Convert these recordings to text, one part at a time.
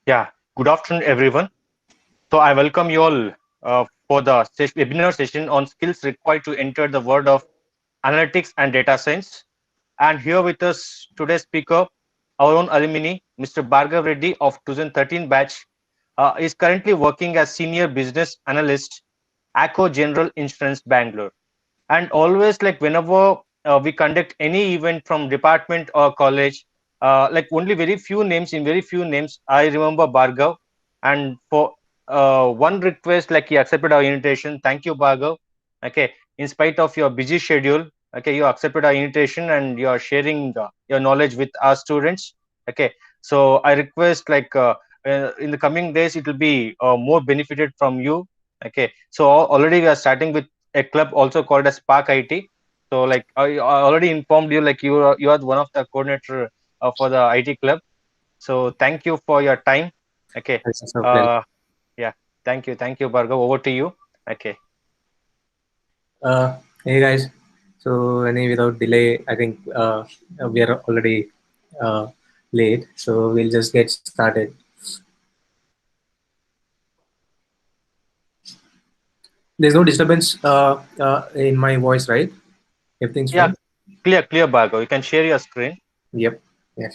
Yeah, good afternoon, everyone. So I welcome you all for the webinar session on skills required to enter the world of analytics and data science. And here with us today's speaker, our own alumni, Mr. Bhargav Reddy of 2013 batch, is currently working as senior business analyst, ACO General Insurance Bangalore. And always like whenever we conduct any event from department or college, like only very few names I remember Bhargav. And for one request, like he accepted our invitation. Thank you, Bhargav. Okay, in spite of your busy schedule, okay, you accepted our invitation and you are sharing your knowledge with our students. Okay, so I request in the coming days it will be more benefited from you. Okay, so already we are starting with a club also called as Spark IT. So like I already informed you, like you are one of the coordinator for the IT club. So thank you for your time. Okay. It's a pleasure. Uh, yeah. Thank you, Bhargav. Over to you. Okay. Hey guys, so any without delay, I think we are already uh, late, so we'll just get started. There's no disturbance in my voice, right? Everything's Yeah. fine. Clear, Bhargav. You can share your screen. Yep. Yes.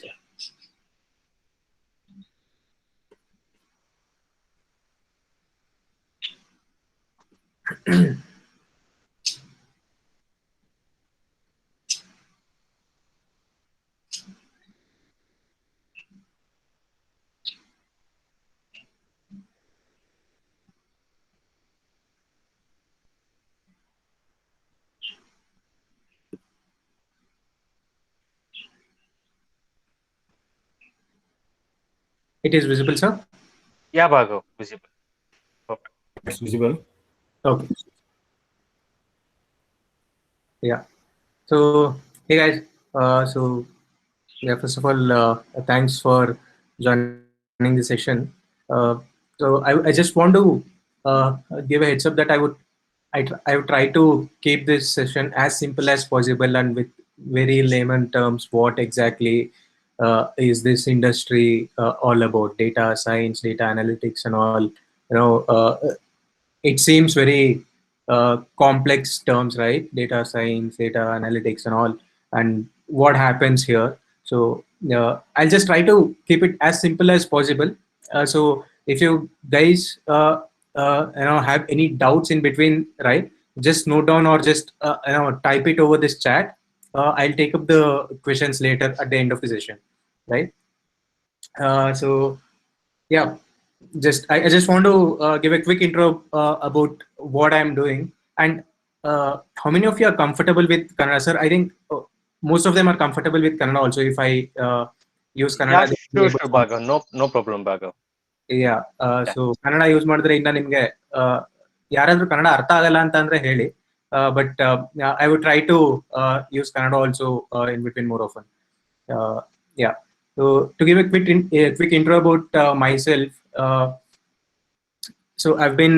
It is visible, sir. Yeah, Bhargav. Visible. Perfect. It's visible. Okay. Yeah. So hey guys, so yeah, first of all, thanks for joining the session. So I just want to give a heads up that I would try to keep this session as simple as possible and with very layman terms. What exactly is this industry all about? Data science, data analytics, and all. It seems very complex terms, right? Data science, data analytics, and all, and what happens here. So I'll just try to keep it as simple as possible. So if you guys have any doubts in between, right, just note down or just type it over this chat. I'll take up the questions later at the end of the session, right? So yeah, I just want to give a quick intro about what I'm doing and how many of you are comfortable with Kannada, sir? I think most of them are comfortable with Kannada also. If I use Yeah, Kannada, they will be able sure, to. Bhargav. No problem, Bhargav. Yeah, Yeah. so Kannada use ಮಾಡಿದ್ರೆ ಇನ್ನ ನಿಮ್ಗೆ ಯಾರಾದ್ರೂ ಕನ್ನಡ ಅರ್ಥ ಆಗಲ್ಲ ಅಂತ ಅಂದ್ರೆ ಹೇಳಿ, but I would try to use Kannada also in between more often. Yeah, so to give a quick intro about myself. So I've been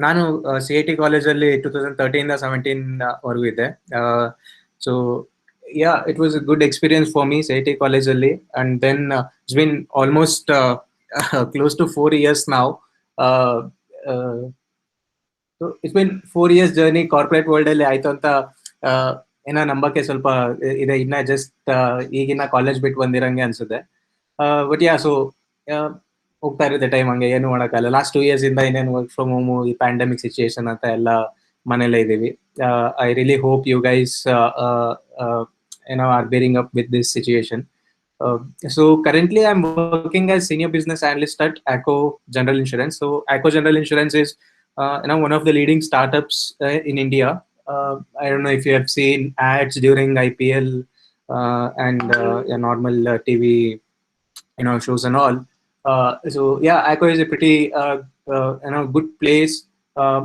ನಾನು ಸಿ ಐ ಟಿ ಕಾಲೇಜಲ್ಲಿ 2013-17 ವರೆಗೂ ಇದ್ದೆ. So yeah, it was a good experience for me C I T ಕಾಲೇಜಲ್ಲಿ. And then it's been almost close to 4 years now. So it's been 4 years journey corporate world ಅಲ್ಲಿ ಆಯ್ತು ಅಂತ ಏನೋ ನಂಬಕ್ಕೆ ಸ್ವಲ್ಪ ಇದೆ. ಇನ್ನ ಜಸ್ಟ್ ಈಗಿನ ಕಾಲೇಜ್ ಬಿಟ್ಟು ಬಂದಿರಂಗೆ ಅನ್ಸುತ್ತೆ. ಬಟ್ ಯಾ, ಸೊ ಹೋಗ್ತಾ ಇರುತ್ತೆ ಟೈಮ್, ಹಂಗೆ ಏನು ಮಾಡೋಕ್ಕಲ್ಲ. ಲಾಸ್ಟ್ 2 years ಇಂದ ಇನ್ನೇನು ವರ್ಕ್ ಫ್ರಮ್ ಹೋಮು, ಈ ಪ್ಯಾಂಡಮಿಕ್ ಸಿಚುಯೇಷನ್ ಅಂತ ಎಲ್ಲ ಮನೇಲೇ ಇದ್ದೀವಿ. I really hope you guys are bearing up with this situation. So currently I'm working as senior business analyst at ACO General Insurance. So ACO General Insurance is one of the leading startups in India. I don't know if you have seen ads during IPL and normal TV shows and all. So yeah, ACO is a pretty good place. Uh,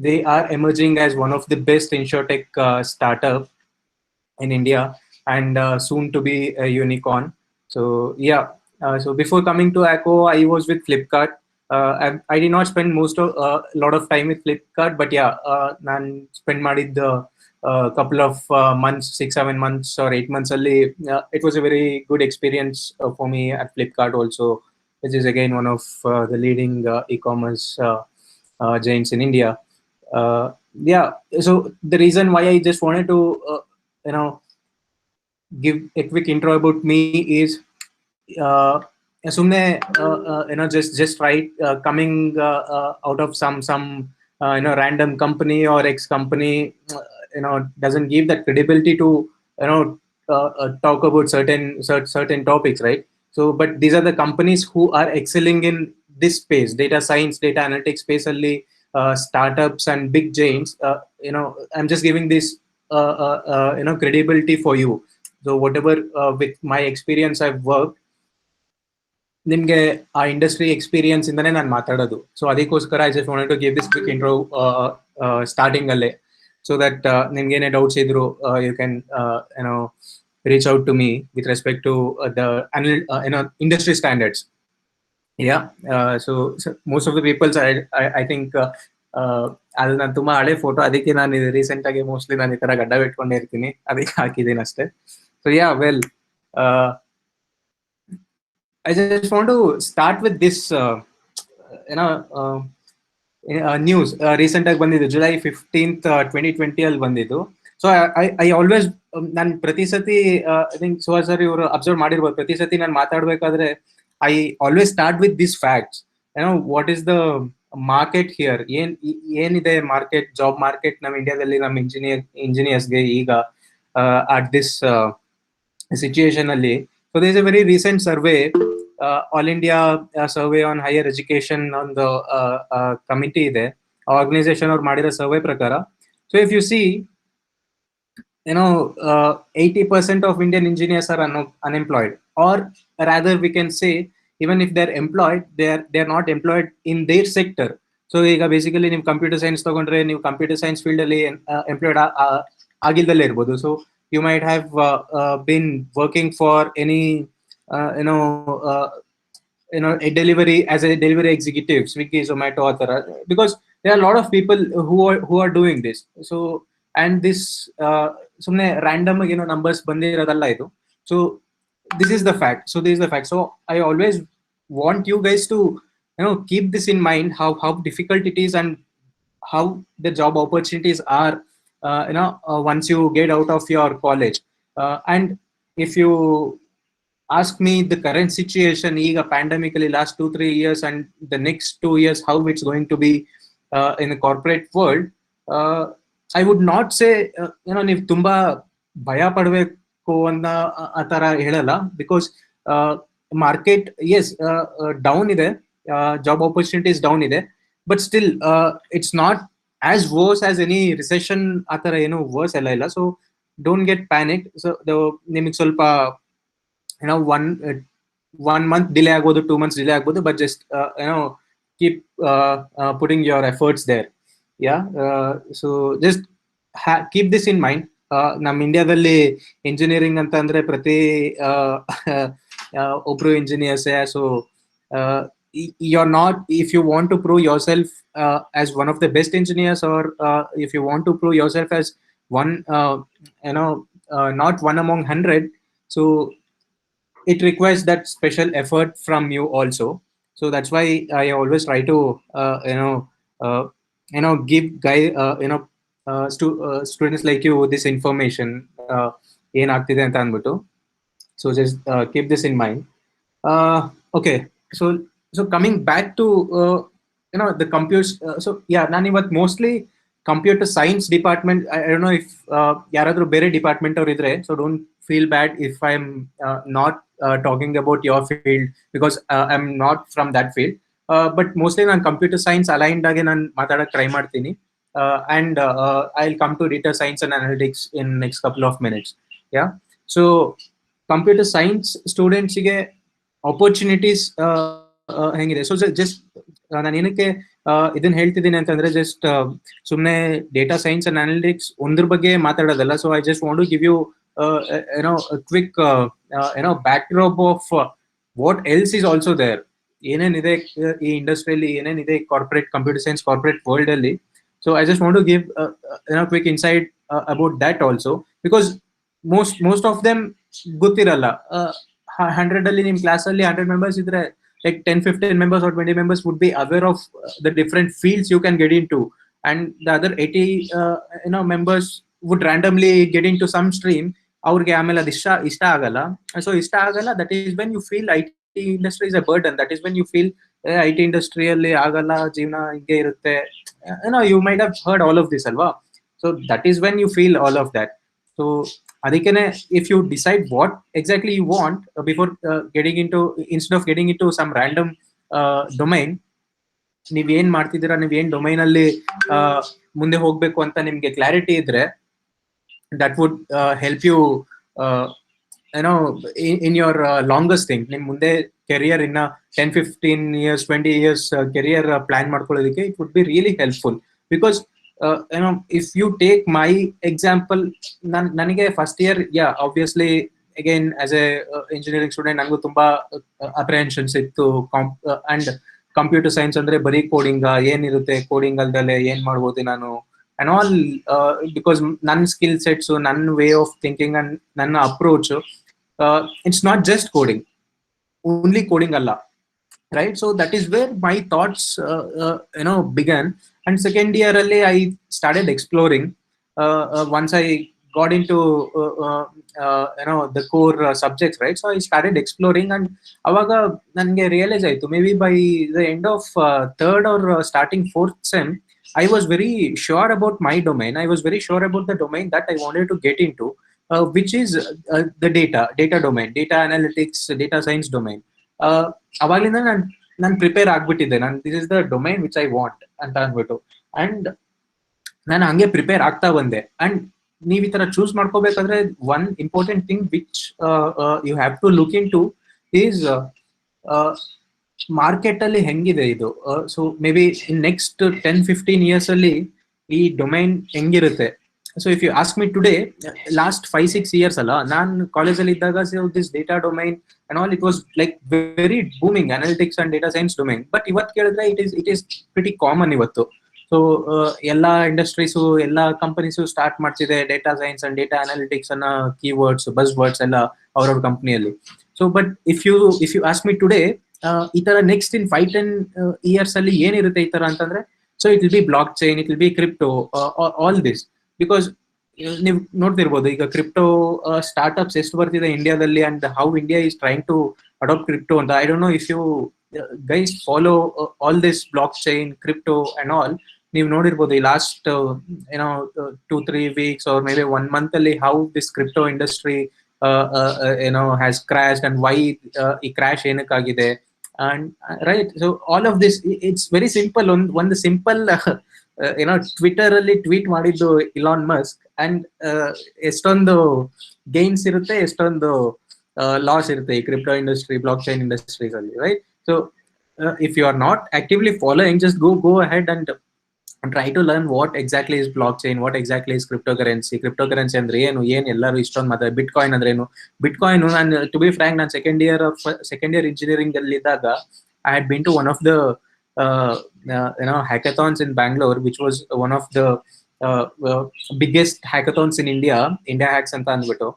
they are emerging as one of the best insurtech startup in India, and soon to be a unicorn. So yeah, so before coming to ACO, I was with Flipkart. I did not spend most of a lot of time with Flipkart, but yeah, ನಾನು spend ಮಾಡಿದ್ದ couple of months, 6 7 months or 8 months only. It was a very good experience for me at Flipkart also, which is again one of the leading e-commerce giants in India. Yeah, so the reason why I just wanted to you know give a quick intro about me is uh, ಸುಮ್ನೆ just right coming out of some random company or ex company doesn't give that credibility to talk about certain topics, right? So but these are the companies who are excelling in this space, data science, data analytics space only, startups and big giants. I'm just giving this credibility for you. So whatever with my experience I've worked, ನಿಮಗೆ ಆ industry experience ಇಂದನೇ ನಾನು ಮಾತಾಡೋದು. So ಅದಕ್ಕೋಸ್ಕರ I just wanted to give this quick intro starting ಅಲ್ಲೇ, so that ನಿಮ್ಗೆ ಏನೇ doubts ಇದ್ರು you can reach out to me with respect to the industry standards. Yeah, so most of the people, I think ಅದು ನಾನು ತುಂಬಾ ಹಳೆ photo, ಅದಕ್ಕೆ ನಾನು ರೀಸೆಂಟ್ ಆಗಿ ಮೋಸ್ಟ್ಲಿ ನಾನು ಈ ತರ ಗಡ್ಡ ಬಿಟ್ಕೊಂಡೇ ಇರ್ತೀನಿ, ಅದಕ್ಕೆ ಹಾಕಿದ್ದೀನಿ ಅಷ್ಟೇ. So yeah well, I just want to start with this news. Recent ಆಗಿ ಬಂದಿದ್ದು July 15th 2020 ಅಲ್ಲಿ ಬಂದಿದ್ದು. ಸೊ ಐ ಆಲ್ವೇಸ್, ನಾನು ಪ್ರತಿ ಸತಿ ಐ ಥಿಂಕ್ ಸುಹಾಸ್ ಸರ್ ಇವರು ಅಬ್ಸರ್ವ್ ಮಾಡಿರ್ಬೋದು, ಪ್ರತಿ ಸತಿ ನಾನು ಮಾತಾಡ್ಬೇಕಾದ್ರೆ I always start with this facts. What is the market here, ಏನಿದೆ ಮಾರ್ಕೆಟ್, ಜಾಬ್ ಮಾರ್ಕೆಟ್ ನಮ್ಮ ಇಂಡಿಯಾದಲ್ಲಿ ನಮ್ಮ ಇಂಜಿನಿಯರ್ಸ್ಗೆ ಈಗ ಅಟ್ ದಿಸ್ ಸಿಚುಯೇಷನ್ ಅಲ್ಲಿ. So there is a very recent survey, All India survey on higher education on the committee there, organization or madira survey prakara. So if you see, 80% of Indian engineers are unemployed, or rather we can say even if they're employed, they're not employed in their sector. So basically ನೀವು computer science ತಗೊಂಡ್ರೆ ನೀವು computer science field ಅಲ್ಲಿ employed ಆಗಿಲ್ದಲ್ಲೇ ಇರ್ಬೋದು. So you might have been working for any a delivery, as a delivery executive, Swiggy, Zomato, atara, because there are a lot of people who are doing this. So and this sumne random numbers bandiradalla idu. So this is the fact. So I always want you guys to keep this in mind, how difficult it is and how the job opportunities are once you get out of your college. And if you ask me the current situation, ಈಗ pandemically last 2-3 years and the next 2 years, how it's going to be in the corporate world, I would not say ನೀವು ತುಂಬಾ ಭಯ ಪಡಬೇಕು ಅಂತ ಆ ತರ ಹೇಳಲ್ಲ, because market S down ಇದೆ, ಜಾಬ್ ಆಪರ್ಚುನಿಟೀಸ್ ಡೌನ್ ಇದೆ, but still it's not as worse as any recession atara ಏನು worse ಎಲ್ಲ ಇಲ್ಲ. So don't get panic. So ನಿಮಗೆ ಸ್ವಲ್ಪ one month delay ಆಗ್ಬೋದು, 2 months delay ಆಗ್ಬೋದು, but just keep putting your efforts there. Yeah, so just keep this in mind. ನಮ್ಮ ಇಂಡಿಯಾದಲ್ಲಿ engineering ಅಂತ ಅಂದ್ರೆ ಪ್ರತಿ ಒಬ್ರು engineers. So you're not, if you want to prove yourself as one of the best engineers, or if you want to prove yourself as one not one among 100, so it requires that special effort from you also. So that's why I always try to give students like you this information, ಏನ್ ಆಗ್ತಿದೆ ಅಂತ ಅಂದ್ಬಿಟ್ಟು. So just keep this in mind. Okay, so coming back to the computers, so yeah, ನಾನು ಇವತ್ತು mostly computer science department, I don't know if ಯಾರಾದ್ರೂ ಬೇರೆ department ಅವ್ರು ಇದ್ರೆ, so don't feel bad if I'm not talking about your field, because I'm not from that field, but mostly ನಾನು computer science aligned ಆಗಿ ನಾನು ಮಾತಾಡಕ್ try ಮಾಡ್ತೀನಿ, and I'll come to data science and analytics in next couple of minutes. Yeah, so computer science students ಗೆ opportunities ಹೆಂಗಿದೆ. So just ನಾನು ಏನಕ್ಕೆ ಇದನ್ನ ಹೇಳ್ತಿದ್ದೀನಿ ಅಂತಂದ್ರೆ, ಜಸ್ಟ್ ಸುಮ್ಮನೆ ಡೇಟಾ ಸೈನ್ಸ್ ಅಂಡ್ ಅನಾಲಿಟಿಕ್ಸ್ ಒಂದ್ರ ಬಗ್ಗೆ ಮಾತಾಡೋದಲ್ಲ. So I just want to give you quick backdrop of what else is also there, ಏನೇನಿದೆ ಈ ಇಂಡಸ್ಟ್ರಿಯಲ್ಲಿ, ಏನೇನಿದೆ corporate computer science corporate world ಅಲ್ಲಿ. So I just want to give quick insight about that also, because most of them ಗೊತ್ತಿರಲ್ಲ. 100 ಅಲ್ಲಿ ನಿಮ್ಮ class ಅಲ್ಲಿ 100 members ಇದ್ರೆ like 10-15 members or 20 members would be aware of the different fields you can get into, and the other 80 members would randomly get into some stream. ಅವ್ರಿಗೆ ಆಮೇಲೆ ಅದು ಇಷ್ಟ ಆಗಲ್ಲ. ಸೊ ಇಷ್ಟ ಆಗಲ್ಲ, that is when you feel I T industry is a burden. That is when you feel I T ಇಂಡಸ್ಟ್ರಿಯಲ್ಲಿ ಆಗಲ್ಲ, ಜೀವನ ಹಿಂಗೆ ಇರುತ್ತೆ. You might have heard all of this ಅಲ್ವಾ. So that is when you feel all of that. So ಅದಕ್ಕೇನೆ if you decide what exactly you want before getting into, instead of getting into some random domain, ನೀವೇನ್ ಮಾಡ್ತಿದ್ದೀರಾ, ನೀವೇನ್ domain ಅಲ್ಲಿ ಮುಂದೆ ಹೋಗ್ಬೇಕು ಅಂತ ನಿಮ್ಗೆ ಕ್ಲಾರಿಟಿ ಇದ್ರೆ, that would help you in your longest thing. ನಿಮ್ ಮುಂದೆ ಕೆರಿಯರ್ ಇನ್ನ 10-15 years 20 years ಕೆರಿಯರ್ ಪ್ಲಾನ್ ಮಾಡ್ಕೊಳ್ಳೋದಕ್ಕೆ it would be really helpful. Because if you take my example, ನನಗೆ first year obviously again as a engineering student ನನಗೂ ತುಂಬಾ ಅಪ್ರಿಹೆನ್ಷನ್ಸ್ ಇತ್ತು. And computer science ಅಂದ್ರೆ ಬರೀ ಕೋಡಿಂಗ್, ಏನಿರುತ್ತೆ ಕೋಡಿಂಗ್ ಅಲ್ದಲೆ ಏನ್ ಮಾಡ್ಬೋದು ನಾನು and all, because ನನ್ನ ಸ್ಕಿಲ್ ಸೆಟ್ಸ್, ನನ್ನ ವೇ ಆಫ್ ಥಿಂಕಿಂಗ್ ಅಂಡ್ ನನ್ನ approach, it's not just coding, only coding ಅಲ್ಲ, right? So that is where my thoughts began. And second year ಅಲ್ಲಿ I started exploring, once I got into the core subjects, right? So I started exploring, and ಅವಾಗ ನನಗೆ realise ಆಯ್ತು, may be by the end of third or starting fourth sem, I was very sure about my domain. I was very sure about the domain that I wanted to get into, which is the data domain, data analytics, data science domain. ಅವಾಗಲಿಂದ ನಾನು prepare ಆಗ್ಬಿಟ್ಟಿದ್ದೆ, this is the domain which I want ಅಂತ ಅಂದ್ಬಿಟ್ಟು. And ನಾನು ಹಂಗೆ prepare ಆಗ್ತಾ ಬಂದೆ. And ನೀವ್ ಈ ತರ ಚೂಸ್ ಮಾಡ್ಕೋಬೇಕಾದ್ರೆ one important thing which you have to look into is market ಅಲ್ಲಿ ಹೆಂಗಿದೆ ಇದು. So maybe in next 10-15 years ಅಲ್ಲಿ ಈ ಡೊಮೈನ್ ಹೆಂಗಿರುತ್ತೆ. So if you ask me today, last 5-6 years ಅಲ್ಲ, ನಾನು ಕಾಲೇಜಲ್ಲಿ ಇದ್ದಾಗ this data domain and all, it was like very booming, analytics and data science domain. But ಇವತ್ತು ಕೇಳಿದ್ರೆ it is pretty common ಇವತ್ತು. ಸೊ ಎಲ್ಲಾ ಇಂಡಸ್ಟ್ರೀಸು, ಎಲ್ಲಾ ಕಂಪನೀಸು ಸ್ಟಾರ್ಟ್ ಮಾಡ್ತಿದೆ data science and data analytics ಅನ್ನ ಕೀವರ್ಡ್ಸ್, ಬಸ್ ವರ್ಡ್ಸ್ ಎಲ್ಲ ಅವ್ರವ್ರ ಕಂಪ್ನಿಯಲ್ಲಿ. So but if you ask me today, ಈ ತರ ನೆಕ್ಸ್ಟ್ ಇನ್ 5-10 years ಅಲ್ಲಿ ಏನಿರುತ್ತೆ ಈ ತರ ಅಂತಂದ್ರೆ, so it will be block chain, it will be crypto, all this. Because ನೀವು ನೋಡ್ತಿರ್ಬೋದು ಈಗ ಕ್ರಿಪ್ಟೋ ಸ್ಟಾರ್ಟ್ಅಪ್ಸ್ ಎಷ್ಟು ಬರ್ತಿದೆ ಇಂಡಿಯಾದಲ್ಲಿ, and how India is trying to adopt crypto ಅಂತ. I don't know if you guys follow all this block chain, crypto and all. ನೀವು ನೋಡಿರ್ಬೋದು ಈ ಲಾಸ್ಟ್ 2-3 weeks or maybe 1 month ಅಲ್ಲಿ how this crypto industry has crashed and why ಈ crash ಏನಕ್ಕಾಗಿದೆ. and right, so all of this, it's very simple. ಒಂದು simple Twitter ಅಲ್ಲಿ tweet ಮಾಡಿದ್ದು Elon Musk, and ಎಷ್ಟೊಂದು ಗೇನ್ಸ್ ಇರುತ್ತೆ, ಎಷ್ಟೊಂದು ಲಾಸ್ ಇರುತ್ತೆ ಈ crypto industry, block chain industries ಅಲ್ಲಿ, right? So if you are not actively following, just go ahead and try to learn what exactly is blockchain, what exactly is cryptocurrency. Cryptocurrency ಅಂದ್ರೆ ಏನು ಎಲ್ಲರೂ ಇಷ್ಟೊಂದು ಮಾತಾಡ್ತಾರೆ. ಬಿಟ್ಕಾಯಿನ್ ಅಂದ್ರೆ ಏನು? ಬಿಟ್ಕಾಯಿನ್, ನಾನು to be frank, ನಾನು ಸೆಕೆಂಡ್ ಇಯರ್ ಇಂಜಿನಿಯರಿಂಗ್ ಅಲ್ಲಿ ಇದ್ದಾಗ I had been to one of the hackathons in Bangalore, which was one of the biggest hackathons in India Hacks ಅಂತ ಅಂದ್ಬಿಟ್ಟು.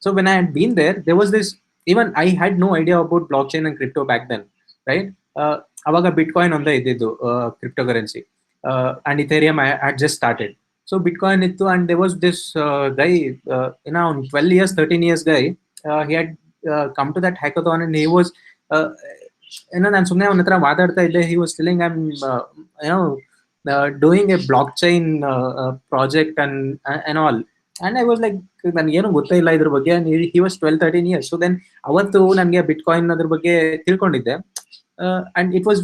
So when I had been there, there was this, even I had no idea about blockchain and crypto back then, right? ಅವಾಗ bitcoin ಒಂದೇ ಇದ್ದಿದ್ದು cryptocurrency, and Ethereum I had just started. So Bitcoin ittu, and there was this guy, 12 years 13 years guy, he had come to that hackathon, and he was ನಾನು ಸುಮ್ಮನೆ ಅವನ ಹತ್ರ ಮಾತಾಡ್ತಾ ಇದ್ದೆ. he was telling I'm doing a blockchain project and all, and I was like, ನನಗೆ ಏನು ಗೊತ್ತೇ ಇಲ್ಲ ಇದ್ರ ಬಗ್ಗೆ. he was 12-13 years. So then ಅವತ್ತು ನನಗೆ ಬಿಟ್ಕಾಯಿನ್ ಅದ್ರ ಬಗ್ಗೆ ತಿಳ್ಕೊಂಡಿದ್ದೆ, and it was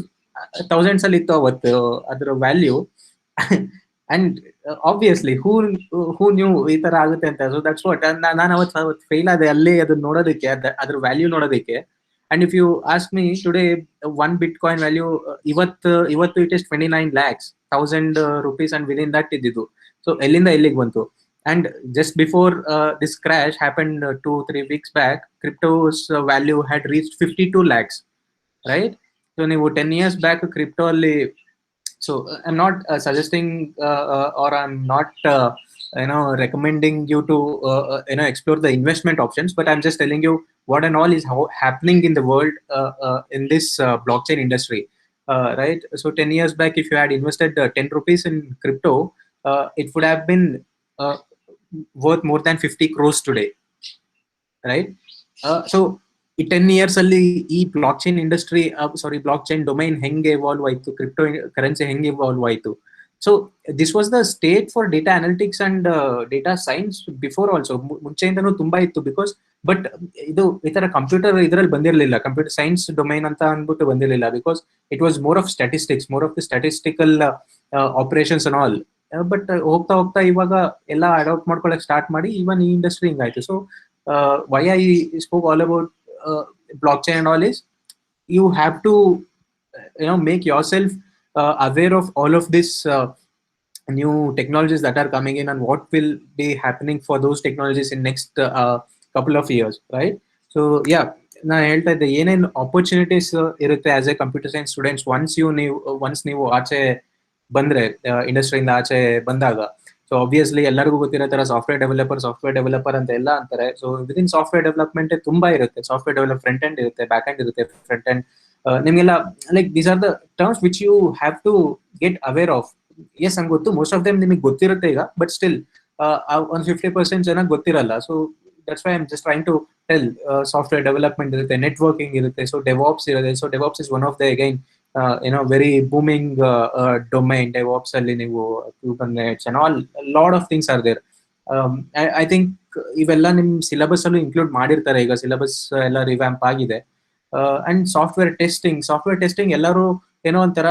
thousands ಅಲ್ಲಿ ಇತ್ತು ಅವತ್ತು ಅದರ value. And obviously who new ಈ ತರ ಆಗುತ್ತೆ ಅಂತ. ಸೊ ದಟ್ಸ್ ವಾಟ್ ನಾನು ಅವತ್ತು ಫೇಲ್ ಆದೆ ಅಲ್ಲಿ ಅದನ್ನ ನೋಡೋದಕ್ಕೆ, ಅದ್ರ ವ್ಯಾಲ್ಯೂ ನೋಡೋದಕ್ಕೆ. And if you ask me today, one bitcoin value ಇವತ್ತು it is 29 lakhs 1000 rupees, and within that ಇದ್ದಿದ್ದು. ಸೊ ಎಲ್ಲಿಂದ ಎಲ್ಲಿಗೆ ಬಂತು? And just before this crash happened 2-3 weeks back, cryptos value had reached 52 lakhs, right? So ನೀವು 10 years back crypto ಅಲ್ಲಿ So I'm not suggesting or I'm not recommending you to explore the investment options, but I'm just telling you what and all is happening in the world in this blockchain industry, right? So 10 years back, if you had invested 10 rupees in crypto, it would have been uh, worth more than 50 crores today, right? So ಈ 10 years ಅಲ್ಲಿ ಈ blockchain industry blockchain domain ಹೆಂಗೆ evolve ಆಯ್ತು, crypto currency ಹೆಂಗೆ evolve ಆಯ್ತು. So this was the state for data analytics and data science before also. ಮುಂಚೆಯಿಂದನೂ ತುಂಬಾ ಇತ್ತು, ಬಿಕಾಸ್ ಬಟ್ ಇದು ಈ ತರ ಕಂಪ್ಯೂಟರ್ ಇದರಲ್ಲಿ ಬಂದಿರಲಿಲ್ಲ, ಕಂಪ್ಯೂಟರ್ ಸೈನ್ಸ್ ಡೊಮೈನ್ ಅಂತ ಅಂದ್ಬಿಟ್ಟು ಬಂದಿರಲಿಲ್ಲ, because it was more of statistics, more of the statistical operations and all. But ಹೋಗ್ತಾ ಹೋಗ್ತಾ ಇವಾಗ ಎಲ್ಲ ಅಡಾಪ್ಟ್ ಮಾಡ್ಕೊಳಕ್ ಸ್ಟಾರ್ಟ್ ಮಾಡಿ ಇವನ್ ಈ ಇಂಡಸ್ಟ್ರಿ ಹಿಂಗಾಯ್ತು. So why I spoke all about blockchain and all is you have to make yourself aware of all of this new technologies that are coming in and what will be happening for those technologies in next couple of years, right? So yeah, ನಾನು ಹೇಳ್ತಾ ಇದ್ದೆ ಏನೇನು opportunities ಇರುತ್ತೆ as A computer science students once ನೀವು ಆಚೆ ಬಂದ್ರೆ, ಇಂಡಸ್ಟ್ರಿಯಿಂದ ಆಚೆ ಬಂದಾಗ. ಸೊ ಆಬ್ವಿಯಸ್ಲಿ ಎಲ್ಲರಿಗೂ ಗೊತ್ತಿರೋ ತರ ಸಾಫ್ಟ್ವೇರ್ ಡೆವಲಪರ್ ಅಂತ ಎಲ್ಲ ಅಂತಾರೆ. ಸೊ ವಿದಿನ್ ಸಾಫ್ಟ್ವೇರ್ ಡೆವಲಪ್ಮೆಂಟ್ ತುಂಬಾ ಇರುತ್ತೆ. ಸಾಫ್ಟ್ವೇರ್ ಡೆವಲಪ್ ಫ್ರಂಟ್ ಎಂಡ್ ಇರುತ್ತೆ, ಬ್ಯಾಕ್ ಎಂಡ್ ಇರುತ್ತೆ. ಫ್ರಂಟ್ ಎಂಡ್ ನಿಮ್ಗೆಲ್ಲ like these are the terms which you have to get aware of. Yes ನಂಗೆ ಗೊತ್ತು, ಮೋಸ್ಟ್ ಆಫ್ ದಮ್ ನಿಮಗೆ ಗೊತ್ತಿರುತ್ತೆ ಈಗ, ಬಟ್ ಸ್ಟಿಲ್ ಒಂದು 50% ಜನ ಗೊತ್ತಿರಲ್ಲ. So that's why I am just trying to tell. Software development ಇರುತ್ತೆ, ನೆಟ್ವರ್ಕಿಂಗ್ ಇರುತ್ತೆ, ಸೊ ಡೆವಾಪ್ಸ್ ಇರುತ್ತೆ. So DevOps is one of the again very booming domain. DevOps ಅಲ್ಲಿ ನೀವು Kubernetes and all, a lot of things are there. I think ಇವೆಲ್ಲ ನಿಮ್ syllabus ಅಲ್ಲೂ include ಮಾಡಿರ್ತಾರೆ. ಈಗ ಸಿಲೆಬಸ್ ಎಲ್ಲ ರಿವ್ಯಾಂಪ್ ಆಗಿದೆ. ಅಂಡ್ ಸಾಫ್ಟ್ವೇರ್ ಟೆಸ್ಟಿಂಗ್ ಎಲ್ಲರೂ ಏನೋ ಒಂಥರ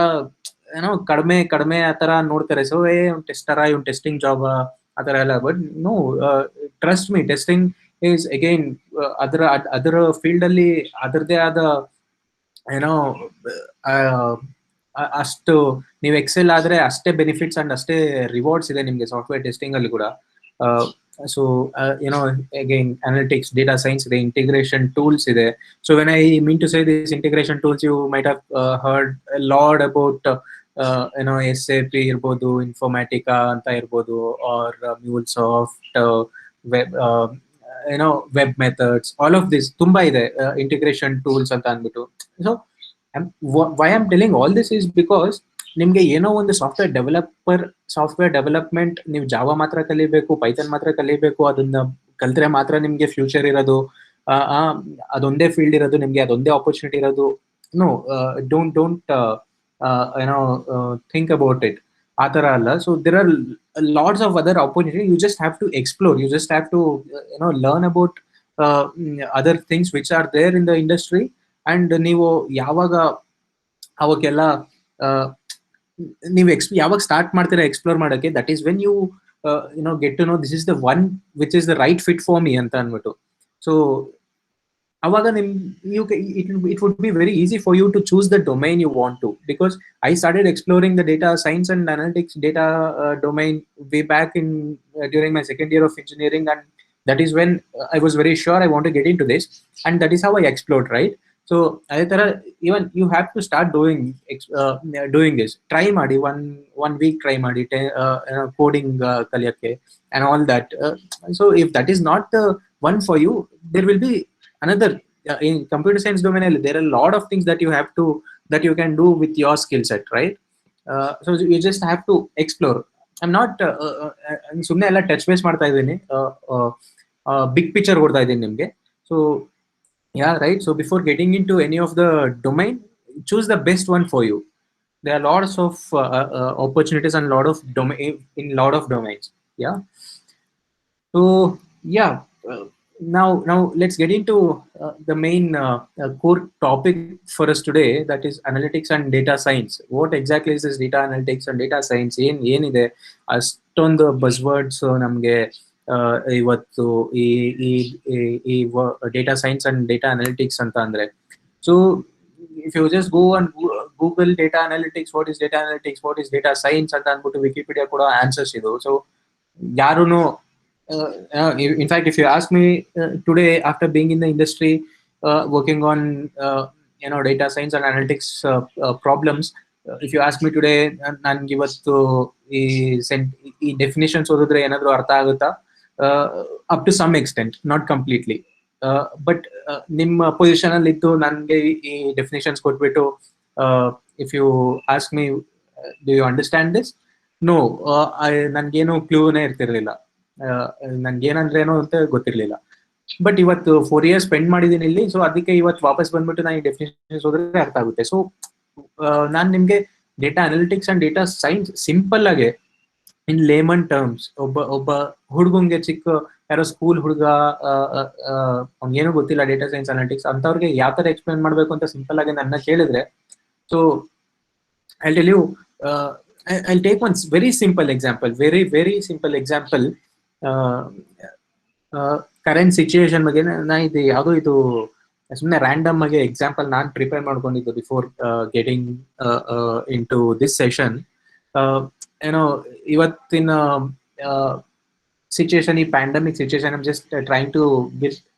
ಕಡಿಮೆ ಆ ತರ ನೋಡ್ತಾರೆ. ಸೊ ಇವ್ನು ಟೆಸ್ಟರ, ಇವ್ನು ಟೆಸ್ಟಿಂಗ್ ಜಾಬ್ ಆ ತರ ಎಲ್ಲ. But no, trust me, testing is again ಅದರ ಫೀಲ್ಡ್ ಅಲ್ಲಿ ಅದರದೇ ಆದ ಅಷ್ಟು ನೀವು ಎಕ್ಸೆಲ್ ಆದ್ರೆ ಅಷ್ಟೇ ಬೆನಿಫಿಟ್ಸ್ ಅಂಡ್ ಅಷ್ಟೇ ರಿವಾರ್ಡ್ಸ್ ಇದೆ ನಿಮ್ಗೆ ಸಾಫ್ಟ್ವೇರ್ ಟೆಸ್ಟಿಂಗ್ ಅಲ್ಲಿ ಕೂಡ. So again analytics, data science ಇದೆ, ಇಂಟಿಗ್ರೇಷನ್ ಟೂಲ್ಸ್ ಇದೆ. So when I mean to say this integration tools, you might have heard lot about SAP ಇರ್ಬೋದು, ಇನ್ಫಾರ್ಮ್ಯಾಟಿಕಾ ಅಂತ ಇರ್ಬೋದು, or MuleSoft, web web methods, all of this ತುಂಬಾ ಇದೆ integration tools ಅಂತ ಅಂದ್ಬಿಟ್ಟು. So why I'm telling all this is because ನಿಮ್ಗೆ ಏನೋ ಒಂದು ಸಾಫ್ಟ್ವೇರ್ ಡೆವಲಪ್ಮೆಂಟ್ ನೀವು ಜಾವಾ ಮಾತ್ರ ಕಲಿಬೇಕು, ಪೈಥಾನ್ ಮಾತ್ರ ಕಲಿಬೇಕು, ಅದನ್ನ ಕಲ್ತ್ರೆ ಮಾತ್ರ ನಿಮ್ಗೆ ಫ್ಯೂಚರ್ ಇರೋದು, ಅದೊಂದೇ ಫೀಲ್ಡ್ ಇರೋದು, ನಿಮ್ಗೆ ಅದೊಂದೇ ಆಪರ್ಚುನಿಟಿ ಇರೋದು. No, don't think about it ಆ ತರ ಅಲ್ಲ. So there are lots of other opportunity. You just have to explore, you just have to learn about other things which are there in the industry. And ನೀವು ಯಾವಾಗ ಅವಕ್ಕೆಲ್ಲ ನೀವು ಯಾವಾಗ start ಮಾಡ್ತೀರಾ explore ಮಾಡೋಕ್ಕೆ, that is when you get to know this is the one which is the right fit for me ಅಂತ ಅಂದ್ಬಿಟ್ಟು. So ಅವಾಗ it would be very easy for you to choose the domain you want to, because I started exploring the data science and analytics data domain way back in during my second year of engineering, and that is when I was very sure I want to get into this, and that is how I explored, right? So ಅದೇ ತರ even you have to start doing this. Try ಮಾಡಿ, one week try ಮಾಡಿ coding ಕಲಿಯಕ್ಕೆ and all that. So if that is not the one for you, there will be another. In computer science domain there are a lot of things that you can do with your skill set, right? So you just have to explore. I'm not ಸುಮ್ಮನೆ ಎಲ್ಲ touch base ಮಾಡ್ತಾ ಇದ್ದೀನಿ, big picture ಕೊಡ್ತಾ ಇದ್ದೀನಿ ನಿಮ್ಗೆ. So yeah, right. So before getting into any of the domain, choose the best one for you. There are lots of opportunities and lot of domain in lot of domains. Yeah. So yeah, now let's get into the main core topic for us today, that is analytics and data science. What exactly is this data analytics and data science? ಏನಿದೆ ಅಷ್ಟೊಂದು buzzwords ನಮಗೆ ಇವತ್ತು ಈ data science and data analytics ಅಂತ ಅಂದ್ರೆ. So if you just go and Google data analytics, what is data analytics, what is data science ಅಂತ ಅಂದ್ಬಿಟ್ಟು Wikipedia ಕೂಡ ಆನ್ಸರ್ಸ್ ಇದು. ಸೊ ಯಾರು in fact if you ask me today after being in the industry working on data science and analytics problems, if you ask me today, ನನ್ಗೆ ಇವತ್ತು ಈ ಈ definitions ಓದಿದ್ರೆ ಏನಾದ್ರು ಅರ್ಥ ಆಗುತ್ತಾ? Up to some extent, not completely. But ನಿಮ್ಮ position ಅಲ್ಲಿ ಇದ್ದು ನನ್ಗೆ ಈ ಡೆಫಿನೇಷನ್ಸ್ ಕೊಟ್ಬಿಟ್ಟು if you ask me do you understand this, no, ನನ್ಗೇನು ಕ್ಲೂನೇ ಇರ್ತಿರ್ಲಿಲ್ಲ, ನನ್ಗೇನಂದ್ರೇನು ಅಂತ ಗೊತ್ತಿರ್ಲಿಲ್ಲ. ಬಟ್ ಇವತ್ತು 4 years ಸ್ಪೆಂಡ್ ಮಾಡಿದೀನಿ ಇಲ್ಲಿ, ಸೊ ಅದಕ್ಕೆ ಇವತ್ತು ವಾಪಸ್ ಬಂದ್ಬಿಟ್ಟು ನಾನು ಈ ಡೆಫಿನೇಷನ್ಸ್ ಓದಿದ್ರೆ ಅರ್ಥ ಆಗುತ್ತೆ. ಸೊ ನಾನು ನಿಮ್ಗೆ data analytics and data science simple ಆಗಿ ಇನ್ ಲೇಮನ್ ಟರ್ಮ್ಸ್, ಒಬ್ಬ ಹುಡುಗಂಗೆ, ಚಿಕ್ಕ ಯಾರೋ ಸ್ಕೂಲ್ ಹುಡುಗ, ಅವ್ನಿಗೇನು ಗೊತ್ತಿಲ್ಲ ಡೇಟಾ ಸೈನ್ಸ್ ಅನಾಲಿಟಿಕ್ಸ್ ಅಂತವ್ರಿಗೆ ಯಾವ ತರ ಎಕ್ಸ್ಪ್ಲೇನ್ ಮಾಡ್ಬೇಕು ಅಂತ ಸಿಂಪಲ್ ಆಗಿ ನನ್ನ ಕೇಳಿದ್ರೆ, so I tell you, I'll take one very simple example, very simple example. Current situation ಬಗ್ಗೆ ನಾ ಇದು ಯಾವುದೋ ಇದು ಸುಮ್ಮನೆ ರ್ಯಾಂಡಮ್ ಆಗಿ ಎಕ್ಸಾಂಪಲ್ ನಾನು ಪ್ರಿಪೇರ್ ಮಾಡ್ಕೊಂಡಿದ್ದು before getting into this session. ಏನೋ ಇವತ್ತಿನ ಸಿಚುಯೇಷನ್, ಈ pandemic situation, I'm just trying to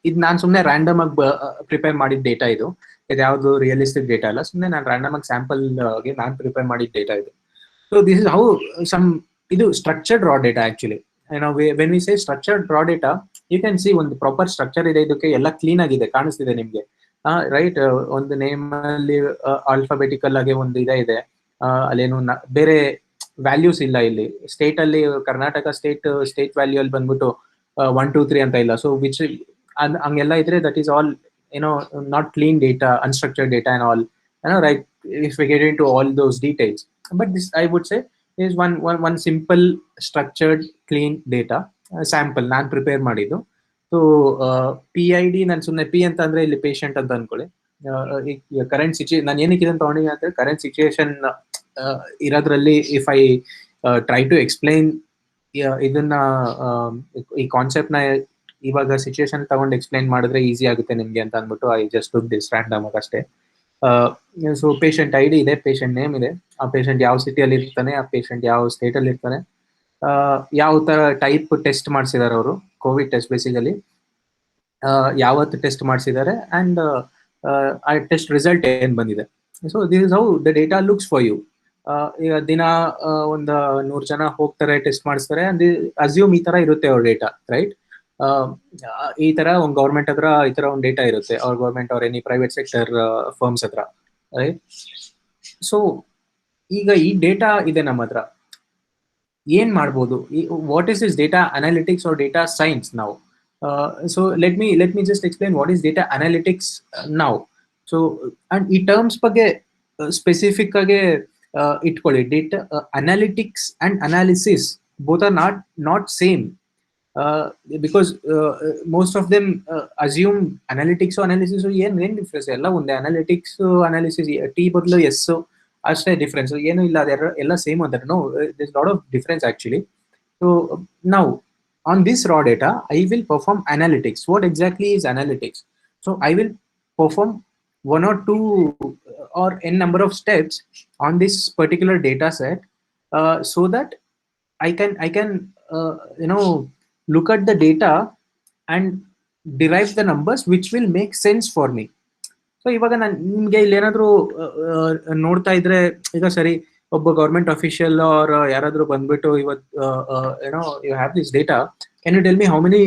ಇದು ನಾನು ಸುಮ್ಮನೆ ರ್ಯಾಂಡಮ್ ಆಗಿ ಪ್ರಿಪೇರ್ ಮಾಡಿದ ಡೇಟಾ ಇದು ಯಾವುದು ರಿಯಲಿಸ್ಟಿಕ್ ಡೇಟಾ ಅಲ್ಲ, ಸುಮ್ಮನೆ ನಾನು ರ್ಯಾಂಡಮ್ ಆಗಿ ಸ್ಯಾಂಪಲ್ ಗೆ ನಾನು ಪ್ರಿಪೇರ್ ಮಾಡಿದ ಡೇಟಾ ಇದು. So this is how some ಇದು structured raw data actually. When we say structured raw data, you can see ಒಂದು ಪ್ರಾಪರ್ ಸ್ಟ್ರಕ್ಚರ್ ಇದೆ, ಇದಕ್ಕೆ ಎಲ್ಲ ಕ್ಲೀನ್ ಆಗಿದೆ, ಕಾಣಿಸ್ತಿದೆ ನಿಮ್ಗೆ, ರೈಟ್? ಒಂದು ನೇಮ್ ಅಲ್ಲಿ ಆಲ್ಫಾಬೆಟಿಕಲ್ ಆಗಿ ಒಂದು ಇದೆ, ಅಲ್ಲೇನು ಬೇರೆ ವ್ಯಾಲ್ಯೂಸ್ ಇಲ್ಲ. ಇಲ್ಲಿ ಸ್ಟೇಟ್ ಅಲ್ಲಿ ಕರ್ನಾಟಕ ಸ್ಟೇಟ್ ವ್ಯಾಲ್ಯೂ ಅಲ್ಲಿ ಬಂದ್ಬಿಟ್ಟು 1 2 3 ಅಂತ ಇಲ್ಲ. ಸೊ ವಿಚ್ ಹಂಗೆಲ್ಲ ಇದ್ರೆ that is all not clean data, unstructured data and all, right? If we get into all those details. But this, I would say, is one simple structured clean data sample ನಾನು prepare ಮಾಡಿದ್ದು. So PID ನಾನು ಸುಮ್ಮನೆ P ಅಂತ ಅಂದ್ರೆ ಇಲ್ಲಿ patient ಅಂತ ಅನ್ಕೊಳ್ಳಿ. Current situation ನಾನು ಏನಕ್ಕೆ ಇದನ್ನು ತಗೊಂಡಿದ್ದೀನಿ ಅಂದ್ರೆ, ಕರೆಂಟ್ ಸಿಚುಯೇಷನ್ ಇರೋದ್ರಲ್ಲಿ if I try to explain ಇದನ್ನ, ಈ ಕಾನ್ಸೆಪ್ಟ್ ನ ಇವಾಗ ಸಿಚುಯೇಷನ್ ತಗೊಂಡು ಎಕ್ಸ್ಪ್ಲೈನ್ ಮಾಡಿದ್ರೆ ಈಸಿ ಆಗುತ್ತೆ ನಿಮ್ಗೆ ಅಂತ ಅಂದ್ಬಿಟ್ಟು I just took this random ಅಷ್ಟೇ. ಸೊ ಪೇಷಂಟ್ ID ಇದೆ, ಪೇಷಂಟ್ ನೇಮ್ ಇದೆ, ಆ ಪೇಷಂಟ್ ಯಾವ ಸಿಟಿಯಲ್ಲಿ ಇರ್ತಾನೆ, ಆ ಪೇಷಂಟ್ ಯಾವ ಸ್ಟೇಟ್ ಅಲ್ಲಿ ಇರ್ತಾನೆ, ಯಾವ ತರ ಟೈಪ್ ಟೆಸ್ಟ್ ಮಾಡಿಸಿದಾರೆ ಅವರು, ಕೋವಿಡ್ ಟೆಸ್ಟ್ ಬೇಸಿಕಲಿ, ಯಾವತ್ತು ಟೆಸ್ಟ್ ಮಾಡಿಸಿದ್ದಾರೆ, ಅಂಡ್ ಆ ಟೆಸ್ಟ್ ರಿಸಲ್ಟ್ ಏನ್ ಬಂದಿದೆ. So this is how the data looks for you. ಈಗ ದಿನ ಒಂದು 100 ಜನ ಹೋಗ್ತಾರೆ, ಟೆಸ್ಟ್ ಮಾಡಿಸ್ತಾರೆ, ಅಂಡ್ ಅಸ್ಯೂಮ್ ಈ ತರ ಇರುತ್ತೆ ಅವ್ರ ಡೇಟಾ, ರೈಟ್? ಈ ತರ ಒಂದು ಗೌರ್ಮೆಂಟ್ ಹತ್ರ ಈ ತರ ಒಂದು ಡೇಟಾ ಇರುತ್ತೆ, ಅವ್ರ ಗೌರ್ಮೆಂಟ್ ಅವ್ರ ಎನಿ ಪ್ರೈವೇಟ್ ಸೆಕ್ಟರ್ ಫರ್ಮ್ಸ್ ಹತ್ರ, ರೈಟ್? ಸೊ ಈಗ ಈ ಡೇಟಾ ಇದೆ ನಮ್ಮ ಹತ್ರ, ಏನ್ ಮಾಡ್ಬೋದು? What is this data analytics or data science ನಾವು? So let me just explain what is data analytics ನಾವು. ಸೊ ಅಂಡ್ ಈ ಟರ್ಮ್ಸ್ ಬಗ್ಗೆ ಸ್ಪೆಸಿಫಿಕ್ ಆಗಿ ಇಟ್ಕೊಳ್ಳಿ. Data analytics and analysis both are not same. Because most of them assume analytics analysis ಏನ್ difference? ಎಲ್ಲ ಒಂದೇ, analytics analysis T ಬದಲು S ಅಷ್ಟೇ ಡಿಫ್ರೆನ್ಸ್, ಏನು ಇಲ್ಲ, ಎಲ್ಲ ಸೇಮ್ ಅಂತಾರೆ. No, this lot of difference actually. So now on this raw data I will perform analytics. What exactly is analytics? So I will perform 1 or 2 or n number of steps on this particular data set, so that I can look at the data and derive the numbers which will make sense for me. So ಇವಾಗ ನಾನು ನಿಮ್ಗೆ ಇಲ್ಲಿ ಏನಾದ್ರು ನೋಡ್ತಾ ಇದ್ರೆ, ಈಗ ಸರಿ ಒಬ್ಬ ಗೌರ್ಮೆಂಟ್ ಅಫಿಷಿಯಲ್ ಆರ್ ಯಾರಾದ್ರೂ ಬಂದ್ಬಿಟ್ಟು ಇವತ್ತು you have this data, can you tell me how many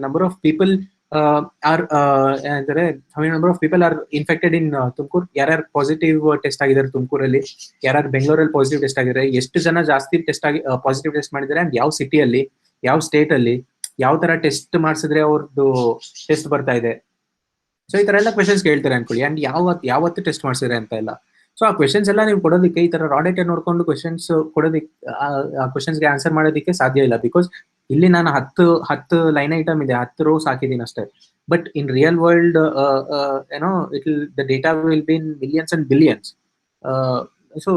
number of people are ಅಂದರೆ how many number of people are infected in Tumakuru? ಯಾರ್ಯಾರು ಪಾಸಿಟಿವ್ ಟೆಸ್ಟ್ ಆಗಿದ್ದಾರೆ ತುಮಕೂರಲ್ಲಿ, ಯಾರ್ಯಾರು ಬೆಂಗಳೂರಲ್ಲಿ ಪಾಸಿಟಿವ್ ಟೆಸ್ಟ್ ಆಗಿದ್ದಾರೆ, ಎಷ್ಟು ಜನ ಜಾಸ್ತಿ ಟೆಸ್ಟ್ ಆಗಿ ಪಾಸಿಟಿವ್ ಟೆಸ್ಟ್ ಮಾಡಿದ್ದಾರೆ, ಅಂಡ್ ಯಾವ ಸಿಟಿಯಲ್ಲಿ, ಯಾವ ಸ್ಟೇಟ್ ಅಲ್ಲಿ, ಯಾವ ತರ ಟೆಸ್ಟ್ ಮಾಡಿಸಿದ್ರೆ ಅವ್ರದ್ದು ಟೆಸ್ಟ್ ಬರ್ತಾ ಇದೆ. ಸೊ ಈ ತರ ಎಲ್ಲ ಕ್ವೆಶನ್ಸ್ ಕೇಳ್ತಾರೆ ಅನ್ಕೊಳ್ಳಿ, ಅಂಡ್ ಯಾವತ್ತು ಟೆಸ್ಟ್ ಮಾಡ್ಸಿದ್ರೆ ಅಂತ ಎಲ್ಲ. ಸೊ ಆ ಕ್ವೆಶನ್ಸ್ ಎಲ್ಲ ನೀವು ಕೊಡೋದಕ್ಕೆ, ಈ ತರ ರಾ ಡೇಟಾ ನೋಡ್ಕೊಂಡು ಕ್ವೆಶನ್ಸ್ ಕೊಡೋದಕ್ಕೆ, ಆ ಕ್ವೆಶನ್ಸ್ಗೆ ಆನ್ಸರ್ ಮಾಡೋದಕ್ಕೆ ಸಾಧ್ಯ ಇಲ್ಲ. ಬಿಕಾಸ್ ಇಲ್ಲಿ ನಾನು 10 ಲೈನ್ ಐಟಮ್ ಇದೆ, 10 ರೋಸ್ ಹಾಕಿದ್ದೀನಿ ಅಷ್ಟೇ. But in real world the data will be in millions and billions. So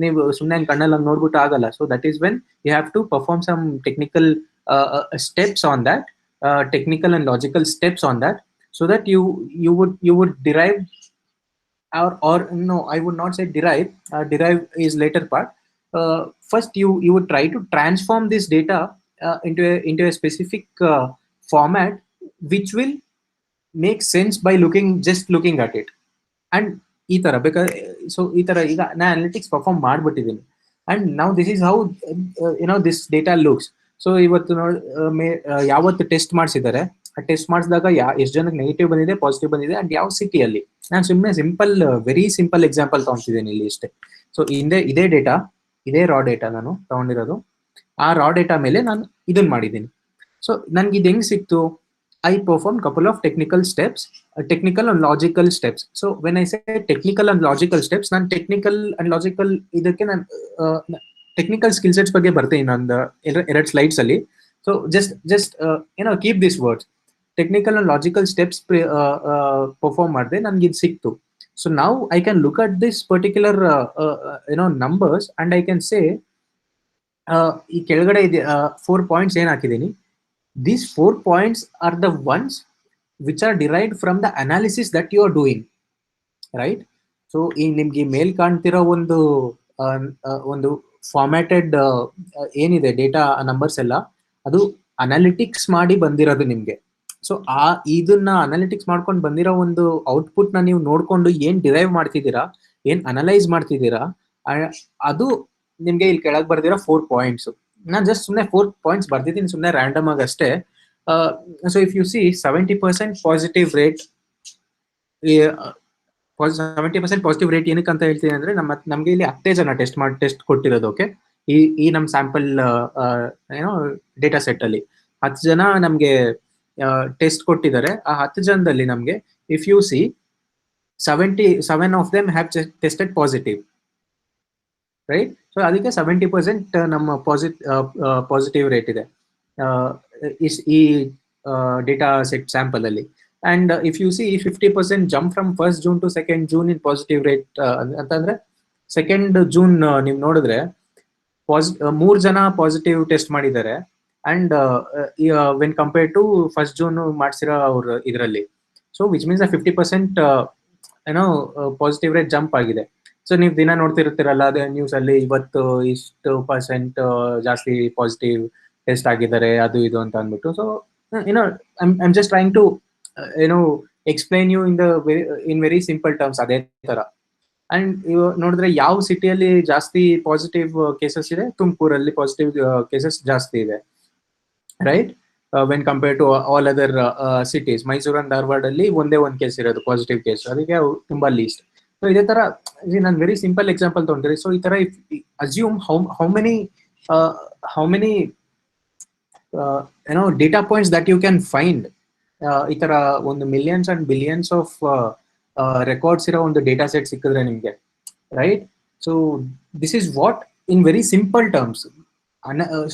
ನೀವು ಸುಮ್ಮನೆ ಕಣ್ಣಲ್ಲಿ ಹಂಗೆ ನೋಡ್ಬಿಟ್ಟು ಆಗಲ್ಲ. So that is when you have to perform some technical steps on that, technical and logical steps on that, so that you would derive, or no, I would not say derive. Derive is later part. First you would try to transform this data into a specific format which will make sense by looking at it. And ಈ ತರ ಬೇಕಾದ್ರೆ so ಈ ತರ ಈಗ ನಾ analytics perform ಮಾಡ್ಬಿಟ್ಟಿದ್ದೀನಿ and ನಾವು this is how this data looks. So ಇವತ್ತು ಯಾವತ್ತು ಟೆಸ್ಟ್ ಮಾಡಿಸಿದ್ದಾರೆ, ಆ ಟೆಸ್ಟ್ ಮಾಡಿಸಿದಾಗ ಎಷ್ಟು ಜನಕ್ಕೆ ನೆಗೆಟಿವ್ ಬಂದಿದೆ, ಪಾಸಿಟಿವ್ ಬಂದಿದೆ ಅಂಡ್ ಯಾವ ಸಿಟಿಯಲ್ಲಿ. ನಾನು ಸುಮ್ಮನೆ ಸಿಂಪಲ್ ವೆರಿ ಸಿಂಪಲ್ ಎಕ್ಸಾಂಪಲ್ ತಗೊಂತಿದ್ದೀನಿ ಇಲ್ಲಿ ಇಷ್ಟೇ. ಸೊ ಇದೇ ಡೇಟಾ, ಇದೇ ರಾ ಡೇಟಾ ನಾನು ತಗೊಂಡಿರೋದು. ಆ ರಾ ಡೇಟಾ ಮೇಲೆ ನಾನು ಇದನ್ನ ಮಾಡಿದ್ದೀನಿ. ಸೊ ನನ್ಗೆ ಇದು ಹೆಂಗ್ ಸಿಕ್ತು? I performed couple of technical steps, technical and logical steps. So when I say technical and logical steps, ನಾನು technical and logical ಇದಕ್ಕೆ ನಾನು technical skill sets ಬಗ್ಗೆ ಬರ್ತೀನಿ ನಂದು ಎರಡು ಸ್ಲೈಡ್ಸ್ ಅಲ್ಲಿ. So just keep this words. Technical and logical steps perform ಮಾಡಿದೆ, ನನ್ಗೆ ಇದು ಸಿಕ್ತು. ಸೊ ನಾವು I can look at this particular numbers and I can say ಈ ಕೆಳಗಡೆ ಇದೆ 4 ಪಾಯಿಂಟ್ಸ್ ಏನ್ ಹಾಕಿದ್ದೀನಿ. These 4 points are the ones which are derived from the analysis that you are doing, right? So in ನಿಮ್ಗೆ ಮೇಲ್ ಕಾಣ್ತಿರೋ ಒಂದು formatted ಏನಿದೆ data numbers ಎಲ್ಲ, ಅದು ಅನಾಲಿಟಿಕ್ಸ್ ಮಾಡಿ ಬಂದಿರೋದು ನಿಮ್ಗೆ. ಸೊ ಇದನ್ನ ಅನಾಲಿಟಿಕ್ಸ್ ಮಾಡ್ಕೊಂಡು ಬಂದಿರೋ ಒಂದು ಔಟ್ಪುಟ್ ನ ನೀವು ನೋಡ್ಕೊಂಡು ಏನ್ ಡಿರೈವ್ ಮಾಡ್ತಿದ್ದೀರಾ, ಏನ್ ಅನಲೈಸ್ ಮಾಡ್ತಿದ್ದೀರಾ, ಅದು ನಿಮ್ಗೆ ಇಲ್ಲಿ ಕೆಳಗೆ ಬರ್ದಿರೋ 4 ಪಾಯಿಂಟ್ಸ್. ನಾನು ಜಸ್ಟ್ ಸುಮ್ಮನೆ 4 ಪಾಯಿಂಟ್ಸ್ ಬರ್ದಿದ್ದೀನಿ, ಸುಮ್ಮನೆ ರ್ಯಾಂಡಮ್ ಆಗಿ ಅಷ್ಟೇ. So if you C 70% positive rate, 70% positive rate ಏನಕ್ಕೆ ಅಂತ ಹೇಳ್ತೀನಿ ಅಂದ್ರೆ, ನಮ್ಗೆ ಇಲ್ಲಿ 10 ಜನ ಟೆಸ್ಟ್ ಕೊಟ್ಟಿರೋದು. ಓಕೆ, ಈ ನಮ್ಮ ಸ್ಯಾಂಪಲ್ ಡೇಟಾ ಸೆಟ್ ಅಲ್ಲಿ 10 ಜನ ನಮ್ಗೆ ಟೆಸ್ಟ್ ಕೊಟ್ಟಿದ್ದಾರೆ. ಆ 10 ಜನದಲ್ಲಿ ನಮ್ಗೆ if you see 77 of them have tested positive, right? So ಅದಕ್ಕೆ 70% ನಮ್ಮ ಪಾಸಿಟಿವ್ ರೇಟ್ ಇದೆ ಈ ಡೇಟಾ ಸೆಟ್ ಸ್ಯಾಂಪಲ್ ಅಲ್ಲಿ. And if you see 50% jump from 1st June to 2nd June in positive rate ಅಂತಂದ್ರೆ 2nd June ನೀವು ನೋಡಿದ್ರೆ 3 ಜನ positive test ಮಾಡಿದ್ದಾರೆ. And when compare to 1st June ಮಾಡಿಸಿರೋ ಅವ್ರ ಇದರಲ್ಲಿ, so which means 50% positive rate jump ಆಗಿದೆ. ಸೊ ನೀವು ದಿನ ನೋಡ್ತಿರ್ತೀರಲ್ಲ ಅದೇ ನ್ಯೂಸ್ ಅಲ್ಲಿ, ಇವತ್ತು ಇಷ್ಟು % ಜಾಸ್ತಿ ಪಾಸಿಟಿವ್ ಟೆಸ್ಟ್ ಆಗಿದ್ದಾರೆ, ಅದು ಇದು ಅಂತ ಅಂದ್ಬಿಟ್ಟು. So I'm just trying to explain you in very simple terms ಅದೇ ತರ. ಅಂಡ್ ನೋಡಿದ್ರೆ ಯಾವ ಸಿಟಿಯಲ್ಲಿ ಜಾಸ್ತಿ ಪಾಸಿಟಿವ್ ಕೇಸಸ್ ಇದೆ? ತುಮಕೂರಲ್ಲಿ ಪಾಸಿಟಿವ್ ಕೇಸಸ್ ಜಾಸ್ತಿ ಇದೆ, right? When compare to all other cities. Mysuru and Dharwad ಅಲ್ಲಿ ಒಂದೇ ಒಂದು ಕೇಸ್ ಇರೋದು ಪಾಸಿಟಿವ್ ಕೇಸ್, ಅದಕ್ಕೆ ತುಂಬಾ ಲೀಸ್ಟ್. ಸೊ ಇದೇ ತರ ನಾನು ವೆರಿ ಸಿಂಪಲ್ ಎಕ್ಸಾಂಪಲ್ ತಗೊಂಡ್ರಿ. ಸೊ ಈ ತರ assume how many data points that you can find. ಈ ತರ ಒಂದು millions and billions of records ಇರೋ ಒಂದು ಡೇಟಾ ಸೆಟ್ ಸಿಕ್ಕಿದ್ರೆ ನಿಮ್ಗೆ, right? So this is what in very simple terms.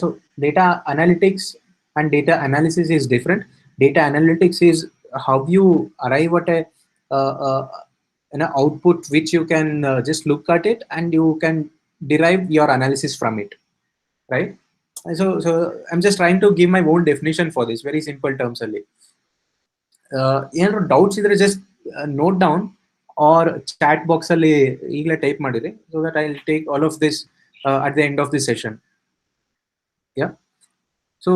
So data analytics and data analysis is different. Data analytics is how you arrive at an output which you can just look at it and you can derive your analysis from it, right? So I'm just trying to give my own definition for this very simple terms only. Doubts idre just note down or chat box alli eagle type madire, so that I'll take all of this at the end of this session. Yeah. So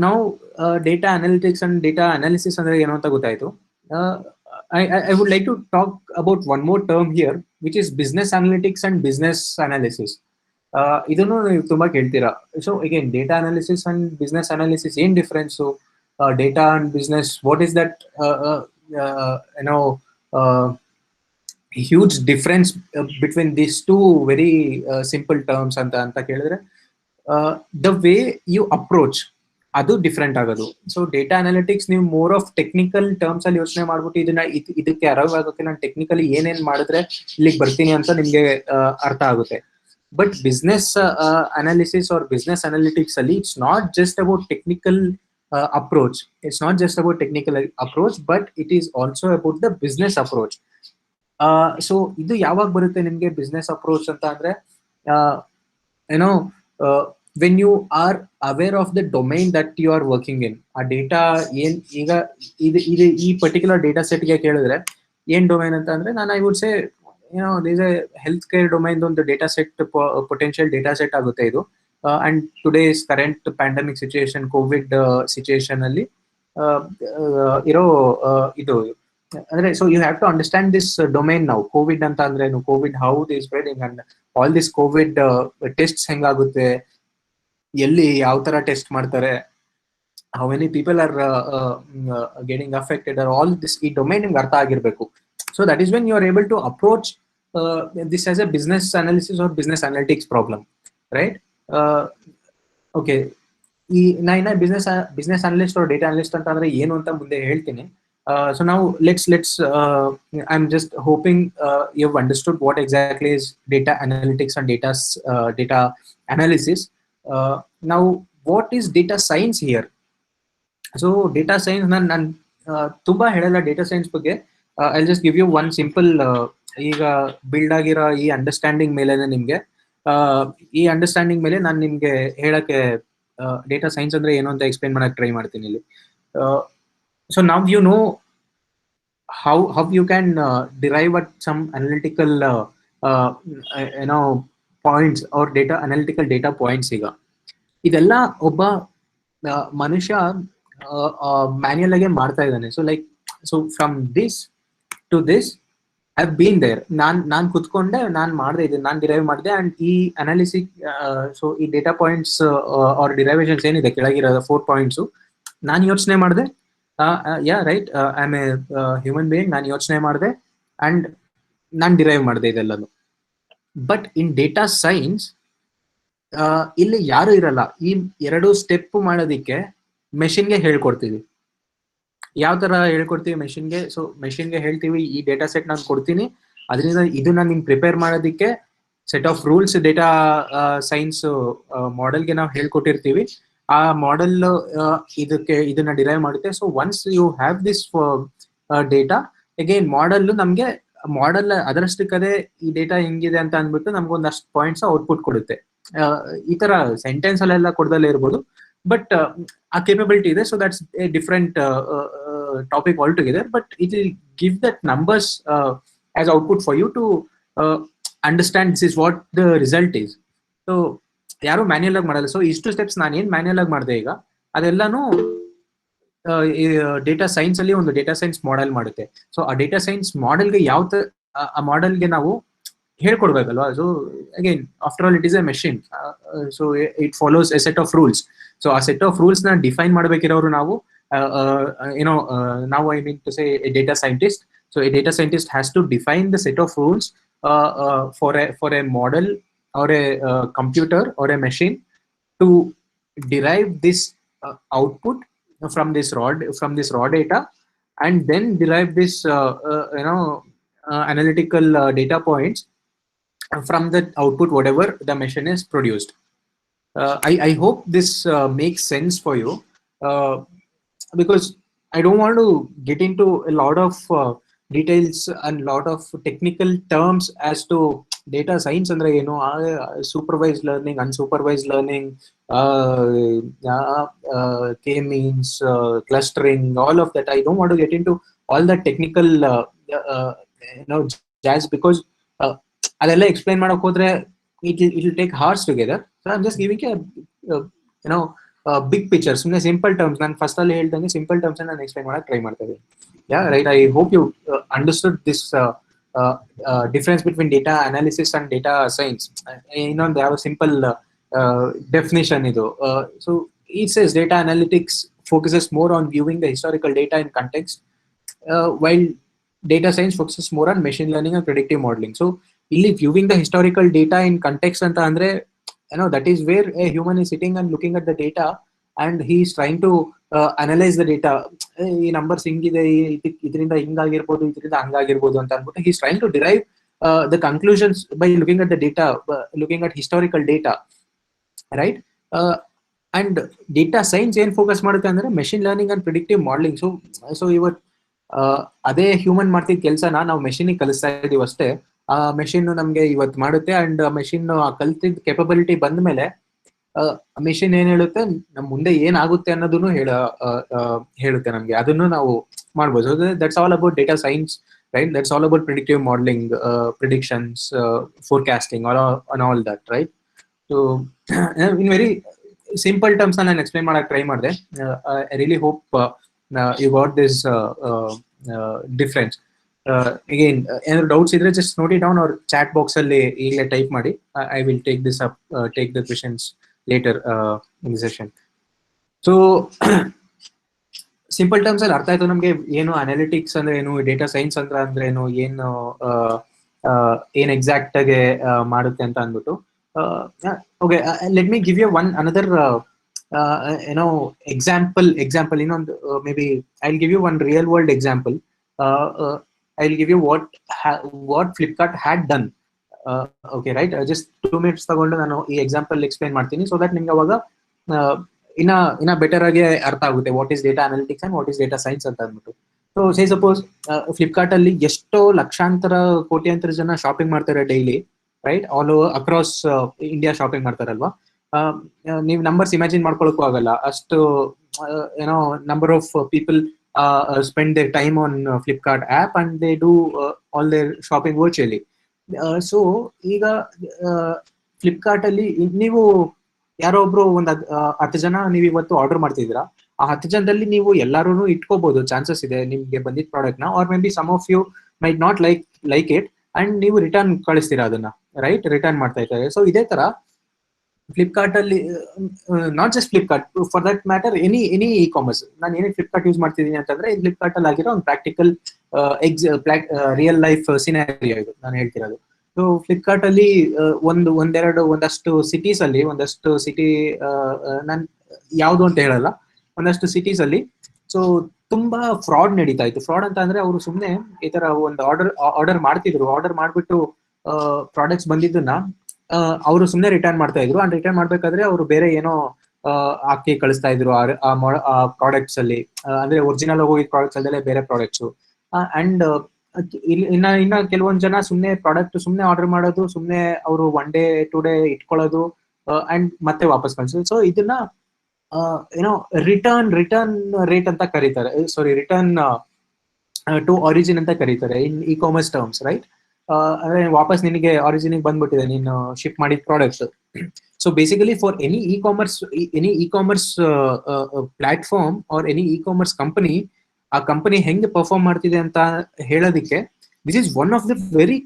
now data analytics and data analysis ಅಂದ್ರೆ ಏನು ಅಂತ ಗೊತ್ತಾಯ್ತು. I would like to talk about one more term here, which is business analytics and business analysis. ಇದನ್ನು ನೀವು ತುಂಬಾ ಕೇಳ್ತೀರಾ. So again, data analysis and business analysis ಏನ್ difference? Data and business, what is that huge difference between these two very simple terms ಅಂತ ಕೇಳಿದ್ರೆ, the way you approach ಅದು different ಆಗೋದು. So data analytics ನೀವು ಮೋರ್ ಆಫ್ ಟೆಕ್ನಿಕಲ್ ಟರ್ಮ್ಸ್ ಅಲ್ಲಿ ಯೋಚನೆ ಮಾಡ್ಬಿಟ್ಟು ಇದಕ್ಕೆ ಅರೈವ್ ಆಗೋಕೆ ನಾನು ಟೆಕ್ನಿಕಲಿ ಏನೇನ್ ಮಾಡಿದ್ರೆ ಇಲ್ಲಿಗೆ ಬರ್ತೀನಿ ಅಂತ ನಿಮ್ಗೆ ಅರ್ಥ ಆಗುತ್ತೆ. But business analysis or business analytics ಅಲ್ಲಿ it's not just about technical approach. It's not just about technical approach, but it is also about the business approach. So ಇದು ಯಾವಾಗ ಬರುತ್ತೆ ನಿಮ್ಗೆ ಬಿಸ್ನೆಸ್ ಅಪ್ರೋಚ್ ಅಂತ ಅಂದ್ರೆ, when you are aware of the domain that you are working in. ಆ data ಏನ್ ಈಗ ಈ ಪರ್ಟಿಕ್ಯುಲರ್ ಡೇಟಾ ಸೆಟ್ ಗೆ ಕೇಳಿದ್ರೆ ಏನ್ ಡೊಮೈನ್ ಅಂತ ಅಂದ್ರೆ, ನಾನು I would say this health care domain ಒಂದು data set, potential data set ಆಗುತ್ತೆ ಇದು. And today's current pandemic situation, covid situation ಅಲ್ಲಿ ಇರೋ ಇದು ಅಂದ್ರೆ so you have to understand this domain now. COVID ಅಂತ ಅಂದ್ರೇನು, COVID how they spreading, and all this COVID tests ಹೆಂಗಾಗುತ್ತೆ, ಎಲ್ಲಿ ಯಾವ ತರ ಟೆಸ್ಟ್ ಮಾಡ್ತಾರೆ, how many people are getting affected, or all this ಈ ಡೊಮೈನ್ ನಿಮ್ಗೆ ಅರ್ಥ ಆಗಿರ್ಬೇಕು. So that is when you are able to approach this as a business analysis or business analytics problem, right? Okay, ಈ ನಾ business analyst or data analyst ಅಂತ ಅಂದ್ರೆ ಏನು ಅಂತ ಮುಂದೆ ಹೇಳ್ತೀನಿ. So now let's I'm just hoping you've understood what exactly is data analytics and data analysis. Now what is data science here? So data science ನಾನು ತುಂಬಾ ಹೇಳಲ್ಲ ಡೇಟಾ ಸೈನ್ಸ್ ಬಗ್ಗೆ. I'll just give you one simple ಈಗ build ಆಗಿರೋ ಈ understanding ಮೇಲೆ ನಿಮ್ಗೆ ಈ ಅಂಡರ್ಸ್ಟ್ಯಾಂಡಿಂಗ್ ಮೇಲೆ ನಾನು ನಿಮ್ಗೆ ಹೇಳಕ್ಕೆ ಡೇಟಾ ಸೈನ್ಸ್ ಅಂದ್ರೆ ಏನು ಅಂತ ಎಕ್ಸ್ಪ್ಲೈನ್ ಮಾಡಕ್ಕೆ ಟ್ರೈ ಮಾಡ್ತೀನಿ ಇಲ್ಲಿ. So now you know how you can derive at some analytical points or analytical data points. ಈಗ ಇದೆಲ್ಲ ಒಬ್ಬ ಮನುಷ್ಯ ಮ್ಯಾನ್ಯಲ್ ಆಗಿ ಮಾಡ್ತಾ ಇದ್ದಾನೆ. So from this to this I been there. ನಾನ್ ಕುತ್ಕೊಂಡೆ, ನಾನ್ ಮಾಡಿದೆ, ಇದನ್ನ ನಾನ್ ಡಿರೈವ್ ಮಾಡಿದೆ. ಅಂಡ್ ಈ ಅನಾಲಿಸಿಸ್, ಸೊ ಈ ಡೇಟಾ ಪಾಯಿಂಟ್ಸ್ ಆರ್ ಡಿರೈವೇಷನ್ಸ್ ಏನಿದೆ ಕೆಳಗಿರೋದು 4 ಪಾಯಿಂಟ್ಸ್, ನಾನು ಯೋಚನೆ ಮಾಡಿದೆ. Yeah right, I am a human being. ನಾನು ಯೋಚನೆ ಮಾಡಿದೆ ಅಂಡ್ ನಾನು ಡಿರೈವ್ ಮಾಡಿದೆ ಇದೆಲ್ಲನು. ಬಟ್ ಇನ್ ಡೇಟಾ ಸೈನ್ಸ್ ಇಲ್ಲಿ ಯಾರು ಇರಲ್ಲ. ಈ 2 ಸ್ಟೆಪ್ ಮಾಡೋದಿಕ್ಕೆ ಮೆಷಿನ್ಗೆ ಹೇಳ್ಕೊಡ್ತೀವಿ. ಯಾವ ತರ ಹೇಳ್ಕೊಡ್ತೀವಿ ಮೆಷಿನ್ಗೆ? ಸೊ ಮೆಷಿನ್ಗೆ ಹೇಳ್ತೀವಿ, ಈ ಡೇಟಾ ಸೆಟ್ ನಾನು ಕೊಡ್ತೀನಿ, ಅದರಿಂದ ಇದನ್ನ ನಿಮ್ಗೆ ಪ್ರಿಪೇರ್ ಮಾಡೋದಿಕ್ಕೆ set of rules data science ಮಾಡೆಲ್ಗೆ ನಾವು ಹೇಳ್ಕೊಟ್ಟಿರ್ತೀವಿ. ಆ ಮಾಡೆಲ್ ಇದನ್ನ ಡಿರೈವ್ ಮಾಡುತ್ತೆ. So once you have this data, again ನಮ್ಗೆ ಮಾಡೆಲ್ ಅದರಷ್ಟಕ್ಕದೇ ಈ ಡೇಟಾ ಹೆಂಗಿದೆ ಅಂತ ಅಂದ್ಬಿಟ್ಟು ನಮ್ಗೆ ಒಂದಷ್ಟು ಪಾಯಿಂಟ್ಸ್ ಔಟ್ಪುಟ್ ಕೊಡುತ್ತೆ. ಈ ತರ ಸೆಂಟೆನ್ಸ್ ಅಲ್ಲೆಲ್ಲ ಕೊಡದಲ್ಲೇ ಇರ್ಬೋದು, ಬಟ್ ಆ ಕೇಪಬಿಲಿಟಿ ಇದೆ. So that's a different topic altogether, but it will give that numbers as output for you to understand this is what the result is. So ಯಾರು manual ಆಗಿ ಮಾಡಲ್ಲ. ಸೊ ಇಷ್ಟು steps ನಾನು ಏನ್ manual ಆಗಿ ಮಾಡಿದೆ ಈಗ, ಅದೆಲ್ಲಾನು ಡೇಟಾ ಸೈನ್ಸ್ ಅಲ್ಲಿ ಒಂದು ಡೇಟಾ ಸೈನ್ಸ್ ಮಾಡೆಲ್ ಮಾಡುತ್ತೆ. ಸೊ ಆ ಡೇಟಾ ಸೈನ್ಸ್ ಮಾಡೆಲ್ಗೆ ಆ ಮಾಡೆಲ್ಗೆ ನಾವು ಹೇಳ್ಕೊಡ್ಬೇಕಲ್ವಾ. So again after all it is a machine. So it follows a set of rules. So ಆ ಸೆಟ್ ಆಫ್ ರೂಲ್ಸ್ ನ ಡಿಫೈನ್ ಮಾಡ್ಬೇಕಿರೋರು ನಾವು, ನಾವು I mean to say a data scientist. So a data scientist has to define the set of rules for a model or a computer or a machine to derive this output from this raw data, and then derive this analytical data points from the output whatever the machine is produced. I hope this makes sense for you, because I don't want to get into a lot of details and lot of technical terms as to data science andre eno, supervised learning, unsupervised learning, k means, clustering, all of that. I don't want to get into all the technical jazz, because adella explain madak hodre it will take hours together. So I'm just giving a big picture, sumne simple terms. nan first alli heldange simple terms nan explain madak try ಮಾಡ್ತಾ ಇದ್ದೀನಿ. Yeah, right. I hope you understood this difference between data analysis and data science. They have a simple definition. So it says data analytics focuses more on viewing the historical data in context, while data science focuses more on machine learning and predictive modeling. So ಇಲ್ಲಿ viewing the historical data in context ಅಂತ ಅಂದ್ರೆ, that is where a human is sitting and looking at the data and he is trying to analyze the data. ಈ numbers ಹಿಂಗಿದೆ, ಇದರಿಂದ ಹಿಂಗಾಗಿರ್ಬೋದು, ಇದರಿಂದ ಹಂಗಾಗಿರ್ಬೋದು ಅಂತ ಅಂದ್ಬಿಟ್ಟು he is trying to derive the conclusions by looking at the data, looking at historical data, right? And data science ಏನ್ focus ಮಾಡುತ್ತೆ ಅಂದ್ರೆ machine learning and predictive modelling. So ಇವತ್ತು ಅದೇ ಹ್ಯೂಮನ್ ಮಾಡ್ತಿದ್ದ ಕೆಲಸನ ನಾವು ಮೆಷಿನಿಗೆ ಕಲಿಸ್ತಾ ಇದೀವಿ ಅಷ್ಟೇ. ಆ ಮೆಷಿನ್ ನಮ್ಗೆ ಇವತ್ತು ಮಾಡುತ್ತೆ, ಅಂಡ್ ಮೆಷಿನ್ ಕಲ್ತಿದ್ದ ಕೆಪಬಿಲಿಟಿ ಬಂದ ಮೇಲೆ ಮೆಷಿನ್ ಏನ್ ಹೇಳುತ್ತೆ, ನಮ್ ಮುಂದೆ ಏನಾಗುತ್ತೆ ಅನ್ನೋದನ್ನು ಹೇಳುತ್ತೆ ನಮ್ಗೆ, ಅದನ್ನು ನಾವು ಮಾಡ್ಬೋದು. That's all about data science, right? That's all about predictive modeling, predictions, forecasting, and all that, right? So in very simple terms ನಾನು explain ಮಾಡಕ್ಕೆ try ಮಾಡಿದೆ. I really hope you got this difference. Again ಏನಾದ್ರು doubts ಇದ್ರೆ just note it down, ಅವ್ರ chat box ಅಲ್ಲಿ ಈಗಲೇ type ಮಾಡಿ. I will take this up, take the questions litre in the session. So simple terms ಅಲ್ಲಿ ಅರ್ಥ ಆಯ್ತು ನಮ್ಗೆ ಏನು ಅನಾಲಿಟಿಕ್ಸ್ ಅಂದ್ರೆ ಏನು, ಡೇಟಾ ಸೈನ್ಸ್ ಅಂದ್ರೆ ಏನು, ಏನು ಏನ್ ಎಕ್ಸಾಕ್ಟ್ ಆಗಿ ಮಾಡುತ್ತೆ ಅಂತ ಅಂದ್ಬಿಟ್ಟು. Okay, let me give you one another ಏನೋ ಎಕ್ಸಾಂಪಲ್ ಇನ್ನೊಂದು, maybe I will give you one real world example. I will give you what Flipkart had done. Okay right, just 2 minutes ತಗೊಂಡು ನಾನು ಈ ಎಕ್ಸಾಂಪಲ್ ಎಕ್ಸ್ಪ್ಲೈನ್ ಮಾಡ್ತೀನಿ, so that ನಿಮ್ಗೆ ಅವಾಗ ಇನ್ನ better ಆಗಿ ಅರ್ಥ ಆಗುತ್ತೆ what is data analytics and what is data science ಅಂತ ಅಂದ್ಬಿಟ್ಟು. ಸೊ ಸೇ ಸಪೋಸ್ ಫ್ಲಿಪ್ಕಾರ್ಟ್ ಅಲ್ಲಿ ಎಷ್ಟೋ ಲಕ್ಷಾಂತರ ಕೋಟ್ಯಾಂತರ ಜನ ಶಾಪಿಂಗ್ ಮಾಡ್ತಾರೆ daily, right, all over across India shopping ಮಾಡ್ತಾರಲ್ವಾ. ನೀವು ನಂಬರ್ಸ್ ಇಮ್ಯಾಜಿನ್ ಮಾಡ್ಕೊಳಕ್ಕೂ ಆಗಲ್ಲ, ಅಷ್ಟು ಏನೋ number of people spend their time on Flipkart app and they do all their shopping virtually. So ಈಗ ಫ್ಲಿಪ್ಕಾರ್ಟ್ ಅಲ್ಲಿ ನೀವು ಯಾರೋ ಒಬ್ರು ಒಂದ್ 10 ಜನ ನೀವು ಇವತ್ತು ಆರ್ಡರ್ ಮಾಡ್ತಿದ್ದೀರಾ, ಆ 10 ಜನದಲ್ಲಿ ನೀವು ಎಲ್ಲಾರು ಇಟ್ಕೋಬಹುದು, ಚಾನ್ಸಸ್ ಇದೆ ನಿಮ್ಗೆ ಬಂದಿದ್ದ ಪ್ರಾಡಕ್ಟ್ ನ. Or maybe some of you might not like it and ನೀವು ರಿಟರ್ನ್ ಕಳಿಸ್ತೀರಾ ಅದನ್ನ, ರೈಟ್, ರಿಟರ್ನ್ ಮಾಡ್ತಾ ಇದ್ದಾರೆ. ಸೊ ಇದೇ ತರ ಫ್ಲಿಪ್ಕಾರ್ಟ್ ಅಲ್ಲಿ, not just Flipkart, for that matter any e commerce. ನಾನು ಏನೇ ಫ್ಲಿಪ್ಕಾರ್ಟ್ ಯೂಸ್ ಮಾಡ್ತಿದ್ದೀನಿ ಅಂತಂದ್ರೆ ಫ್ಲಿಪ್ಕಾರ್ಟ್ ಅಲ್ಲಿ ಆಗಿರೋ ಒಂದು ಪ್ರಾಕ್ಟಿಕಲ್ ರಿಯಲ್ ಲೈಫ್ ಸಿನಾರಿಯೋ ಇದು ನಾನು ಹೇಳ್ತಿರೋದು. ಸೊ ಫ್ಲಿಪ್ಕಾರ್ಟ್ ಅಲ್ಲಿ ಒಂದಷ್ಟು ಸಿಟೀಸ್ ಅಲ್ಲಿ, ಒಂದಷ್ಟು ಸಿಟಿ ನಾನು ಯಾವುದು ಅಂತ ಹೇಳಲ್ಲ, ಒಂದಷ್ಟು ಸಿಟೀಸ್ ಅಲ್ಲಿ ಸೊ ತುಂಬಾ ಫ್ರಾಡ್ ನಡೀತಾ ಇತ್ತು. ಫ್ರಾಡ್ ಅಂತ ಅಂದ್ರೆ ಅವರು ಸುಮ್ಮನೆ ಈ ತರ ಒಂದು ಆರ್ಡರ್ ಮಾಡ್ತಿದ್ರು, ಆರ್ಡರ್ ಮಾಡ್ಬಿಟ್ಟು ಪ್ರಾಡಕ್ಟ್ಸ್ ಬಂದಿದ್ದನ್ನ ಅವರು ಸುಮ್ಮನೆ ರಿಟರ್ನ್ ಮಾಡ್ತಾ ಇದ್ರು. ಅಂಡ್ ರಿಟರ್ನ್ ಮಾಡ್ಬೇಕಾದ್ರೆ ಅವರು ಬೇರೆ ಏನೋ ಹಾಕಿ ಕಳಿಸ್ತಾ ಇದ್ರು ಆ ಪ್ರಾಡಕ್ಟ್ಸ್ ಅಲ್ಲಿ, ಅಂದ್ರೆ ಒರಿಜಿನಲ್ ಹೋಗಿದ್ ಪ್ರಾಡಕ್ಟ್ಸ್ ಅಲ್ಲದೆ ಬೇರೆ ಪ್ರಾಡಕ್ಟ್ಸ್. ಅಂಡ್ ಇನ್ನ ಕೆಲವೊಂದ್ ಜನ ಸುಮ್ನೆ ಪ್ರಾಡಕ್ಟ್ ಸುಮ್ನೆ ಆರ್ಡರ್ ಮಾಡೋದು, ಸುಮ್ನೆ ಅವರು 1 day 2 day ಇಟ್ಕೊಳ್ಳೋದು ಅಂಡ್ ಮತ್ತೆ ವಾಪಸ್ ಕಳ್ಸೋದು. ಸೊ ಇದನ್ನ ಏನೋ ರಿಟರ್ನ್ ರೇಟ್ ಅಂತ ಕರೀತಾರೆ, ಸಾರಿ ರಿಟರ್ನ್ ಟು ಆರಿಜಿನ್ ಅಂತ ಕರೀತಾರೆ in e commerce terms, right. ಅಂದ್ರೆ ವಾಪಸ್ ನಿನಗೆ ಆರಿಜಿನಿಗೆ ಬಂದ್ಬಿಟ್ಟಿದೆ ನೀನು ಶಿಪ್ ಮಾಡಿದ products. So basically for any e commerce platform or any e commerce company, ಆ ಕಂಪನಿ ಹೆಂಗೆ ಪರ್ಫಾರ್ಮ್ ಮಾಡ್ತಿದೆ ಅಂತ ಹೇಳೋದಿಕ್ಕೆ this is one of the very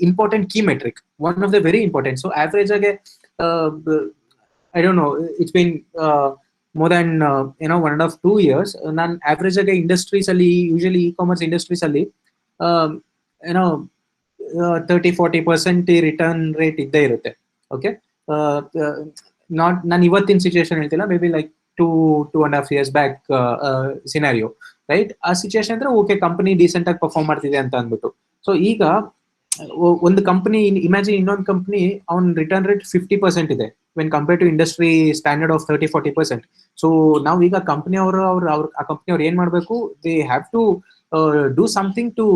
important key metric, one of the very important. So average ಆಗಿ I don't know, it's been more than 1.5-2 years ನಾನು average ಆಗಿ industries ಅಲ್ಲಿ, usually E commerce industries ಅಲ್ಲಿ 30-40% return rate ಇದ್ದೇ ಇರುತ್ತೆ. Okay, ನಾನು ಇವತ್ತಿನ situation ಹೇಳ್ತಿಲ್ಲ, maybe like 2.5 years back scenario, right. ಆ ಸಿಚುಯೇಷನ್ ಅಂದ್ರೆ ಓಕೆ, ಕಂಪನಿ ಡೀಸೆಂಟ್ ಆಗಿ ಪರ್ಫಾರ್ಮ್ ಮಾಡ್ತಿದೆ ಅಂತ ಅಂದ್ಬಿಟ್ಟು. ಸೊ ಈಗ ಒಂದು ಕಂಪನಿ, ಇಮ್ಯಾಜಿನ್ ಇನ್ನೊಂದು ಕಂಪನಿ ಅವ್ನ ರಿಟರ್ನ್ ರೇಟ್ 50% ಇದೆ when compare to industry standard of 30-40%. So ನಾವು ಈಗ ಕಂಪನಿಯವರು ಆ ಕಂಪನಿಯವ್ರು ಏನ್ ಮಾಡ್ಬೇಕು, they have to do something to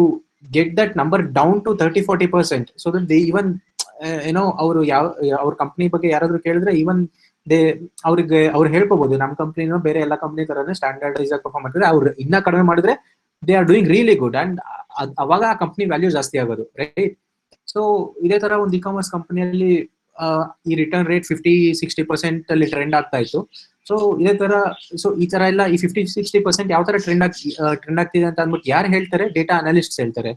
get that number down to 30-40%. So that they even ಅವರು ಅವ್ರ ಕಂಪನಿ ಬಗ್ಗೆ ಯಾರಾದ್ರೂ ಕೇಳಿದ್ರೆ ಇವನ್ ಅವ್ರು ಹೇಳ್ಕೋಬಹುದು, ನಮ್ಮ ಕಂಪನಿನೂ ಬೇರೆ ಎಲ್ಲ ಕಂಪನಿ ತರನೇ ಸ್ಟ್ಯಾಂಡರ್ಡೈಸ್ ಆಗಿ ಪರ್ಫಾರ್ಮ್ ಮಾಡ್ತಾರೆ, ಅವ್ರು ಇನ್ನ ಕಡಿಮೆ ಮಾಡಿದ್ರೆ they are doing really good and ಅವಾಗ ಆ ಕಂಪನಿ ವ್ಯಾಲ್ಯೂ ಜಾಸ್ತಿ ಆಗೋದು, ರೈಟ್. ಸೊ ಇದೇ ತರ ಒಂದು ಇ ಕಾಮರ್ಸ್ ಕಂಪನಿಯಲ್ಲಿ ಈ ರಿಟರ್ನ್ ರೇಟ್ 50-60% ಅಲ್ಲಿ ಟ್ರೆಂಡ್ ಆಗ್ತಾ ಇತ್ತು. ಸೊ ಇದೇ ತರ, ಸೊ ಈ ತರ ಎಲ್ಲ ಈ 50-60% ಯಾವ ತರ ಟ್ರೆಂಡ್ ಆಗ್ತಿದೆ ಅಂತ ಅಂದ್ಬಿಟ್ಟು ಯಾರು ಹೇಳ್ತಾರೆ? ಡೇಟಾ ಅನಾಲಿಸ್ಟ್ ಹೇಳ್ತಾರೆ,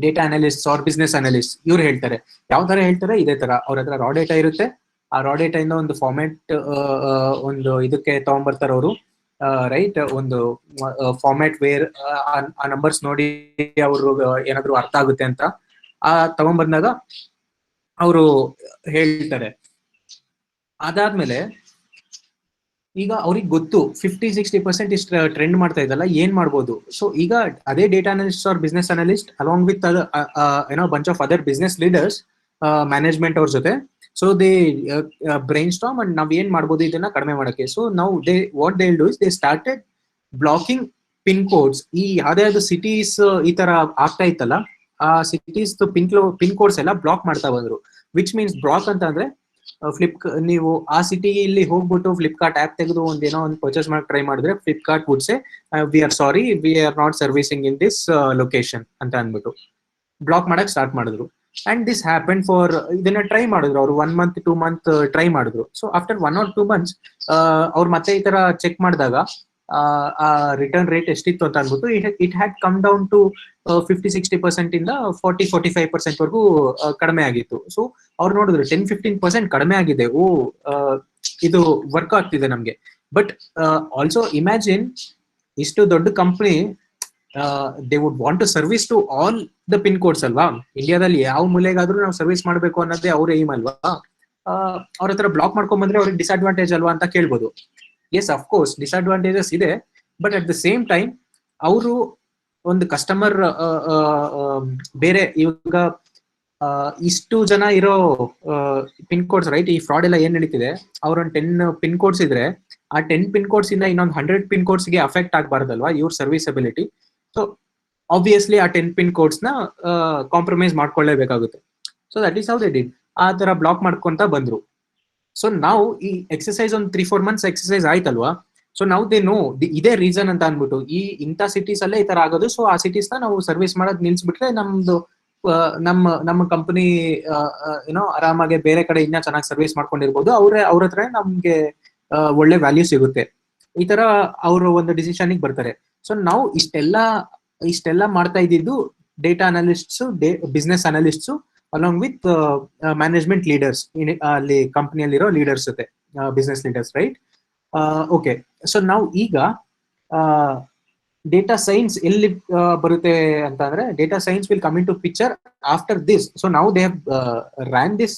data analyst or business analyst ಇವ್ರು ಹೇಳ್ತಾರೆ. ಯಾವ ತರ ಹೇಳ್ತಾರೆ? ಇದೇ ತರ ಅವ್ರ ಹತ್ರ ರಾ ಡೇಟಾ ಇರುತ್ತೆ, ಆ ರಾ ಡೇಟಾ ಇಂದ ಒಂದು ಫಾರ್ಮ್ಯಾಟ್, ಒಂದು ಇದಕ್ಕೆ ತಗೊಂಡ್ಬರ್ತಾರೆ ಅವರು, ರೈಟ್. ಒಂದು ಫಾರ್ಮ್ಯಾಟ್ ವೇರ್ ಆ ನಂಬರ್ಸ್ ನೋಡಿ ಅವರು ಏನಾದ್ರು ಅರ್ಥ ಆಗುತ್ತೆ ಅಂತ ತಗೊಂಡ್ಬಂದಾಗ ಅವರು ಹೇಳ್ತಾರೆ. ಅದಾದ್ಮೇಲೆ ಈಗ ಅವ್ರಿಗೆ ಗೊತ್ತು 50-60% ಇಷ್ಟು ಟ್ರೆಂಡ್ ಮಾಡ್ತಾ ಇದ್ದಲ್ಲ, ಏನ್ ಮಾಡ್ಬೋದು. ಸೊ ಈಗ ಅದೇ data analyst or business analyst along with bunch of other business leaders, management ಅವ್ರ ಜೊತೆ, so they brainstorm and ನಾವ್ ಏನ್ ಮಾಡ್ಬೋದು ಇದನ್ನ ಕಡಿಮೆ ಮಾಡಕ್ಕೆ. ಸೊ ನಾವು what they do is they started blocking pin codes. ಈ ಯಾವ್ದಾದ್ರು ಸಿಟೀಸ್ ಈ ತರ ಆಗ್ತಾ ಇತ್ತಲ್ಲ, ಆ ಸಿಟೀಸ್ ಪಿನ್ ಕೋಡ್ಸ್ ಎಲ್ಲ ಬ್ಲಾಕ್ ಮಾಡ್ತಾ ಬಂದ್ರು. ವಿಚ್ ಮೀನ್ಸ್ ಬ್ಲಾಕ್ ಅಂತ ಅಂದ್ರೆ ನೀವು ಆ ಸಿಟಿಯಲ್ಲಿ ಹೋಗ್ಬಿಟ್ಟು ಫ್ಲಿಪ್ಕಾರ್ಟ್ ಆಪ್ ತೆಗೆದು ಒಂದೇನೋ ಒಂದು ಪರ್ಚೇಸ್ ಮಾಡಕ್ ಟ್ರೈ ಮಾಡಿದ್ರೆ Flipkart would say we are sorry, we are not servicing in this location ಅಂತ ಅಂದ್ಬಿಟ್ಟು ಬ್ಲಾಕ್ ಮಾಡಕ್ ಸ್ಟಾರ್ಟ್ ಮಾಡಿದ್ರು. ಅಂಡ್ ದಿಸ್ ಹ್ಯಾಪನ್ ಫಾರ್, ಇದನ್ನ ಟ್ರೈ ಮಾಡಿದ್ರು ಅವರು 1 month 2 month ಟ್ರೈ ಮಾಡಿದ್ರು. ಸೊ ಆಫ್ಟರ್ 1 or 2 months ಅವ್ರು ಮತ್ತೆ ಈ ತರ ಚೆಕ್ ಮಾಡಿದಾಗ ಆ ರಿಟರ್ನ್ ರೇಟ್ ಎಷ್ಟಿತ್ತು ಅಂತ ಅಂದ್ಬಿಟ್ಟು it had come down to 50-60% ಇಂದ 40-45% ವರೆಗೂ ಕಡಿಮೆ ಆಗಿತ್ತು. ಸೊ ಅವ್ರು ನೋಡಿದ್ರು 10-15% ಕಡಿಮೆ ಆಗಿದೆ, ಇದು ವರ್ಕ್ ಆಗ್ತಿದೆ ನಮ್ಗೆ. ಬಟ್ ಆಲ್ಸೋ ಇಮ್ಯಾಜಿನ್, ಇಷ್ಟು ದೊಡ್ಡ company, they would want to service to all the pin codes ಅಲ್ವಾ. ಇಂಡಿಯಾದಲ್ಲಿ ಯಾವ ಮೂಲೆಗಾದ್ರೂ ನಾವು ಸರ್ವಿಸ್ ಮಾಡಬೇಕು ಅನ್ನೋದೇ ಅವ್ರ ಏಮ್ ಅಲ್ವಾ. ಅವ್ರ ಹತ್ರ ಬ್ಲಾಕ್ ಮಾಡ್ಕೊಂಡ್ ಬಂದ್ರೆ ಅವ್ರಿಗೆ ಡಿಸ್ಅಡ್ವಾಂಟೇಜ್ ಅಲ್ವಾ ಅಂತ ಕೇಳ್ಬೋದು. ಎಸ್, ಅಫ್ಕೋರ್ಸ್ ಡಿಸ್ಅಡ್ವಾಂಟೇಜಸ್ ಇದೆ, but at the same time ಅವರು ಒಂದು ಕಸ್ಟಮರ್ ಬೇರೆ ಇವಾಗ ಇಷ್ಟು ಜನ ಇರೋ ಪಿನ್ ಕೋಡ್ಸ್, ರೈಟ್, ಈ ಫ್ರಾಡ್ ಎಲ್ಲ ಏನ್ ನಡೀತಿದೆ, ಅವ್ರೊಂದು 10 ಪಿನ್ ಕೋಡ್ಸ್ ಇದ್ರೆ ಆ 10 ಪಿನ್ ಕೋಡ್ಸ್ ಇಂದ ಇನ್ನೊಂದು 100 ಪಿನ್ ಕೋಡ್ಸ್ ಗೆ ಅಫೆಕ್ಟ್ ಆಗಬಾರ್ದಲ್ವಾ ಇವ್ರ ಸರ್ವಿಸಬಿಲಿಟಿ. ಸೊ ಆಬ್ವಿಯಸ್ಲಿ ಆ 10 ಪಿನ್ ಕೋಡ್ಸ್ ನ ಕಾಂಪ್ರಮೈಸ್ ಮಾಡ್ಕೊಳ್ಳೇಬೇಕಾಗುತ್ತೆ. So that is how they did. ಆ ತರ ಬ್ಲಾಕ್ ಮಾಡ್ಕೊಂತ ಬಂದ್ರು. ಸೊ ನಾವು ಈ ಎಕ್ಸಸೈಸ್ ಒಂದು 3-4 ಮಂತ್ಸ್ ಎಕ್ಸಸೈಸ್ ಆಯ್ತಲ್ವಾ. ಸೊ ನಾವು ದೇ ನೋ ಇದೇ ರೀಸನ್ ಅಂತ ಅನ್ಬಿಟ್ಟು ಇಂಥ ಸಿಟೀಸ್ ಅಲ್ಲೇ ಈ ತರ ಆಗೋದು. ಸೊ ಆ ಸಿಟೀಸ್ ನ ನಾವು ಸರ್ವಿಸ್ ಮಾಡೋದ್ ನಿಲ್ಸ್ಬಿಟ್ರೆ ನಮ್ದು ನಮ್ಮ ಕಂಪನಿ ಏನೋ ಆರಾಮಾಗಿ ಬೇರೆ ಕಡೆ ಇನ್ನ ಚೆನ್ನಾಗಿ ಸರ್ವಿಸ್ ಮಾಡ್ಕೊಂಡಿರ್ಬೋದು, ಅವ್ರ ಹತ್ರ ನಮ್ಗೆ ಒಳ್ಳೆ ವ್ಯಾಲ್ಯೂ ಸಿಗುತ್ತೆ. ಈ ತರ ಅವರು ಒಂದು ಡಿಸಿಷನ್ ಬರ್ತಾರೆ. ಸೊ ನಾವು ಇಷ್ಟೆಲ್ಲ ಮಾಡ್ತಾ ಇದ್ದಿದ್ದು data analysts, business analysts along with management leaders, ಅಲ್ಲಿ ಕಂಪನಿಯಲ್ಲಿರೋ ಲೀಡರ್ಸ್ ಜೊತೆ, business leaders, right. Okay, so ನಾವು ಈಗ ಡೇಟಾ ಸೈನ್ಸ್ ಎಲ್ಲಿ ಬರುತ್ತೆ ಅಂತ ಅಂದ್ರೆ, data science will come into picture after this. So ನಾವು they have ran this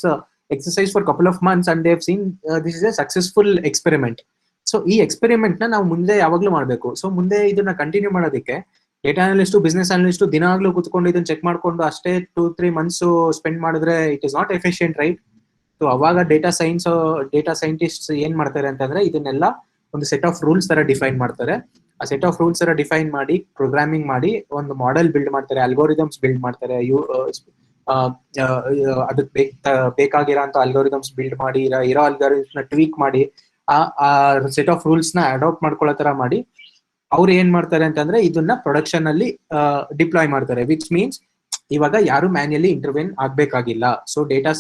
exercise for couple of months and they have seen this is a successful experiment. So ಈ experiment ನ ನಾವು ಮುಂದೆ ಯಾವಾಗ್ಲೂ ಮಾಡ್ಬೇಕು. ಸೊ ಮುಂದೆ ಇದನ್ನ continue ಮಾಡೋದಕ್ಕೆ ಡೇಟಾ ಅನಲಿಸ್ಟು, ಬಿಸ್ನೆಸ್ ಅನಲಿಸ್ಟು ದಿನಾಗ್ಲೂ ಕುತ್ಕೊಂಡು ಇದನ್ನ ಚೆಕ್ ಮಾಡ್ಕೊಂಡು ಅಷ್ಟೇ 2-3 ಮಂತ್ಸ್ ಸ್ಪೆಂಡ್ ಮಾಡಿದ್ರೆ it is not efficient, right. So ಅವಾಗ ಡೇಟಾ ಸೈಂಟಿಸ್ಟ್ ಏನ್ ಮಾಡ್ತಾರೆ ಅಂತಂದ್ರೆ, ಇದನ್ನೆಲ್ಲ ಒಂದು ಸೆಟ್ ಆಫ್ ರೂಲ್ಸ್ ತರ ಡಿಫೈನ್ ಮಾಡ್ತಾರೆ. ಆ ಸೆಟ್ ಆಫ್ ರೂಲ್ಸ್ ತರ ಡಿಫೈನ್ ಮಾಡಿ, ಪ್ರೋಗ್ರಾಮಿಂಗ್ ಮಾಡಿ, ಒಂದು ಮಾಡೆಲ್ ಬಿಲ್ಡ್ ಮಾಡ್ತಾರೆ, ಅಲ್ಗೋರಿದಮ್ಸ್ ಬಿಲ್ಡ್ ಮಾಡ್ತಾರೆ, ಅದಕ್ಕೆ ಬೇಕಾಗಿರೋ ಅಲ್ಗೋರಿದಮ್ಸ್ ಬಿಲ್ಡ್ ಮಾಡಿ, ಇರೋ ಅಲ್ಗೋರಿದಮ್ಸ್ ನ ಟ್ವೀಕ್ ಮಾಡಿ, ಆ ಸೆಟ್ ಆಫ್ ರೂಲ್ಸ್ ನ ಅಡಾಪ್ಟ್ ಮಾಡ್ಕೊಳ್ಳೋ ತರ ಮಾಡಿ ಅವ್ರು ಏನ್ ಮಾಡ್ತಾರೆ ಅಂತಂದ್ರೆ ಇದನ್ನ ಪ್ರೊಡಕ್ಷನ್ ಅಲ್ಲಿ ಡಿಪ್ಲಾಯ್ ಮಾಡ್ತಾರೆ. ವಿಚ್ ಮೀನ್ಸ್ ಇವಾಗ ಯಾರು ಮ್ಯಾನ್ಯಲಿ ಇಂಟರ್ವೆನ್ ಆಗ್ಬೇಕಾಗಿಲ್ಲ. ಸೊ ಡೇಟಾ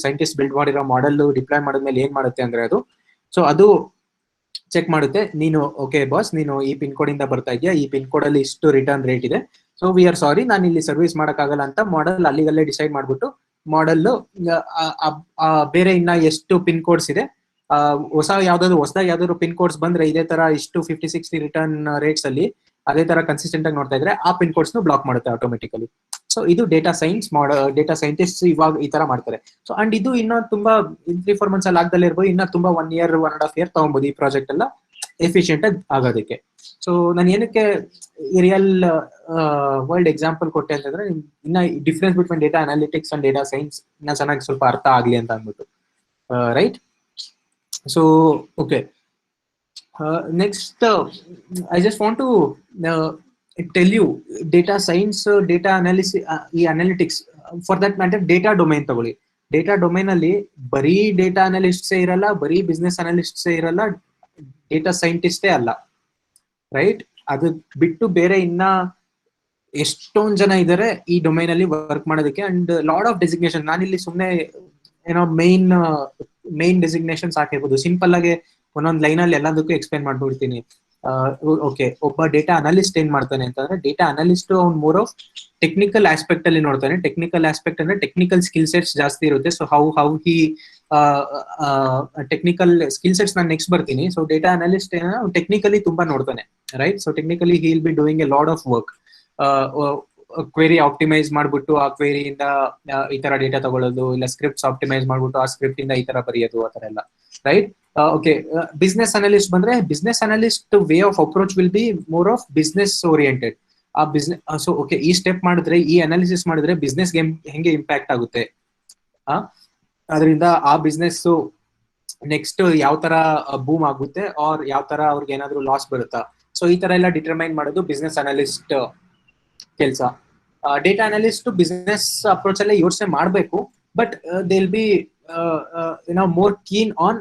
ಸೈಂಟಿಸ್ಟ್ ಬಿಲ್ಡ್ ಮಾಡಿರೋ ಮಾಡೆಲ್ ಡಿಪ್ಲಾಯ್ ಮಾಡಿದ್ಮೇಲೆ ಏನ್ ಮಾಡುತ್ತೆ ಅಂದ್ರೆ ಅದು ಚೆಕ್ ಮಾಡುತ್ತೆ, ನೀನು ಓಕೆ ಬಾಸ್, ನೀನು ಈ ಪಿನ್ ಕೋಡ್ ಇಂದ ಬರ್ತಾ ಇದೆಯಾ, ಈ ಪಿನ್ ಕೋಡ್ ಅಲ್ಲಿ ಇಷ್ಟು ರಿಟರ್ನ್ ರೇಟ್ ಇದೆ, ಸೊ ವಿ ಆರ್ ಸಾರಿ, ನಾನು ಇಲ್ಲಿ ಸರ್ವಿಸ್ ಮಾಡಕ್ಕಾಗಲ್ಲ ಅಂತ ಮಾಡೆಲ್ ಅಲ್ಲಿಗಲ್ಲೇ ಡಿಸೈಡ್ ಮಾಡ್ಬಿಟ್ಟು ಮಾಡೆಲ್ ಬೇರೆ ಇನ್ನ ಎಷ್ಟು ಪಿನ್ ಕೋಡ್ಸ್ ಇದೆ, ಹೊಸದಾಗಿ ಯಾವ್ದಾದ್ರು ಪಿನ್ ಕೋಡ್ಸ್ ಬಂದ್ರೆ ಇದೇ ತರ ಇಷ್ಟು 50-60 ರಿಟರ್ನ್ ರೇಟ್ಸ್ ಅಲ್ಲಿ ಅದೇ ತರ ಕನ್ಸಿಸ್ಟೆಂಟ್ ಆಗಿ ನೋಡ್ತಾ ಇದ್ರೆ ಆ ಪಿನ್ ಕೋಡ್ಸ್ ಬ್ಲಾಕ್ ಮಾಡುತ್ತೆ ಆಟೋಮೆಟಿಕಲಿ. ಸೊ ಇದು ಡೇಟಾ ಡೇಟಾ ಸೈಂಟಿಸ್ಟ್ ಇವಾಗ ಈ ತರ ಮಾಡ್ತಾರೆ. ಸೊ ಅಂಡ್ ಇದು ಇನ್ನ ತುಂಬಾ 3-4 ಮಂತ್ಸ್ ಅಲ್ಲಿ ಆಗ್ದಲ್ಲೇ ಇರ್ಬೋದು, ಇನ್ನ ತುಂಬಾ 1 year 1.5 year ತಗೊಬಹುದು ಈ ಪ್ರಾಜೆಕ್ಟ್ ಎಲ್ಲ ಎಫಿಷಿಯಂಟ್ ಆಗಿ ಆಗೋದಕ್ಕೆ. ಸೊ ನಾನು ಏನಕ್ಕೆ ರಿಯಲ್ ವರ್ಲ್ಡ್ ಎಕ್ಸಾಂಪಲ್ ಕೊಟ್ಟೆ ಅಂತಂದ್ರೆ, ಇನ್ನ difference between data analytics and data science ಇನ್ನ ಚೆನ್ನಾಗಿ ಸ್ವಲ್ಪ ಅರ್ಥ ಆಗ್ಲಿ ಅಂತ ಅಂದ್ಬಿಟ್ಟು, right. So okay, next I just want to tell you data science, data analysis, analytics, for that matter data domain ತಗೊಳ್ಳಿ. ಡೇಟಾ ಡೊಮೈನ್ ಅಲ್ಲಿ ಬರೀ ಡೇಟಾ ಅನಾಲಿಸ್ಟ್ಸೇ ಇರಲ್ಲ, ಬರೀ ಬಿಸ್ನೆಸ್ ಅನಾಲಿಸ್ಟ್ಸೇ ಇರಲ್ಲ, ಡೇಟಾ ಸೈಂಟಿಸ್ಟೇ ಅಲ್ಲ, ರೈಟ್. ಅದು ಬಿಟ್ಟು ಬೇರೆ ಇನ್ನ ಎಷ್ಟೊಂದ್ ಜನ ಇದಾರೆ ಈ ಡೊಮೈನ್ ಅಲ್ಲಿ ವರ್ಕ್ ಮಾಡೋದಕ್ಕೆ. ಅಂಡ್ ಲಾಟ್ ಆಫ್ ಡೆಸಿಗ್ನೇಷನ್, ನಾನಿಲ್ಲಿ ಸುಮ್ಮನೆ ಏನೋ ಮೇನ್ ಡೆಸಿಗ್ನೇಷನ್ಸ್ ಹಾಕಿರ್ಬೋದು, ಸಿಂಪಲ್ ಆಗಿ ಒಂದೊಂದ್ ಲೈನ್ ಅಲ್ಲಿ ಎಲ್ಲದಕ್ಕೂ ಎಕ್ಸ್ಪ್ಲೈನ್ ಮಾಡ್ಬಿಡ್ತೀನಿ. ಓಕೆ, ಒಬ್ಬ ಡೇಟಾ ಅನಾಲಿಸ್ಟ್ ಏನ್ ಮಾಡ್ತಾನೆ ಅಂತಂದ್ರೆ, ಡೇಟಾ ಅನಾಲಿಸ್ಟ್ ಅವ್ನು ಮೋರ್ ಆಫ್ ಟೆಕ್ನಿಕಲ್ ಆಸ್ಪೆಕ್ಟ್ ಅಲ್ಲಿ ನೋಡ್ತಾನೆ. ಟೆಕ್ನಿಕಲ್ ಆಸ್ಪೆಕ್ಟ್ ಅಂದ್ರೆ ಟೆಕ್ನಿಕಲ್ ಸ್ಕಿಲ್ ಸೆಟ್ಸ್ ಜಾಸ್ತಿ ಇರುತ್ತೆ. So how he technical skill sets ನಾನು ನೆಕ್ಸ್ಟ್ ಬರ್ತೀನಿ. ಸೊ ಡೇಟಾ ಅನಾಲಿಸ್ಟ್ ಟೆಕ್ನಿಕಲಿ ತುಂಬಾ ನೋಡ್ತಾನೆ, right. So technically he will be doing A lot of work. Query optimise ಮಾಡ್ಬಿಟ್ಟು ಆ ಕ್ವೆರಿಯಿಂದ ಈ ತರ ಡೇಟಾ ತಗೊಳ್ಳೋದು, ಇಲ್ಲ ಸ್ಕ್ರಿಪ್ಟ್ಸ್ ಆಪ್ಟಿಮೈಸ್ ಮಾಡ್ಬಿಟ್ಟು ಆ ಸ್ಕ್ರಿಪ್ಟ್ ಇಂದ ಈ ತರ ಬರೆಯೋದು, ಆ ತರ ಎಲ್ಲ, ರೈಟ್. ಓಕೆ, ಬಿಸ್ನೆಸ್ ಅನಾಲಿಸ್ಟ್ ಬಂದ್ರೆ, business analyst way of approach will be more of business oriented. ಆ ಬಿಸ್ನೆಸ್, ಸೊ ಓಕೆ, ಈ ಸ್ಟೆಪ್ ಮಾಡಿದ್ರೆ, ಈ ಅನಾಲಿಸಿಸ್ ಮಾಡಿದ್ರೆ ಬಿಸ್ನೆಸ್ ಹೆಂಗೆ ಇಂಪ್ಯಾಕ್ಟ್ ಆಗುತ್ತೆ, ಅದರಿಂದ ಆ ಬಿಸ್ನೆಸ್ ನೆಕ್ಸ್ಟ್ ಯಾವ ತರ ಬೂಮ್ ಆಗುತ್ತೆ ಆರ್ ಯಾವ ತರ ಅವ್ರಿಗೆ ಏನಾದ್ರು ಲಾಸ್ ಬರುತ್ತಾ. ಸೊ ಈ ತರ ಎಲ್ಲ ಡಿಟರ್ಮೈನ್ ಮಾಡೋದು ಬಿಸ್ನೆಸ್ ಅನಾಲಿಸ್ಟ್ ಕೆಲಸ. ಡೇಟಾ ಅನಾಲಿಸ್ಟ್ ಬಿಸ್ನೆಸ್ ಅಪ್ರೋಚ್ ಅಲ್ಲೇ ಯೋಚನೆ ಮಾಡಬೇಕು, but they will be more keen on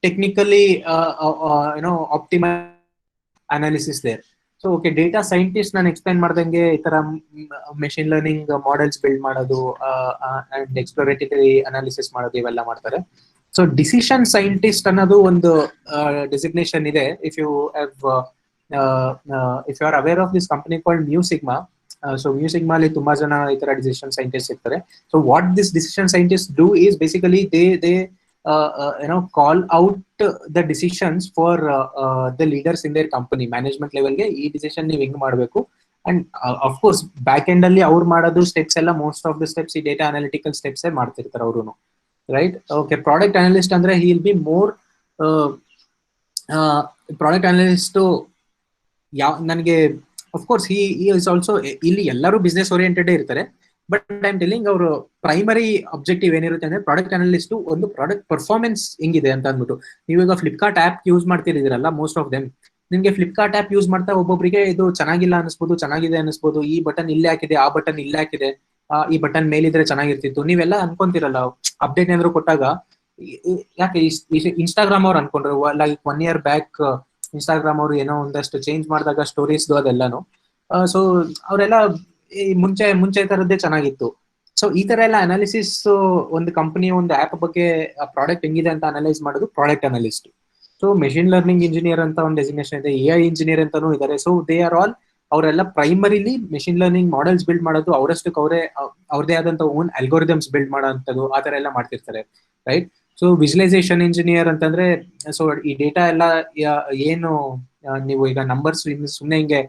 technically optimise analysis there. So okay, data scientist ನಾನು ಎಕ್ಸ್ಪ್ಲೈನ್ ಮಾಡ್ದಂಗೆ ಈ ತರ ಮೆಷಿನ್ ಲರ್ನಿಂಗ್ ಮಾಡೆಲ್ಸ್ ಬಿಲ್ಡ್ ಮಾಡೋದು ಅಂಡ್ ಎಕ್ಸ್ಪ್ಲೋರೇಟರಿ ಅನಾಲಿಸಿಸ್ ಮಾಡೋದು ಇವೆಲ್ಲ ಮಾಡ್ತಾರೆ. ಸೊ ಡಿಸಿಷನ್ ಸೈಂಟಿಸ್ಟ್ ಅನ್ನೋದು ಒಂದು ಡೆಸಿಗ್ನೇಷನ್ ಇದೆ. If you are aware of this company called Mu Sigma. So Mu Sigma ಅಲ್ಲಿ ತುಂಬಾ ಜನ ಈ ತರ ಡಿಸಿಷನ್ ಸೈಂಟಿಸ್ಟ್ ಇರ್ತಾರೆ. So what this decision scientist do is basically they call out the decisions for the leaders in their company. Management ಲೆವೆಲ್ಗೆ ಈ decision ನೀವು ಹಿಂಗ್ ಮಾಡಬೇಕು. ಅಂಡ್ ಅಫ್ಕೋರ್ಸ್ ಬ್ಯಾಕ್ ಎಂಡ್ ಅಲ್ಲಿ ಅವ್ರು ಮಾಡೋದು ಸ್ಟೆಪ್ಸ್ ಎಲ್ಲ ಮೋಸ್ಟ್ ಆಫ್ ದ ಸ್ಟೆಪ್ಸ್ ಈ ಡೇಟಾ ಅನಾಲಿಟಿಕಲ್ ಸ್ಟೆಪ್ಸ್ ಮಾಡ್ತಿರ್ತಾರೆ ಅವರು. ರೈಟ್. ಓಕೆ, ಪ್ರಾಡಕ್ಟ್ ಅನಲಿಸ್ಟ್ ಅಂದ್ರೆ he will be more product analyst. ನನಗೆ ಅಫ್ಕೋರ್ಸ್ ಹಿ ಇಸ್ ಆಲ್ಸೋ, ಇಲ್ಲಿ ಎಲ್ಲರೂ ಬಿಸ್ನೆಸ್ ಓರಿಯೆಂಟೆಡ್ ಇರ್ತಾರೆ. ಬಟ್ ಐ ಆಮ್ ಟೆಲ್ಲಿಂಗ್ ಅವರು ಪ್ರೈಮರಿ ಅಬ್ಜೆಕ್ಟಿವ್ ಏನಿರುತ್ತೆ ಅಂದ್ರೆ ಪ್ರಾಡಕ್ಟ್ ಅನಲಿಸ್ಟ್ ಒಂದು ಪ್ರಾಡಕ್ಟ್ ಪರ್ಫಾರ್ಮೆನ್ಸ್ ಹೆಂಗಿದೆ ಅಂತ ಅಂದ್ಬಿಟ್ಟು. ನೀವೀಗ ಫ್ಲಿಪ್ಕಾರ್ಟ್ ಆಪ್ ಯೂಸ್ ಮಾಡ್ತಿದ್ದೀರಲ್ಲ, ಮೋಸ್ಟ್ ಆಫ್ ದೆಮ್ ನಿಮ್ಗೆ ಫ್ಲಿಪ್ಕಾರ್ಟ್ ಆಪ್ ಯೂಸ್ ಮಾಡ್ತಾ ಒಬ್ಬೊಬ್ಬರಿಗೆ ಇದು ಚೆನ್ನಾಗಿಲ್ಲ ಅನಿಸ್ಬೋದು, ಚೆನ್ನಾಗಿದೆ ಅನಿಸ್ಬೋದು, ಈ ಬಟನ್ ಇಲ್ಲೇ ಹಾಕಿದೆ, ಆ ಬಟನ್ ಇಲ್ಲೇ ಹಾಕಿದೆ, ಈ ಬಟನ್ ಮೇಲಿದ್ರೆ ಚೆನ್ನಾಗಿರ್ತಿತ್ತು, ನೀವೆಲ್ಲ ಅನ್ಕೊಂತಿರಲ್ಲ. ಅಪ್ಡೇಟ್ ಏನಾದ್ರು ಕೊಟ್ಟಾಗ ಯಾಕೆ ಇನ್ಸ್ಟಾಗ್ರಾಮ್ ಅವ್ರು ಅನ್ಕೊಂಡ್ರು ಲೈಕ್ 1 year ಬ್ಯಾಕ್ ಇನ್ಸ್ಟಾಗ್ರಾಮ್ ಅವರು ಏನೋ ಒಂದಷ್ಟು ಚೇಂಜ್ ಮಾಡಿದಾಗ ಸ್ಟೋರೀಸ್ದು ಅದೆಲ್ಲಾನು. ಸೊ ಅವರೆಲ್ಲ ಮುಂಚೆ ತರದ್ದೇ ಚೆನ್ನಾಗಿತ್ತು. ಸೊ ಈ ತರ ಎಲ್ಲ ಅನಾಲಿಸಿಸ್ ಒಂದು ಕಂಪನಿ ಒಂದು ಆಪ್ ಬಗ್ಗೆ ಪ್ರಾಡಕ್ಟ್ ಹೆಂಗಿದೆ ಅಂತ ಅನಲೈಸ್ ಮಾಡೋದು product analyst. So machine learning engineer ಅಂತ ಒಂದು ಡೆಸಿಗ್ನೇಷನ್ ಇದೆ, AI ಇಂಜಿನಿಯರ್ ಅಂತಾನೂ ಇದ್ದಾರೆ. ಸೊ ದೇ ಆರ್ ಆಲ್, ಅವರೆಲ್ಲ primarily machine learning models build ಮಾಡೋದು, ಅವರಷ್ಟಕ್ಕೆ ಅವರೇ ಅವ್ರದೇ ಆದಂತ ಓನ್ ಅಲ್ಗೋರಿದಮ್ಸ್ ಬಿಲ್ಡ್ ಮಾಡೋಂಥದ್ದು, ಆ ತರ ಎಲ್ಲ ಮಾಡ್ತಿರ್ತಾರೆ. ರೈಟ್. ಸೊ ವಿಜುವಲೈಸೇಷನ್ ಇಂಜಿನಿಯರ್ ಅಂತಂದ್ರೆ, ಸೊ ಈ ಡೇಟಾ ಎಲ್ಲ ಏನು ನೀವು ಈಗ ನಂಬರ್ಸ್ ಸುಮ್ಮನೆ ಹಿಂಗೆ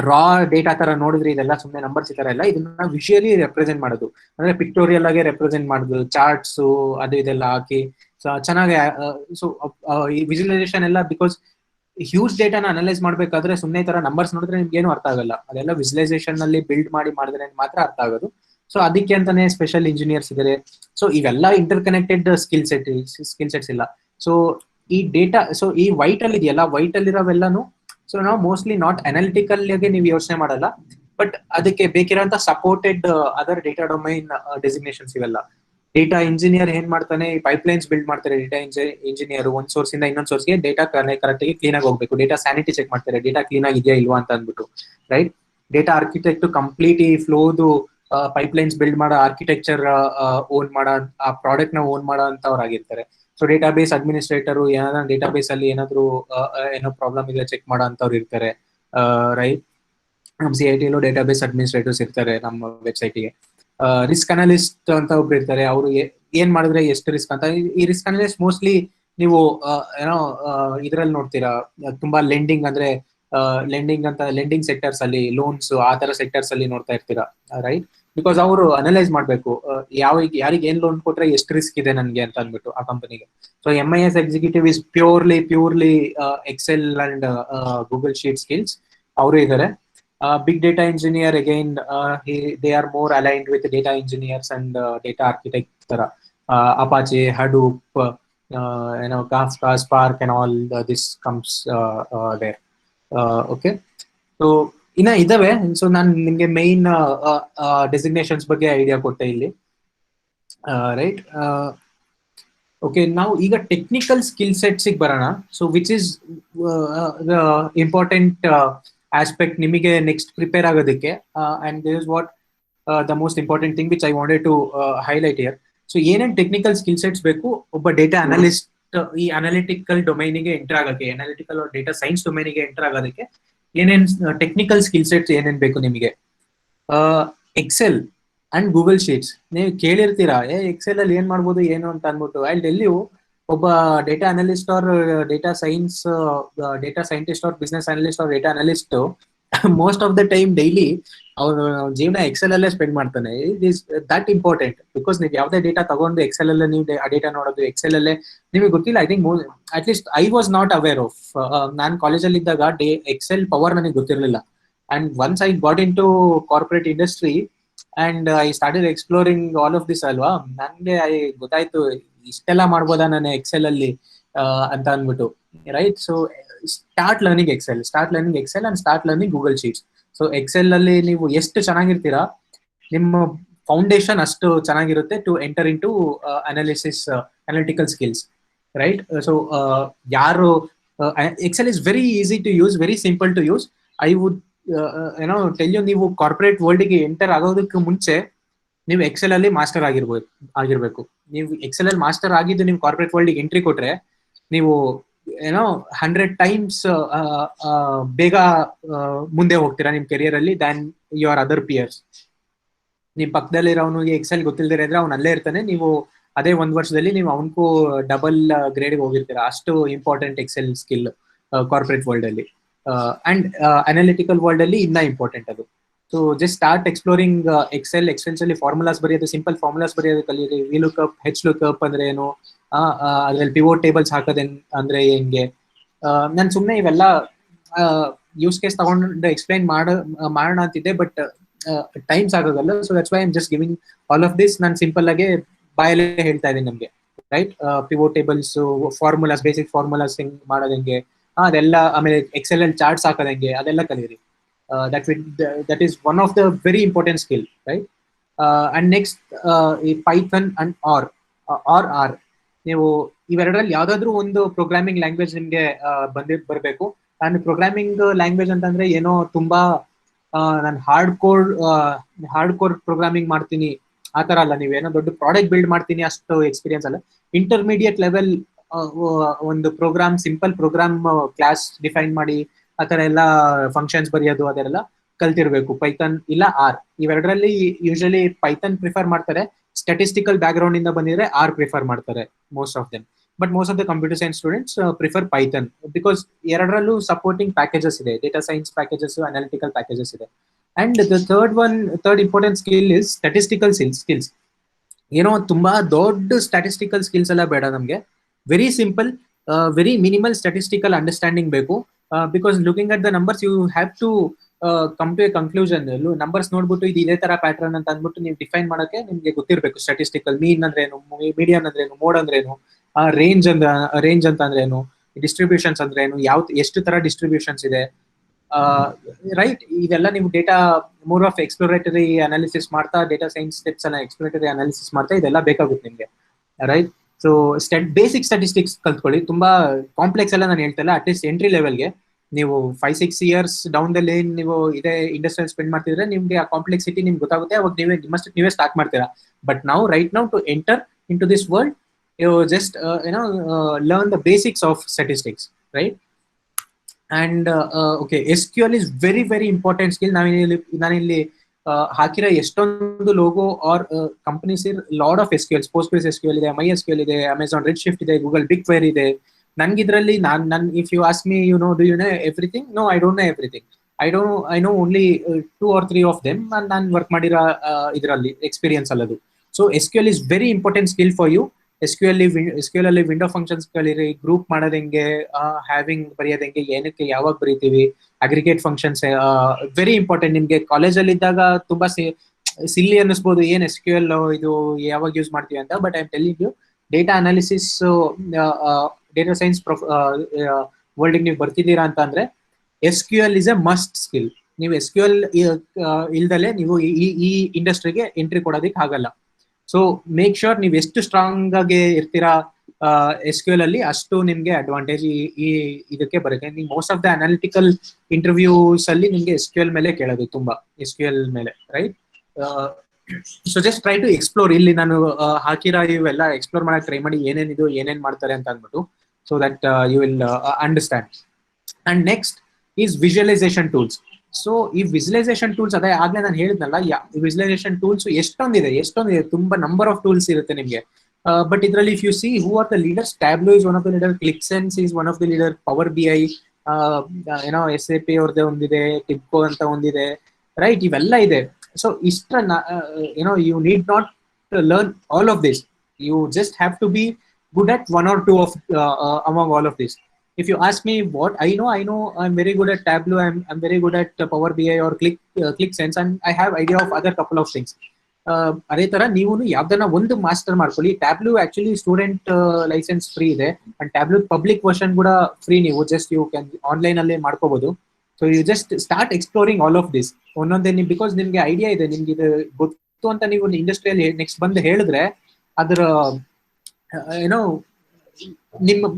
ರಾ ಡೇಟಾ ತರ ನೋಡಿದ್ರೆ ಇದೆಲ್ಲ ಸುಮ್ಮನೆ ನಂಬರ್ಸ್ ಈ ತರ ಎಲ್ಲ, ಇದನ್ನ ವಿಷುಯಲಿ ರೆಪ್ರೆಸೆಂಟ್ ಮಾಡೋದು, ಅಂದ್ರೆ ಪಿಕ್ಟೋರಿಯಲ್ ಆಗಿ ರೆಪ್ರೆಸೆಂಟ್ ಮಾಡೋದು, ಚಾರ್ಟ್ಸ್ ಅದು ಇದೆಲ್ಲ ಹಾಕಿ ಚೆನ್ನಾಗಿ. ಸೊ ಈ ವಿಜುವಲೈಸೇಷನ್ ಎಲ್ಲ, ಬಿಕಾಸ್ ಹ್ಯೂಜ್ ಡೇಟಾನ ಅನಲೈಸ್ ಮಾಡ್ಬೇಕಾದ್ರೆ ಸುಮ್ಮನೆ ಈ ತರ ನಂಬರ್ಸ್ ನೋಡಿದ್ರೆ ನಿಮ್ಗೆ ಏನು ಅರ್ಥ ಆಗಲ್ಲ. ಅದೆಲ್ಲ ವಿಜುವಲೈಸೇಷನ್ ನಲ್ಲಿ ಬಿಲ್ಡ್ ಮಾಡಿದ್ರೆ ಮಾತ್ರ ಅರ್ಥ ಆಗೋದು. ಸೊ ಅದಕ್ಕೆ ಅಂತಾನೆ ಸ್ಪೆಷಲ್ ಇಂಜಿನಿಯರ್ಸ್ ಇದ್ದಾರೆ. ಸೊ ಇವೆಲ್ಲ ಇಂಟರ್ ಕನೆಕ್ಟೆಡ್ ಸ್ಕಿಲ್ ಸೆಟ್ಸ್ ಇಲ್ಲ. ಸೊ ಈ ಡೇಟಾ, ಸೊ ಈ ವೈಟ್ ಅಲ್ಲಿ ಇದೆಯಲ್ಲ, ವೈಟ್ ಅಲ್ಲಿರೋವೆಲ್ಲಾನು ಸೊ ನಾವು ಮೋಸ್ಟ್ಲಿ ನಾಟ್ ಅನಾಲಿಟಿಕಲ್ ಆಗಿ ನೀವು ಯೋಚನೆ ಮಾಡಲ್ಲ, ಬಟ್ ಅದಕ್ಕೆ ಬೇಕಿರೋಂತ supported other data domain designations ಇವೆಲ್ಲ. ಡೇಟಾ ಇಂಜಿನಿಯರ್ ಏನ್ ಮಾಡ್ತಾನೆ, ಪೈಪ್ಲೈನ್ಸ್ ಬಿಲ್ಡ್ ಮಾಡ್ತಾರೆ. ಡೇಟಾ ಇಂಜಿನಿಯರ್ ಒಂದ್ ಸೋರ್ಸ್ ಇಂದ ಇನ್ನೊಂದ್ ಸೋರ್ಸ್ಗೆ ಡೇಟಾ ಕರೆಕ್ಟ್ ಆಗಿ ಕ್ಲೀನ್ ಆಗಿ ಹೋಗ್ಬೇಕು. ಡೇಟಾ ಸ್ಯಾನಿಟಿ ಚೆಕ್ ಮಾಡ್ತಾರೆ, ಡೇಟಾ ಕ್ಲೀನ್ ಆಗಿದೆಯಾ ಇಲ್ವಾ ಅಂತ ಅಂದ್ಬಿಟ್ಟು. ರೈಟ್. ಡೇಟಾ ಆರ್ಕಿಟೆಕ್ಟ್ ಕಂಪ್ಲೀಟ್ ಈ ಫ್ಲೋದು ಪೈಪ್ಲೈನ್ಸ್ ಬಿಲ್ಡ್ ಮಾಡೋ ಆರ್ಕಿಟೆಕ್ಚರ್ ಓನ್ ಮಾಡೋ, ಆ ಪ್ರಾಡಕ್ಟ್ ನ ಓನ್ ಮಾಡೋ ಅಂತವ್ರಾಗಿರ್ತಾರೆ. ಸೊ ಡೇಟಾಬೇಸ್ ಅಡ್ಮಿನಿಸ್ಟ್ರೇಟರ್, ಏನಾದ್ರು ಡೇಟಾಬೇಸ್ ಅಲ್ಲಿ ಏನಾದ್ರು ಏನೋ ಪ್ರಾಬ್ಲಮ್ ಇದೆ ಚೆಕ್ ಮಾಡೋ ಅಂತವ್ರು ಇರ್ತಾರೆ. ರೈಟ್. ನಮ್ಮ CIT ಡೇಟಾಬೇಸ್ ಅಡ್ಮಿನಿಸ್ಟ್ರೇಟರ್ಸ್ ಇರ್ತಾರೆ ನಮ್ಮ ವೆಬ್ಸೈಟ್ಗೆ. ರಿಸ್ಕ್ ಅನಲಿಸ್ಟ್ ಅಂತ ಒಬ್ರು ಇರ್ತಾರೆ, ಅವರು ಏನ್ ಮಾಡಿದ್ರೆ ಎಷ್ಟು ರಿಸ್ಕ್ ಅಂತ. ಈ ರಿಸ್ಕ್ ಅನಲಿಸ್ಟ್ ಮೋಸ್ಟ್ಲಿ ನೀವು ಏನೋ ಇದ್ರಲ್ಲಿ ನೋಡ್ತೀರಾ, ತುಂಬಾ ಲೆಂಡಿಂಗ್ ಅಂದ್ರೆ ಲೆಂಡಿಂಗ್ ಸೆಕ್ಟರ್ಸ್ ಅಲ್ಲಿ, ಲೋನ್ಸ್ ಆ ತರ ಸೆಕ್ಟರ್ಸ್ ಅಲ್ಲಿ ನೋಡ್ತಾ ಇರ್ತೀರಾ. ರೈಟ್. ಬಿಕಾಸ್ ಅವರು ಅನಲೈಸ್ ಮಾಡ್ಬೇಕು, ಯಾರಿಗೆ ಏನ್ ಲೋನ್ ಕೊಟ್ರೆ ಎಷ್ಟು ರಿಸ್ಕ್ ಇದೆ ನನ್ಗೆ ಅಂತ ಅಂದ್ಬಿಟ್ಟು ಆ ಕಂಪನಿಗೆ. So MIS executive is purely Excel and Google sheet skills ಅವರು ಇದ್ದಾರೆ. Big data engineer, again, they are more aligned with data engineers and data architect ತರ. Apache, Hadoop, Kafka, Spark and all this comes there. Okay. So ಇನ್ನ ಇದಾವೆ. So ನಾನು ನಿಮ್ಗೆ main designations ಬಗ್ಗೆ idea ಕೊಟ್ಟೆ ಇಲ್ಲಿ. ರೈಟ್. ಓಕೆ, ನಾವು ಈಗ ಟೆಕ್ನಿಕಲ್ ಸ್ಕಿಲ್ ಸೆಟ್ಸಿಗೆ ಬರೋಣ. So which is important aspect ನಿಮಗೆ ನೆಕ್ಸ್ಟ್ ಪ್ರಿಪೇರ್ ಆಗೋದಕ್ಕೆ. And this is what the most important thing which I wanted to highlight here. So ಏನೇನು ಟೆಕ್ನಿಕಲ್ ಸ್ಕಿಲ್ ಸೆಟ್ಸ್ ಬೇಕು ಒಬ್ಬ ಡೇಟಾ ಅನಲಿಸ್ಟ್ ಈ ಅನಾಲಿಟಿಕಲ್ ಡೊಮೈನಿಗೆ ಎಂಟರ್ ಆಗೋಕ್ಕೆ, ಅನಾಲಿಟಿಕಲ್ ಡೇಟಾ ಸೈನ್ಸ್ ಡೊಮೈನಿಗೆ enter ಆಗೋದಕ್ಕೆ ಏನೇನ್ ಟೆಕ್ನಿಕಲ್ ಸ್ಕಿಲ್ ಸೆಟ್ಸ್ ಏನೇನ್ ಬೇಕು ನಿಮಗೆ. ಎಕ್ಸೆಲ್ ಅಂಡ್ ಗೂಗಲ್ ಶೀಟ್ಸ್ ನೀವು ಕೇಳಿರ್ತೀರಾ, ಎಕ್ಸೆಲ್ ಅಲ್ಲಿ ಏನ್ ಮಾಡ್ಬೋದು ಏನು ಅಂತ ಅಂದ್ಬಿಟ್ಟು. ಐ ಟೆಲ್ ಯು, ಒಬ್ಬ data analyst or data scientist or business analyst or data analyst most of the time daily ಅವ್ರ ಜೀವನ ಎಕ್ಸೆಲ್ ಅಲ್ಲೇ ಸ್ಪೆಂಡ್ ಮಾಡ್ತಾನೆ. It is that important, because ನೀವು ಯಾವುದೇ ಡೇಟಾ ತಗೊಂಡು ಎಕ್ಸೆಲ್ ಅಲ್ಲೇ ನೀವು ಆ ಡೇಟಾ ನೋಡೋದು, ಎಕ್ಸೆಲ್ ಅಲ್ಲೇ ನಿಮಗೆ ಗೊತ್ತಿಲ್ಲ. I think at least I was not aware of. ನಾನು ಕಾಲೇಜಲ್ಲಿ ಇದ್ದಾಗ ಎಕ್ಸೆಲ್ ಪವರ್ ನನಗೆ ಗೊತ್ತಿರಲಿಲ್ಲ. And once I got into corporate industry and I started exploring all of this ಅಲ್ವಾ, ನನಗೆ ಗೊತ್ತಾಯ್ತು ಇಷ್ಟೆಲ್ಲ ಮಾಡ್ಬೋದಾ ನಾನು ಎಕ್ಸೆಲ್ ಅಲ್ಲಿ ಅಂತ ಅಂದ್ಬಿಟ್ಟು. Right. So start learning Excel and start learning Google sheets. So Excel ಅಲ್ಲಿ ನೀವು ಎಷ್ಟು ಚೆನ್ನಾಗಿರ್ತೀರಾ, ನಿಮ್ಮ ಫೌಂಡೇಶನ್ ಅಷ್ಟು ಚೆನ್ನಾಗಿರುತ್ತೆ to enter into analytical skills. Right. So ಯಾರು Excel is very easy to use, very simple to use. I would tell you, ನೀವು corporate ವರ್ಲ್ಡ್ಗೆ ಎಂಟರ್ ಆಗೋದಕ್ಕೆ ಮುಂಚೆ ನೀವು ಎಕ್ಸೆಲ್ ಅಲ್ಲಿ ಮಾಸ್ಟರ್ ಆಗಿರ್ಬೇಕು. ನೀವು ಎಕ್ಸೆಲ್ ಅಲ್ಲಿ ಮಾಸ್ಟರ್ ಆಗಿದ್ದು ನೀವು ಕಾರ್ಪೊರೇಟ್ ವರ್ಲ್ಡ್ ಎಂಟ್ರಿ ಕೊಟ್ರೆ ನೀವು ಏನೋ 100 ಟೈಮ್ಸ್ ಬೇಗ ಮುಂದೆ ಹೋಗ್ತೀರಾ ನಿಮ್ ಕೆರಿಯರ್ ಅಲ್ಲಿ ದ್ಯಾನ್ ಯುವರ್ ಅದರ್ ಪಿಯರ್ಸ್. ನಿಮ್ ಪಕ್ಕದಲ್ಲಿರೋನಿಗೆ ಎಕ್ಸೆಲ್ ಗೊತ್ತಿಲ್ಲದೆ ಇದ್ರೆ ಅವ್ನು ಅಲ್ಲೇ ಇರ್ತಾನೆ, ನೀವು ಅದೇ 1 ವರ್ಷದಲ್ಲಿ ನೀವು ಅವನಿಗೂ ಡಬಲ್ ಗ್ರೇಡ್ ಹೋಗಿರ್ತೀರಾ. ಅಷ್ಟು important Excel skill corporate world ಅಲ್ಲಿ. ಅಂಡ್ ಅನಾಲಿಟಿಕಲ್ ವರ್ಲ್ಡ್ ಅಲ್ಲಿ ಇನ್ನ ಇಂಪಾರ್ಟೆಂಟ್ ಅದು. So just start exploring Excels ಅಲ್ಲಿ ಫಾರ್ಮುಲಾಸ್ ಬರೆಯೋದು, ಸಿಂಪಲ್ ಫಾರ್ಮುಲಾಸ್ ಬರೆಯೋದು ಕಲಿಯಿರಿ. ವಿ ಲುಕ್ಅಪ್, ಹೆಚ್ ಲುಕ್ಅಪ್ ಅಂದ್ರೆ ಏನು, ಅದ್ರಲ್ಲಿ ಪಿವೋಟ್ ಟೇಬಲ್ಸ್ ಹಾಕೋದ್ ಅಂದ್ರೆ ಹೆಂಗೆ. ನಾನು ಸುಮ್ಮನೆ ಇವೆಲ್ಲ ಯೂಸ್ ಕೇಸ್ ತಗೊಂಡು ಎಕ್ಸ್ಪ್ಲೈನ್ ಮಾಡೋಣ ಅಂತಿದ್ದೆ, ಬಟ್ ಟೈಮ್ ಸಾಕಾಗಲ್ಲ. So that's why I am just giving all of this. ನಾನು ಸಿಂಪಲ್ ಆಗಿ ಬಾಯಲ್ಲೇ ಹೇಳ್ತಾ ಇದ್ದೀನಿ ನಮ್ಗೆ, right? Pivot tables, formulas, basic formulas ಹೆಂಗ್ ಮಾಡೋದ್ ಹೆಂಗೆ, ಅದೆಲ್ಲ. ಆಮೇಲೆ ಎಕ್ಸೆಲ್ ಅಲ್ಲಿ ಚಾರ್ಟ್ಸ್ ಹಾಕೋದ್ ಹೆಂಗೆ, ಅದೆಲ್ಲ ಕಲಿಯಿರಿ. that is one of the very important skill, right? And next, Python and R. ನೀವು ಇವೆರಡರಲ್ಲಿ ಯಾವ್ದಾದ್ರು ಒಂದು ಪ್ರೋಗ್ರಾಮಿಂಗ್ ಲ್ಯಾಂಗ್ವೇಜ್ ನಿಮ್ಗೆ ಬರಬೇಕು. ನಾನು ಪ್ರೋಗ್ರಾಮಿಂಗ್ ಲ್ಯಾಂಗ್ವೇಜ್ ಅಂತಂದ್ರೆ ಏನೋ ತುಂಬಾ ನಾನು ಹಾರ್ಡ್ ಕೋರ್ ಪ್ರೋಗ್ರಾಮಿಂಗ್ ಮಾಡ್ತೀನಿ ಆ ತರ ಅಲ್ಲ. ನೀವೇನೋ ದೊಡ್ಡ ಪ್ರಾಡಕ್ಟ್ ಬಿಲ್ಡ್ ಮಾಡ್ತೀನಿ ಅಷ್ಟು ಎಕ್ಸ್ಪೀರಿಯನ್ಸ್ ಅಲ್ಲ. ಇಂಟರ್ಮೀಡಿಯೇಟ್ ಲೆವೆಲ್ ಒಂದು program, simple program class define ಮಾಡಿ ಆ ತರ ಎಲ್ಲ ಫಂಕ್ಷನ್ಸ್ ಬರೆಯೋದು ಅದೆಲ್ಲ ಕಲ್ತಿರ್ಬೇಕು. ಪೈಥಾನ್ ಇಲ್ಲ ಆರ್, ಇವೆರಡರಲ್ಲಿ ಯೂಶಲಿ ಪೈಥಾನ್ ಪ್ರಿಫರ್ ಮಾಡ್ತಾರೆ. ಸ್ಟಾಟಿಸ್ಟಿಕಲ್ ಬ್ಯಾಕ್ ಗ್ರೌಂಡ್ ಇಂದ ಬಂದಿದ್ರೆ ಆರ್ ಪ್ರಿಫರ್ ಮಾಡ್ತಾರೆ most of them. But most of the computer science students prefer Python, because ಎರಡರಲ್ಲೂ ಸಪೋರ್ಟಿಂಗ್ ಪ್ಯಾಕೇಜಸ್ ಇದೆ, data science packages, analytical packages ಇದೆ. And the third important skill is statistical skills. ಏನೋ ತುಂಬಾ ದೊಡ್ಡ statistical skills ಎಲ್ಲ ಬೇಡ ನಮ್ಗೆ. Very simple, very minimal statistical understanding ಬೇಕು. Because looking at the numbers you have to come to a conclusion. Numbers ನೋಡ್ಬಿಟ್ಟು ಇದು ಇದೇ ತರ ಪ್ಯಾಟರ್ನ್ ಅಂತ ಅಂದ್ಬಿಟ್ಟು ನೀವು ಡಿಫೈನ್ ಮಾಡೋಕೆ ನಿಮ್ಗೆ ಗೊತ್ತಿರಬೇಕು. ಸ್ಟಾಟಿಸ್ಟಿಕಲ್ ಮೀನ್ ಅಂದ್ರೆ ಏನು, ಮೀಡಿಯನ್ ಅಂದ್ರೆ ಏನು, ಮೋಡ್ ಅಂದ್ರೆ ಏನು, ರೇಂಜ್ ಅಂತ ಅಂದ್ರೆ ಏನು, ಡಿಸ್ಟ್ರಿಬ್ಯೂಷನ್ಸ್ ಅಂದ್ರೆ ಏನು, ಎಷ್ಟು ತರ ಡಿಸ್ಟ್ರಿಬ್ಯೂಷನ್ಸ್ ಇದೆ, ರೈಟ್? ಇದೆಲ್ಲ ನೀವು data more of exploratory analysis ಮಾಡ್ತಾ, ಡೇಟಾ ಸೈನ್ಸ್ ಸ್ಟೆಪ್ಸ್ ಅನ್ನ ಎಕ್ಸ್ಪ್ಲೋರೇಟರಿ ಅನಾಲಿಸಿಸ್ ಮಾಡ್ತಾ ಇದೆಲ್ಲ ಬೇಕಾಗುತ್ತೆ ನಿಮ್ಗೆ, ರೈಟ್? ಸೊ ಬೇಸಿಕ್ ಸ್ಟಾಟಿಸ್ಟಿಕ್ಸ್ ಕಲ್ತ್ಕೊಳ್ಳಿ. ತುಂಬಾ ಕಾಂಪ್ಲೆಕ್ಸ್ ಎಲ್ಲ ನಾನು ಹೇಳ್ತಾ ಇಲ್ಲ. ಅಟ್ಲೀಸ್ಟ್ ಎಂಟ್ರಿ ಲೆವೆಲ್ಗೆ ನೀವು 5-6 years ಡೌನ್ ದ ಲೇನ್ ನೀವು ಇದೇ ಇಂಡಸ್ಟ್ರಿಯಲ್ಲಿ ಸ್ಪೆಂಡ್ ಮಾಡ್ತಿದ್ರೆ ನಿಮ್ಗೆ ಆ ಕಾಂಪ್ಲೆಕ್ಸಿಟಿ ನಿಮ್ಗೆ ಗೊತ್ತಾಗುತ್ತೆ. ಅವಾಗ ನೀವೇ ಸ್ಟಾರ್ಟ್ ಮಾಡ್ತೀರಾ. ಬಟ್ ನಾವು right now to enter into this world, you just learn the basics of statistics, right? And okay, SQL is very very important skill. ನಾನಿಲ್ಲಿ ಹಾಕಿರೋ ಎಷ್ಟೊಂದು logo or companies lot of SQL, PostgreSQL ಇದೆ, MySQL ಇದೆ, Amazon Redshift ಇದೆ, Google BigQuery ಇದೆ. ನನ್ಗಿದ್ರಲ್ಲಿ if you ask me, do you know everything? No, I don't know everything. I know only 2 or 3 of them. ನಾನು work ಮಾಡಿರೋ ಇದರಲ್ಲಿ experience ಅಲ್ಲದು. So SQL is very important skill for you. SQL ಅಲ್ಲಿ window functions ಕಲೀರಿ, group ಮಾಡೋದ್ ಹೆಂಗೆ, having ಬರೆಯೋದ್ ಹೆಂಗೆ, ಏನಕ್ಕೆ ಯಾವಾಗ ಬರೀತೀವಿ, ಅಗ್ರಿಗೇಟ್ ಫಂಕ್ಷನ್ಸ್ ವೆರಿ ಇಂಪಾರ್ಟೆಂಟ್. ನಿಮ್ಗೆ ಕಾಲೇಜಲ್ಲಿ ಇದ್ದಾಗ ತುಂಬಾ ಸಿಲ್ಲಿ ಅನ್ನಿಸ್ಬೋದು, ಏನ್ SQL ಇದು ಯಾವಾಗ ಯೂಸ್ ಮಾಡ್ತೀವಿ ಅಂತ. But I am telling you, data analysis, data science world ನೀವು ಬರ್ತಿದ್ದೀರಾ ಅಂತ ಅಂದ್ರೆ SQL is a must skill. ನೀವು SQL ಇಲ್ದಲೆ ನೀವು ಈ ಇಂಡಸ್ಟ್ರಿಗೆ ಎಂಟ್ರಿ ಕೊಡೋದಕ್ಕೆ ಆಗಲ್ಲ. ಸೊ ಮೇಕ್ ಶ್ಯೂರ್ ನೀವು ಎಷ್ಟು ಸ್ಟ್ರಾಂಗ್ ಆಗಿ ಇರ್ತೀರಾ SQL ಅಲ್ಲಿ, ಅಷ್ಟು ನಿಮ್ಗೆ ಅಡ್ವಾಂಟೇಜ್ ಈ ಇದಕ್ಕೆ ಬರುತ್ತೆ. ನೀವು most of the analytical interviews ಅಲ್ಲಿ ನಿಮ್ಗೆ SQL ಮೇಲೆ ಕೇಳೋದು, ತುಂಬಾ SQL ಮೇಲೆ, right? So just try to explore. ಇಲ್ಲಿ ನಾನು ಹಾಕಿರೋ ಇವೆಲ್ಲ ಎಕ್ಸ್ಪ್ಲೋರ್ ಮಾಡಕ್ ಟ್ರೈ ಮಾಡಿ, ಏನೇನ್ ಮಾಡ್ತಾರೆ ಅಂತ ಅಂದ್ಬಿಟ್ಟು, so that you will understand. And next is visualization tools. So ಈ ವಿಜುವಲೈಸೇಷನ್ ಟೂಲ್ಸ್, ಅದೇ ಆಗ್ಲೇ ನಾನು ಹೇಳಿದ್ನಲ್ಲ, ವಿಜುವಲೈಸೇಷನ್ ಟೂಲ್ಸ್ ಎಷ್ಟೊಂದಿದೆ, ತುಂಬಾ ನಂಬರ್ ಆಫ್ ಟೂಲ್ಸ್ ಇರುತ್ತೆ ನಿಮ್ಗೆ. ಬಟ್ ಇದರಲ್ಲಿ if you see who are the leaders, Tableau is one of the leader, Qlik Sense is one of the leader, power BI, ಏನೋ SAP ಅವ್ರದ್ದೇ ಒಂದಿದೆ, ಟಿಪ್ಕೋ ಅಂತ ಒಂದಿದೆ, ರೈಟ್? ಇವೆಲ್ಲ ಇದೆ. ಸೊ ಇಷ್ಟ you need not learn all of this. You just have to be good at 1 or 2 of among all of this. If you ask me what I know I'm very good at Tableau, I'm very good at Power BI or ClickSense, and I have idea of other couple of things. ಅದೇ ತರ ನೀವು ಯಾವ್ದನ್ನ ಒಂದು master ಮಾಡ್ಕೊಳ್ಳಿ. Tableau actually student license free ಇದೆ, and Tableau public version ಕೂಡ free. ನೀವು just you can online ಅಲ್ಲೇ ಮಾಡ್ಕೋಬಹುದು. So you just start exploring all of this ಒಂದೊಂದೇ. ಬಿಕಾಸ್ ನಿಮ್ಗೆ ಐಡಿಯಾ ಇದೆ, ನಿಮ್ಗೆ ಇದು ಗೊತ್ತು ಅಂತ ನೀವು ಇಂಡಸ್ಟ್ರಿಯಲ್ಲಿ ನೆಕ್ಸ್ಟ್ ಬಂದು ಹೇಳಿದ್ರೆ ಅದರ ಏನೋ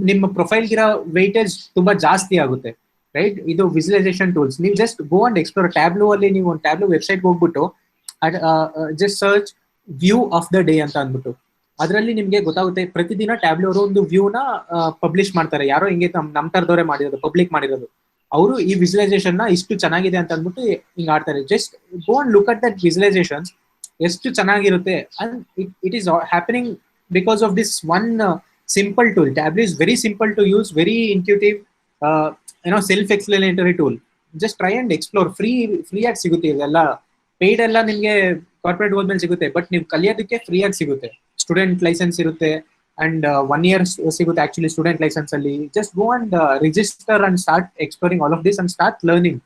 ನಿಮ್ಮ ಪ್ರೊಫೈಲ್ಗಿರೋ ವೆಯ್ಟೇಜ್ ತುಂಬಾ ಜಾಸ್ತಿ ಆಗುತ್ತೆ, ರೈಟ್? ಇದು ವಿಜುವಲೈಸೇಷನ್ ಟೂಲ್ಸ್. ನೀವು ಜಸ್ಟ್ ಗೋ ಅಂಡ್ ಎಕ್ಸ್ಪ್ಲೋರ್. ಟ್ಯಾಬ್ಲೂ ಅಲ್ಲಿ ನೀವು ಒಂದು ಟ್ಯಾಬ್ಲೂ ವೆಬ್ಸೈಟ್ ಹೋಗ್ಬಿಟ್ಟು just search view of the day ಅಂತ ಅಂದ್ಬಿಟ್ಟು. ಅದರಲ್ಲಿ ನಿಮ್ಗೆ ಗೊತ್ತಾಗುತ್ತೆ ಪ್ರತಿದಿನ ಟ್ಯಾಬ್ಲಿ ಅವರು ಒಂದು ವ್ಯೂನ ಪಬ್ಲಿಷ್ ಮಾಡ್ತಾರೆ. ಯಾರೋ ಹಿಂಗೆ ನಮ್ ತರದವರೇ ಮಾಡಿರೋದು, ಪಬ್ಲಿಕ್ ಮಾಡಿರೋದು. ಅವರು ಈ ವಿಜುವಲೈಸೇಷನ್ ನ ಇಷ್ಟು ಚೆನ್ನಾಗಿದೆ ಅಂತ ಅಂದ್ಬಿಟ್ಟು ಹಿಂಗ್ ಆಡ್ತಾರೆ. Just go and look at that visualisations, ಎಷ್ಟು ಚೆನ್ನಾಗಿರುತ್ತೆ. And it is happening because of this one simple tool. Tableau is very simple to use, very intuitive, self explanatory tool. Just try and explore. Free ಆಗಿ ಸಿಗುತ್ತೆ ಇದೆಲ್ಲ. Paid ಎಲ್ಲ ನಿಮ್ಗೆ corporate ಹೋದ್ಮೇಲೆ ಸಿಗುತ್ತೆ, but ನೀವು ಕಲಿಯೋದಕ್ಕೆ ಫ್ರೀ ಆಗಿ ಸಿಗುತ್ತೆ. ಸ್ಟೂಡೆಂಟ್ ಲೈಸೆನ್ಸ್ ಇರುತ್ತೆ ಅಂಡ್ 1 year ಸಿಗುತ್ತೆ ಆಕ್ಚುಲಿ ಸ್ಟೂಡೆಂಟ್ ಲೈಸೆನ್ಸ್ ಅಲ್ಲಿ. Just go and register and start exploring all of this and start learning.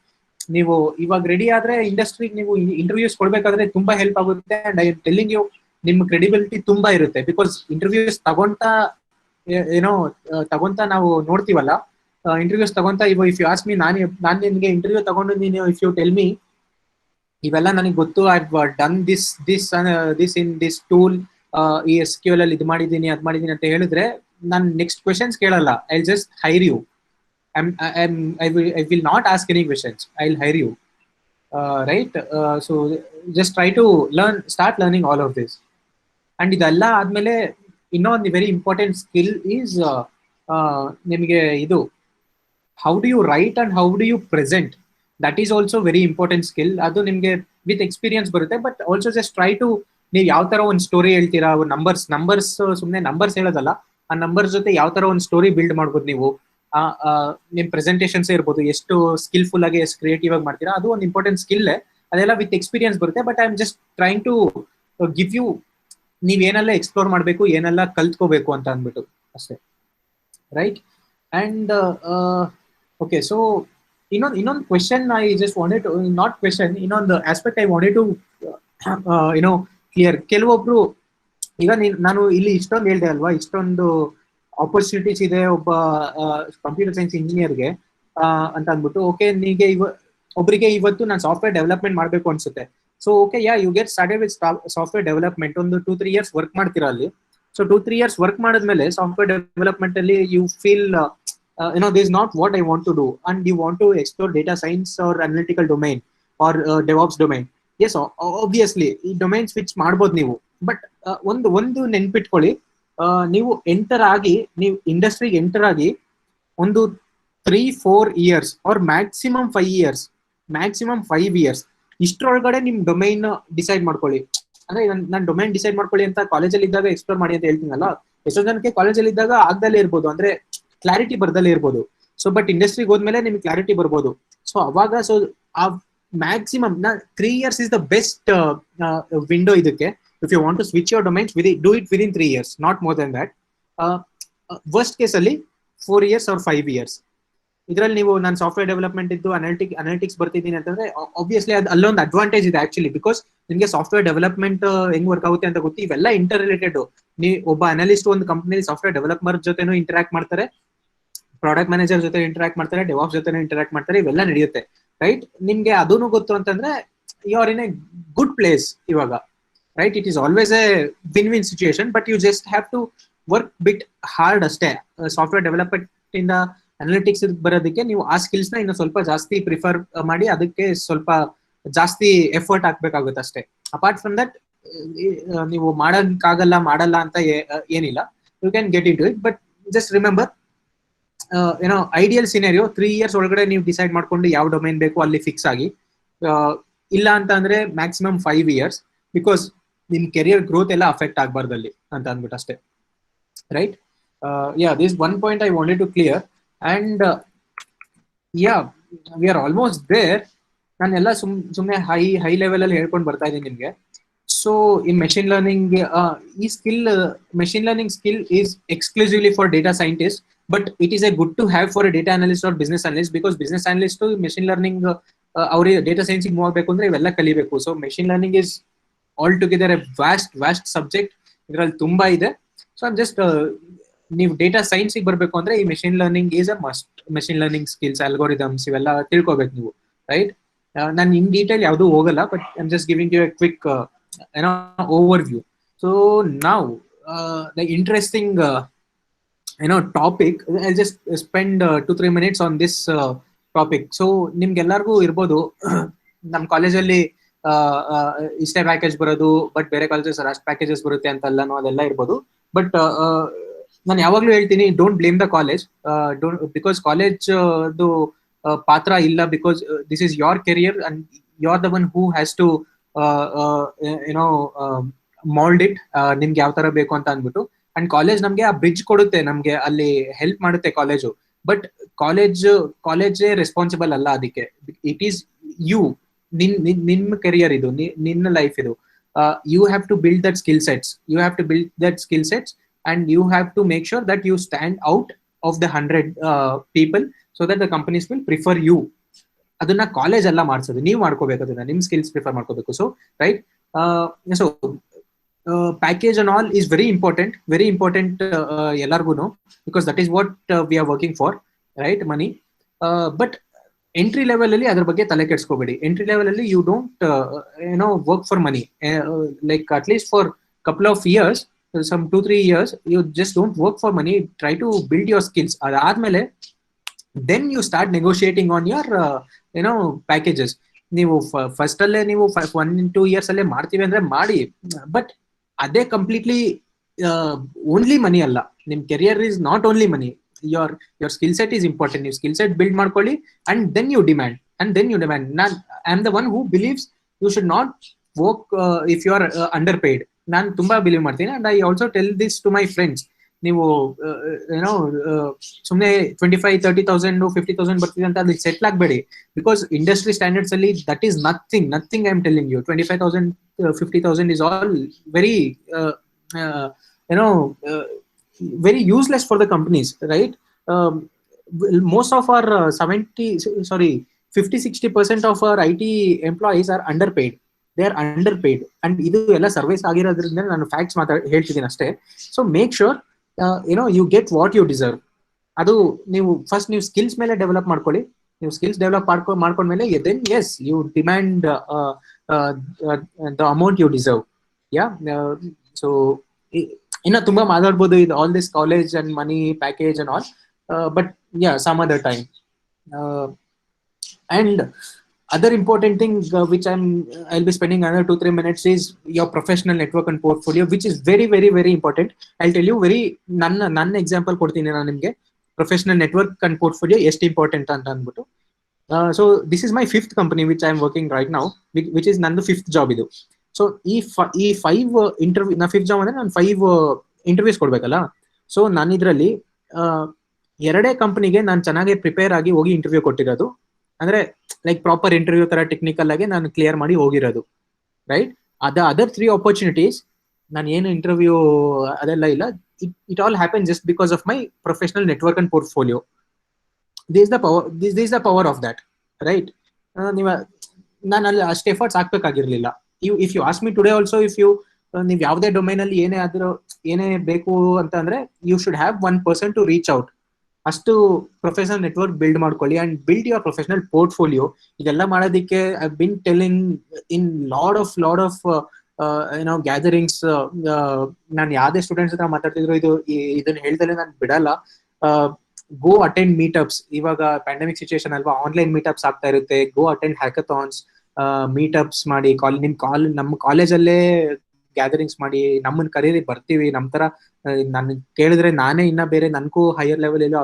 ನೀವು ಇವಾಗ ರೆಡಿ ಆದ್ರೆ ಇಂಡಸ್ಟ್ರಿಗೆ ನೀವು ಇಂಟರ್ವ್ಯೂಸ್ ಕೊಡ್ಬೇಕಾದ್ರೆ ತುಂಬಾ ಹೆಲ್ಪ್ ಆಗುತ್ತೆ. And I am telling you, ನಿಮ್ ಕ್ರೆಡಿಬಿಲಿಟಿ ತುಂಬಾ ಇರುತ್ತೆ. ಬಿಕಾಸ್ ಇಂಟರ್ವ್ಯೂಸ್ ತಗೊಂತ ನಾವು ನೋಡ್ತೀವಲ್ಲ, ಇಂಟರ್ವ್ಯೂಸ್ ತಗೊಂತ ಇಫ್ ಯು ಆಸ್ಕ್ ಮೀ, ನಾನು ನಿನ್ಗೆ ಇಂಟರ್ವ್ಯೂ ತಗೊಂಡು ನೀನು ಇಫ್ ಯು ಟೆಲ್ ಮೀ ಇವೆಲ್ಲ ನನಗೆ ಗೊತ್ತು, I done this in this tool, ಈ SQL ಅಲ್ಲಿ ಇದು ಮಾಡಿದ್ದೀನಿ ಅದ್ ಮಾಡಿದ್ದೀನಿ ಅಂತ ಹೇಳಿದ್ರೆ, ನಾನು ನೆಕ್ಸ್ಟ್ ಕ್ವೆಶನ್ಸ್ ಕೇಳಲ್ಲ. I just hire you. I will not ask any questions. I'll hire you. Right? So just try to start learning all of this. And ಇದೆಲ್ಲ ಆದ್ಮೇಲೆ ಇನ್ನೊಂದು ವೆರಿ ಇಂಪಾರ್ಟೆಂಟ್ ಸ್ಕಿಲ್ ಈಸ್ ನಿಮಗೆ ಇದು, how do you write and how do you present. That is also very important skill. ಅದು ನಿಮ್ಗೆ with experience ಬರುತ್ತೆ. But also just try to, ನೀವು ಯಾವ ತರ ಒಂದು ಸ್ಟೋರಿ ಹೇಳ್ತೀರಾ, ನಂಬರ್ಸ್ ಸುಮ್ಮನೆ ನಂಬರ್ಸ್ ಹೇಳೋದಲ್ಲ, ಆ ನಂಬರ್ಸ್ ಜೊತೆ ಯಾವ ತರ ಒಂದು ಸ್ಟೋರಿ ಬಿಲ್ಡ್ ಮಾಡ್ಬೋದು ನೀವು. ನಿಮ್ ಪ್ರೆಸೆಂಟೇಷನ್ಸ್ ಇರ್ಬೋದು, ಎಷ್ಟು ಸ್ಕಿಲ್ಫುಲ್ ಆಗಿ ಎಷ್ಟು ಕ್ರಿಯೇಟಿವ್ ಆಗಿ ಮಾಡ್ತೀರಾ, ಅದು ಒಂದು ಇಂಪಾರ್ಟೆಂಟ್ ಸ್ಕಿಲ್. ಅದೆಲ್ಲ ವಿತ್ ಎಕ್ಸ್ಪೀರಿಯನ್ಸ್ ಬರುತ್ತೆ. But I am just trying to give you, ನೀವೇನೆಲ್ಲ ಎಕ್ಸ್ಪ್ಲೋರ್ ಮಾಡಬೇಕು, ಏನೆಲ್ಲ ಕಲ್ತ್ಕೋಬೇಕು ಅಂತ ಅಂದ್ಬಿಟ್ಟು ಅಷ್ಟೇ. ರೈಟ್? ಅಂಡ್ ಓಕೆ, ಸೊ ಇನ್ನೊಂದು question I just wanted to, not question, ಇನ್ನೊಂದು aspect I wanted to clear. ಕೆಲವೊಬ್ರು ಈಗ ನಾನು ಇಲ್ಲಿ ಇಷ್ಟೊಂದು ಹೇಳ್ದೆ ಅಲ್ವಾ, ಇಷ್ಟೊಂದು ಆಪರ್ಚುನಿಟೀಸ್ ಇದೆ ಒಬ್ಬ ಕಂಪ್ಯೂಟರ್ ಸೈನ್ಸ್ ಇಂಜಿನಿಯರ್ಗೆ ಅಂತ ಅಂದ್ಬಿಟ್ಟು. ಓಕೆ, ನಿಮಗೆ ಒಬ್ಬರಿಗೆ ಇವತ್ತು ನಾನು ಸಾಫ್ಟ್ವೇರ್ ಡೆವಲಪ್ಮೆಂಟ್ ಮಾಡಬೇಕು ಅನ್ಸುತ್ತೆ. So okay, you get started with software development. ಒಂದು 2-3 years ವರ್ಕ್ ಮಾಡ್ತೀರಾ ಅಲ್ಲಿ. ಸೊ 2-3 years ವರ್ಕ್ ಮಾಡಿದ್ಮೇಲೆ ಸಾಫ್ಟ್ವೇರ್ ಡೆವಲಪ್ಮೆಂಟ್ ಅಲ್ಲಿ you feel this is not what I want to do, and you want to explore data science or analytical domain or DevOps domain. Yes, obviously ಈ domain switch ಮಾಡ್ಬೋದು ನೀವು. But ಒಂದು ನೆನ್ಪಿಟ್ಕೊಳ್ಳಿ, ನೀವು ನೀವು ಇಂಡಸ್ಟ್ರಿಗೆ ಎಂಟರ್ ಆಗಿ ಒಂದು 3-4 years or maximum 5 years ಇಷ್ಟರೊಳಗಡೆ ನಿಮ್ ಡೊಮೈನ್ ಡಿಸೈಡ್ ಮಾಡ್ಕೊಳ್ಳಿ. ಅಂದ್ರೆ ನಾನು ಡೊಮೈನ್ ಡಿಸೈಡ್ ಮಾಡ್ಕೊಳ್ಳಿ ಅಂತ ಕಾಲೇಜಲ್ಲಿ ಇದ್ದಾಗ ಎಕ್ಸ್ಪ್ಲೋರ್ ಮಾಡಿ ಅಂತ ಹೇಳ್ತೀನಲ್ಲ, ಎಷ್ಟೋ ಜನಕ್ಕೆ ಕಾಲೇಜಲ್ಲಿ ಇದ್ದಾಗ ಆಗ್ದಲ್ಲೇ ಇರ್ಬೋದು, ಅಂದ್ರೆ ಕ್ಲಾರಿಟಿ ಬರ್ದಲ್ಲೇ ಇರ್ಬೋದು. ಸೊ ಬಟ್ ಇಂಡಸ್ಟ್ರಿಗೆ ಹೋದ್ಮೇಲೆ ನಿಮ್ಗೆ ಕ್ಲಾರಿಟಿ ಬರ್ಬೋದು. ಸೊ ಅವಾಗ ಆ maximum 3 years is the best window ಇದಕ್ಕೆ. If you want to switch your domains, do it within 3 years, not more than that. Worst case ಅಲ್ಲಿ 4 years or 5 years. ಇದರಲ್ಲಿ ನೀವು ನಾನು ಸಾಫ್ಟ್ವೇರ್ ಡೆವಲಪ್ಮೆಂಟ್ ಇದ್ದು ಅನಾಲಿಟಿಕ್ಸ್ ಬರ್ತಿದ್ದೀನಿ ಅಂತಂದ್ರೆ ಆಬ್ವಿಯಸ್ಲಿ ಅದು ಅಲ್ಲೊಂದು ಅಡ್ವಾಂಟೇಜ್ ಇದೆ ಆಕ್ಚುಲಿ. ಬಿಕಾಸ್ ನಿಮಗೆ ಸಾಫ್ಟ್ವೇರ್ ಡೆವಲಪ್ಮೆಂಟ್ ಹೆಂಗ್ ವರ್ಕ್ ಆಗುತ್ತೆ ಅಂತ ಗೊತ್ತು. ಇವೆಲ್ಲ ಇಂಟರ್ ರಿಲೇಟೆಡ್. ನೀವು ಒಬ್ಬ ಅನಾಲಿಸ್ಟ್ ಒಂದು ಕಂಪನಿಯಲ್ಲಿ ಸಾಫ್ಟ್ವೇರ್ ಡೆವಲಪರ್ ಜೊತೆನೂ ಇಂಟರಾಕ್ಟ್ ಮಾಡ್ತಾರೆ, ಪ್ರಾಡಕ್ಟ್ ಮ್ಯಾನೇಜರ್ ಜೊತೆ ಇಂಟರಾಕ್ಟ್ ಮಾಡ್ತಾರೆ, ಡೆವಾಪ್ಸ್ ಜೊತೆ ಇಂಟರಾಕ್ಟ್ ಮಾಡ್ತಾರೆ, ಇವೆಲ್ಲ ನಡೆಯುತ್ತೆ. ರೈಟ್? ನಿಮ್ಗೆ ಅದೂ ಗೊತ್ತು ಅಂತಂದ್ರೆ you are in a good place ಇವಾಗ. Right? It is always a win situation, but you just have to work bit hard ಅಷ್ಟೇ. ಸಾಫ್ಟ್ವೇರ್ ಡೆವಲಪ್ಮೆಂಟ್ ಇಂದ ಅನಾಲಿಟಿಕ್ಸ್ ಬರೋದಕ್ಕೆ ನೀವು ಆ ಸ್ಕಿಲ್ಸ್ ನ ಇನ್ನು ಸ್ವಲ್ಪ ಜಾಸ್ತಿ ಪ್ರಿಫರ್ ಮಾಡಿ, ಅದಕ್ಕೆ ಸ್ವಲ್ಪ ಜಾಸ್ತಿ ಎಫರ್ಟ್ ಹಾಕ್ಬೇಕಾಗುತ್ತೆ ಅಷ್ಟೇ. ಅಪಾರ್ಟ್ ಫ್ರಮ್ ದಟ್ ನೀವು ಮಾಡಲ್ಲ ಅಂತ ಏನಿಲ್ಲ. You can get into it. But just remember, ideal scenario 3 years ಒಳಗಡೆ ನೀವು ಡಿಸೈಡ್ ಮಾಡ್ಕೊಂಡು ಯಾವ ಡೊಮೈನ್ ಬೇಕು ಅಲ್ಲಿ ಫಿಕ್ಸ್ ಆಗಿ. ಇಲ್ಲ ಅಂತ ಅಂದ್ರೆ ಮ್ಯಾಕ್ಸಿಮಮ್ 5 years, ಬಿಕಾಸ್ ನಿಮ್ ಕೆರಿಯರ್ ಗ್ರೋತ್ ಎಲ್ಲ ಅಫೆಕ್ಟ್ ಆಗ್ಬಾರ್ದು ಅಲ್ಲಿ ಅಂತ ಅಂದ್ಬಿಟ್ಟು ಅಷ್ಟೇ. Right? This one point I wanted to clear. And we are almost there. ನಾನೆಲ್ಲ ಸುಮ್ಮನೆ ಹೈ ಲೆವೆಲ್ ಅಲ್ಲಿ ಹೇಳ್ಕೊಂಡು ಬರ್ತಾ ಇದ್ದೀನಿ ನಿಮ್ಗೆ. ಸೊ ಇನ್ ಮೆಷಿನ್ ಲರ್ನಿಂಗ್, ಈ skill, machine learning skill is exclusively for data scientist, but it is a good to have for data analyst or business analyst. Because business analyst machine learning ಅವ್ರಿಗೆ data science move ಆಗಬೇಕು ಅಂದ್ರೆ ಇವೆಲ್ಲ ಕಲಿಬೇಕು. So machine learning is all together a vast subject. ಇದರಲ್ಲಿ ತುಂಬಾ ಇದೆ. So just ನೀವು data science ಬರಬೇಕು ಅಂದ್ರೆ ಈ machine learning is a must. Machine learning skills, algorithms ಇವೆಲ್ಲ ತಿಳ್ಕೊಬೇಕು ನೀವು. ರೈಟ್? ನಾನು ಇನ್ ಡೀಟೇಲ್ ಯಾವ್ದು ಹೋಗಲ್ಲ, but I am just giving you a quick overview. So ನಾವು the interesting topic, I'll just spend 2-3 minutes on this topic. So ನಿಮ್ಗೆಲ್ಲರಿಗೂ ಇರ್ಬೋದು, ನಮ್ಮ ಕಾಲೇಜಲ್ಲಿ ಇಷ್ಟೇ ಪ್ಯಾಕೇಜ್ ಬರೋದು, ಬಟ್ ಬೇರೆ ಕಾಲೇಜಸ್ ಅಷ್ಟು ಪ್ಯಾಕೇಜಸ್ ಬರುತ್ತೆ ಅಂತಲ್ಲನೋ ಅದೆಲ್ಲ ಇರ್ಬೋದು. ಬಟ್ ನಾನು ಯಾವಾಗ್ಲೂ ಹೇಳ್ತೀನಿ, don't blame the college, because college ಪಾತ್ರ ಇಲ್ಲ, because this is your career and you are the one who has to ಏನೋ ಮಾಲ್ಡ್ ಇಟ್, ನಿಮ್ಗೆ ಯಾವ ತರ ಬೇಕು ಅಂತ ಅಂದ್ಬಿಟ್ಟು. ಅಂಡ್ ಕಾಲೇಜ್ ನಮ್ಗೆ ಆ ಬ್ರಿಡ್ಜ್ ಕೊಡುತ್ತೆ, ನಮ್ಗೆ ಅಲ್ಲಿ ಹೆಲ್ಪ್ ಮಾಡುತ್ತೆ ಕಾಲೇಜು. ಬಟ್ ಕಾಲೇಜೇ ರೆಸ್ಪಾನ್ಸಿಬಲ್ ಅಲ್ಲ ಅದಕ್ಕೆ. ಇಟ್ ಈಸ್ ಯು, ನಿಮ್ಮ ಕೆರಿಯರ್ ಇದು, ನಿನ್ನ ಲೈಫ್ ಇದು. You have to build that skill sets and you have to make sure that you stand out of the 100 people so that the companies will prefer you. ಅದನ್ನ college ಎಲ್ಲ ಮಾಡಿಸೋದು, ನೀವು ಮಾಡ್ಕೋಬೇಕು, ಅದನ್ನ ನಿಮ್ ಸ್ಕಿಲ್ಸ್ ಪ್ರಿಫರ್ ಮಾಡ್ಕೋಬೇಕು. So right, so package and all is very important ಎಲ್ಲರಿಗೂ, because that is what we are working for, right, money. But entry level ಅಲ್ಲಿ ಅದ್ರ ಬಗ್ಗೆ ತಲೆ ಕೆಡ್ಸ್ಕೋಬೇಡಿ. ಎಂಟ್ರಿ ಲೆವೆಲ್ ಅಲ್ಲಿ you don't work for money, like at least for couple of years, some 2-3 years, you just don't work for money, try to build your skills. Adadmele then you start negotiating on your packages. ನೀವು first ಅಲ್ಲೇ ನೀವು 1-2 years ಅಲ್ಲೇ ಮಾಡ್ತೀವಿ ಅಂದ್ರೆ ಮಾಡಿ, but ಅದೇ completely only money ಅಲ್ಲ. ನಿಮ್ career is not only money, your skill set is important. ನೀವು ಸ್ಕಿಲ್ ಸೆಟ್ ಬಿಲ್ಡ್ ಮಾಡ್ಕೊಳ್ಳಿ ಅಂಡ್ ದೆನ್ ಯು ಡಿಮ್ಯಾಂಡ್. ನಾನ್ I am the one who believes you should not work if you are underpaid. ನಾನು ತುಂಬಾ believe ಮಾಡ್ತೀನಿ, and I also tell this to my friends. ನೀವು ಸುಮ್ಮನೆ 25,000-30,000 50,000 ಬರ್ತಿದೆ ಅಂತ ಅಲ್ಲಿ ಸೆಟ್ಲ್ ಆಗಬೇಡಿ, ಬಿಕಾಸ್ ಇಂಡಸ್ಟ್ರಿ ಸ್ಟ್ಯಾಂಡರ್ಡ್ಸ್ ಅಲ್ಲಿ that is nothing I am telling you. 25,000-50,000 is all very very useless for the companies, right? Most of our 50-60% of our IT employees are underpaid. They are underpaid, and ಇದು ಎಲ್ಲ service ಆಗಿರೋದ್ರಿಂದ ನಾನು facts ಹೇಳ್ತಿದ್ದೀನಿ ಅಷ್ಟೇ. So make sure you get what you deserve. ಅದು ನೀವು first ನೀವು skills ಮೇಲೆ ಡೆವಲಪ್ ಮಾಡ್ಕೊಳ್ಳಿ. ನೀವು ಸ್ಕಿಲ್ಸ್ ಡೆವಲಪ್ ಮಾಡ್ಕೊಂಡ್ಮೇಲೆ then as you demand the amount you deserve. Yeah, so ಇನ್ನ ತುಂಬಾ ಮಾತಾಡ್ಬೋದು ಇದು all this college and money package and all, but yeah, some other time. And other important thing which I'll be spending another 2-3 minutes is your professional network and portfolio, which is very important. I'll tell you ನನ್ನ example ಕೊಡ್ತೀನಿ ನಾನು ನಿಮ್ಗೆ. Professional network and portfolio ಎಷ್ಟು important ಅಂತ ಅಂದ್ಬಿಟ್ಟು. So this is my 5th company which I am working right now, which is ನಂದು 5th job ಇದು. So ಈ 5 ಇಂಟರ್ವ್ಯೂ, ನಾ 5th ಜಾಬ್ ಅಂದ್ರೆ ನಾನು 5 ಇಂಟರ್ವ್ಯೂಸ್ ಕೊಡ್ಬೇಕಲ್ಲ. ಸೊ ನಾನು ಇದರಲ್ಲಿ 2 ಕಂಪನಿಗೆ ನಾನು ಚೆನ್ನಾಗಿ ಪ್ರಿಪೇರ್ ಆಗಿ ಹೋಗಿ ಇಂಟರ್ವ್ಯೂ ಕೊಟ್ಟಿರೋದು, ಅಂದ್ರೆ ಲೈಕ್ ಪ್ರಾಪರ್ ಇಂಟರ್ವ್ಯೂ ತರ ಟೆಕ್ನಿಕಲ್ ಆಗಿ ನಾನು ಕ್ಲಿಯರ್ ಮಾಡಿ ಹೋಗಿರೋದು, ರೈಟ್. ಅದರ್ 3 ಆಪರ್ಚುನಿಟೀಸ್ ನಾನು ಏನು ಇಂಟರ್ವ್ಯೂ ಅದೆಲ್ಲ ಇಲ್ಲ. It all happen just because of my professional network and portfolio. This the power of that, right. ನಾನು ಅಲ್ಲಿ ಅಷ್ಟು ಎಫರ್ಟ್ಸ್ ಹಾಕ್ಬೇಕಾಗಿರ್ಲಿಲ್ಲ. If you ask me today also, ನೀವು ಯಾವುದೇ ಡೊಮೈನ್ ಅಲ್ಲಿ ಏನೇ ಬೇಕು ಅಂತ ಅಂದ್ರೆ you should have 1 person to reach out. ಅಷ್ಟು ಪ್ರೊಫೆಷನಲ್ ನೆಟ್ವರ್ಕ್ ಬಿಲ್ಡ್ ಮಾಡ್ಕೊಳ್ಳಿ and build your professional portfolio. ಇದೆಲ್ಲ ಮಾಡೋದಕ್ಕೆ I been telling in lot of gatherings. ನಾನು ಯಾವುದೇ ಸ್ಟೂಡೆಂಟ್ಸ್ ಹತ್ರ ಮಾತಾಡ್ತಿದ್ರು ಇದನ್ನ ಹೇಳ್ದಲೆ ನಾನು ಬಿಡಲ್ಲ. ಗೋ ಅಟೆಂಡ್ ಮೀಟಪ್ಸ್. ಇವಾಗ ಪ್ಯಾಂಡಮಿಕ್ ಸಿಚುಯೇಷನ್ ಅಲ್ವಾ, ಆನ್ಲೈನ್ ಮೀಟಪ್ಸ್ ಆಗ್ತಾ ಇರುತ್ತೆ. ಗೋ ಅಟೆಂಡ್ ಹ್ಯಾಕಥಾನ್ಸ್, ಮೀಟಪ್ಸ್ ಮಾಡಿ. ನಮ್ಮ ಕಾಲೇಜಲ್ಲೇ ಗ್ಯಾದರಿಂಗ್ಸ್ ಮಾಡಿ, ನಮ್ಮನ್ನ ಕರೀರಿ, ಬರ್ತೀವಿ. ನಮ್ ತರ ನಾನು ಕೇಳಿದ್ರೆ ನಾನೇ ಇನ್ನ ಬೇರೆ ನನ್ಗೂ ಹೈಯರ್ ಲೆವೆಲ್ ಎಲ್ಲ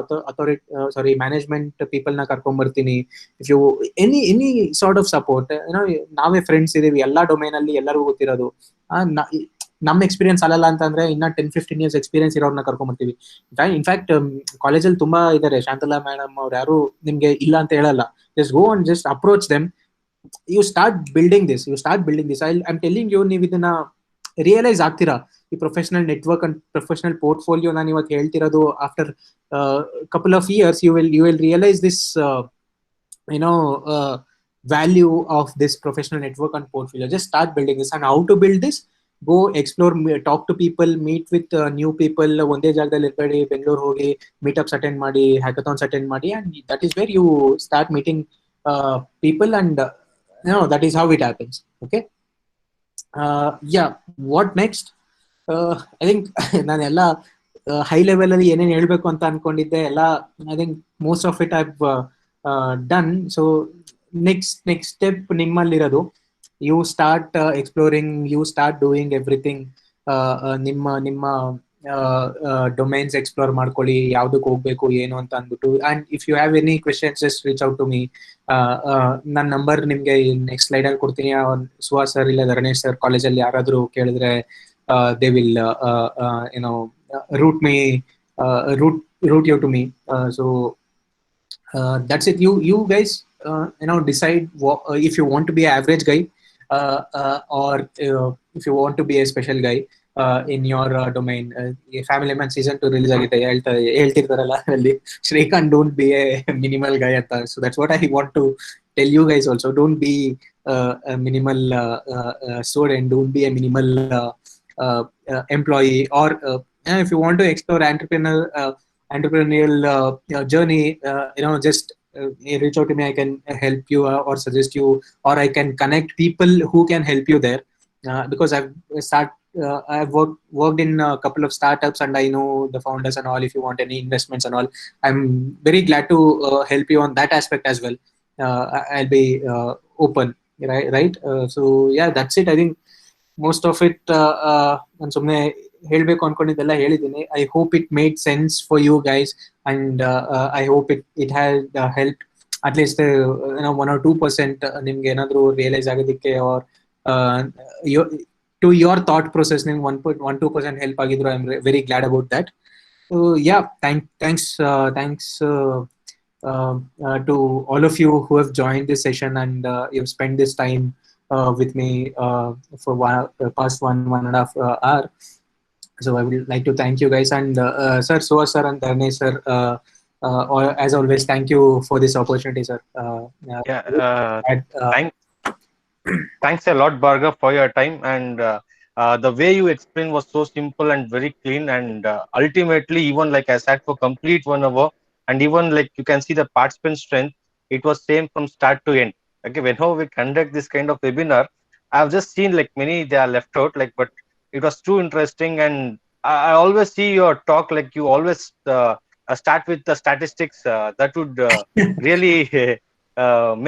ಮ್ಯಾನೇಜ್ಮೆಂಟ್ ಪೀಪಲ್ ನ ಕರ್ಕೊಂಡ್ ಬರ್ತೀನಿ. If you any sort of support, ನಾವೇ ಫ್ರೆಂಡ್ಸ್ ಇದೀವಿ ಎಲ್ಲಾ ಡೊಮೈನ್ ಅಲ್ಲಿ, ಎಲ್ಲರಿಗೂ ಗೊತ್ತಿರೋದು. ನಮ್ ಎಕ್ಸ್ಪೀರಿಯನ್ಸ್ ಅಲ್ಲ ಅಂತಂದ್ರೆ ಇನ್ನ 10-15 years ಎಕ್ಸ್ಪೀರಿಯನ್ಸ್ ಇರೋರ್ನ ಕರ್ಕೊಂಡ್ ಬರ್ತೀವಿ. ಇನ್ಫ್ಯಾಕ್ಟ್ ಕಾಲೇಜಲ್ಲಿ ತುಂಬಾ ಇದಾರೆ, ಶಾಂತಲಾ ಮೇಡಮ್ ಅವ್ರು, ಯಾರು ನಿಮ್ಗೆ ಇಲ್ಲ ಅಂತ ಹೇಳಲ್ಲ. Just go and just approach them. You start building this. I am telling you, ನೀವು ಇದನ್ನ ರಿಯಲೈಸ್ ಆಗ್ತೀರಾ. ಈ professional network and professional portfolio ನಾನು ಇವತ್ತು ಹೇಳ್ತಿರೋದು, after couple of years you will realize this value of this professional network and portfolio. Just start building this. And how to build this? Go explore, talk to people, meet with new people. ಒಂದೇ ಜಾಗದಲ್ಲಿ ಇರ್ಬೇಡಿ, ಬೆಂಗಳೂರು ಹೋಗಿ meetups attend ಮಾಡಿ, hackathons attend ಮಾಡಿ, and that is where you start meeting people, and that is how it happens. Okay. Yeah, what next? I think ನಾನು ಎಲ್ಲ high level ಅಲ್ಲಿ ಏನೇನು ಹೇಳ್ಬೇಕು ಅಂತ ಅನ್ಕೊಂಡಿದ್ದೆ ಎಲ್ಲ, I think most of it I done. So next step ನಿಮ್ಮಲ್ಲಿರೋದು, you start exploring, you start doing everything. ನಿಮ್ಮ ಡೊಮೈನ್ಸ್ ಎಕ್ಸ್ಪ್ಲೋರ್ ಮಾಡ್ಕೊಳ್ಳಿ, ಯಾವ್ದಕ್ಕೆ ಹೋಗ್ಬೇಕು ಏನು ಅಂತ ಅಂದ್ಬಿಟ್ಟು. And if you have any questions just reach out to me. ನನ್ನ ನಂಬರ್ ನಿಮಗೆ ನೆಕ್ಸ್ಟ್ ಸ್ಲೈಡ್ ಅಲ್ಲಿ ಕೊಡ್ತೀನಿ. ಸುಹಾಸ್ ಸರ್ ಇಲ್ಲ ಧರಣೇಶ್ ಸರ್ ಕಾಲೇಜಲ್ಲಿ ಯಾರಾದರೂ ಕೇಳಿದ್ರೆ ದೇ ವಿಲ್ ಏನೋ route me route route you to me. So that's it. You guys decide if you want to be an average guy, or if you want to be a special guy in your domain. Family Man season 2 release ಆಗಿದೆ, ಹೇಳ್ತಿರ್ತಾರಲ್ಲ ಅಲ್ಲಿ, Srikanth don't be a minimal guy ಅಂತ. So that's what I want to tell you guys also. Don't be a minimal student, don't be a minimal employee. Or if you want to explore entrepreneurial journey, just reach out to me. I can help you or suggest you, or I can connect people who can help you there, because I've worked in a couple of startups and I know the founders and all. If you want any investments and all, I'm very glad to help you on that aspect as well. I'll be open, right? So yeah, that's it. I think most of it ನಾನು ಸುಮ್ಮನೆ ಹೇಳಬೇಕು ಅನ್ಕೊಂಡಿದ್ದೆಲ್ಲ ಹೇಳಿದ್ದೀನಿ. I hope it made sense for you guys, and I hope it had help at least 1 or 2% ನಿಮ್ಗೆ ಏನಾದರೂ realise ಆಗೋದಕ್ಕೆ, or to your thought process ನಿಮ್ಗೆ 1-2% help ಆಗಿದ್ರು. I am very glad about that. Yeah, thanks to all of you who have joined this session, and you've spent this time with me for past 1.5 hour. So I would like to thank you guys, and sir, Suhas sir and Dharnesh sir, as always, thank you for this opportunity, sir. Yeah, thanks a lot, Bhargav, for your time. And the way you explained was so simple and very clean. And ultimately, even like I sat for complete 1 hour, and even like you can see the participant strength, it was same from start to end. Okay, whenever we conduct this kind of webinar, I've just seen like many they are left out. Like, but it was too interesting. And I always see your talk, like you always start with the statistics that would really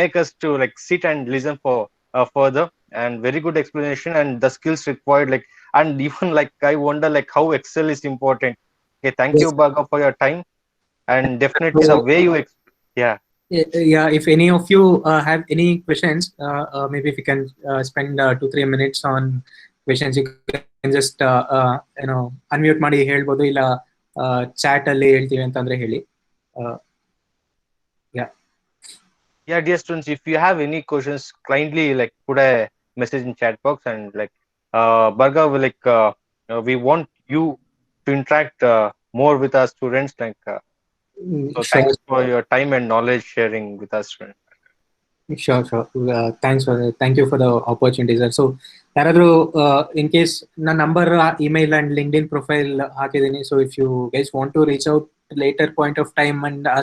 make us to like sit and listen for further. And very good explanation, and the skills required, like, and even like I wonder like how Excel is important. Okay, thank you, Yes. Bhargav, for your time. And definitely the way you yeah. Yeah, if any of you have any questions, maybe if you can spend 2-3 minutes on questions, you can just unmute ಮಾಡಿ ಹೇಳ್ಬೋದು, ಇಲ್ಲ chat ಅಲ್ಲಿ ಹೇಳ್ತೀವಿ ಅಂತಂದ್ರೆ ಹೇಳಿ. Yeah, dear students, if you have any questions, kindly like put a message in chat box. And like Bhargav, like we want you to interact more with our students. Like so Sure. thanks for your time and knowledge sharing with us, students. Sure. Thank you for the opportunity, sir. So ಯಾರಾದರೂ in case ನನ್ನ number, email and LinkedIn profile ಹಾಕಿದ್ದೀನಿ. So if you guys want to reach out later point of time and ask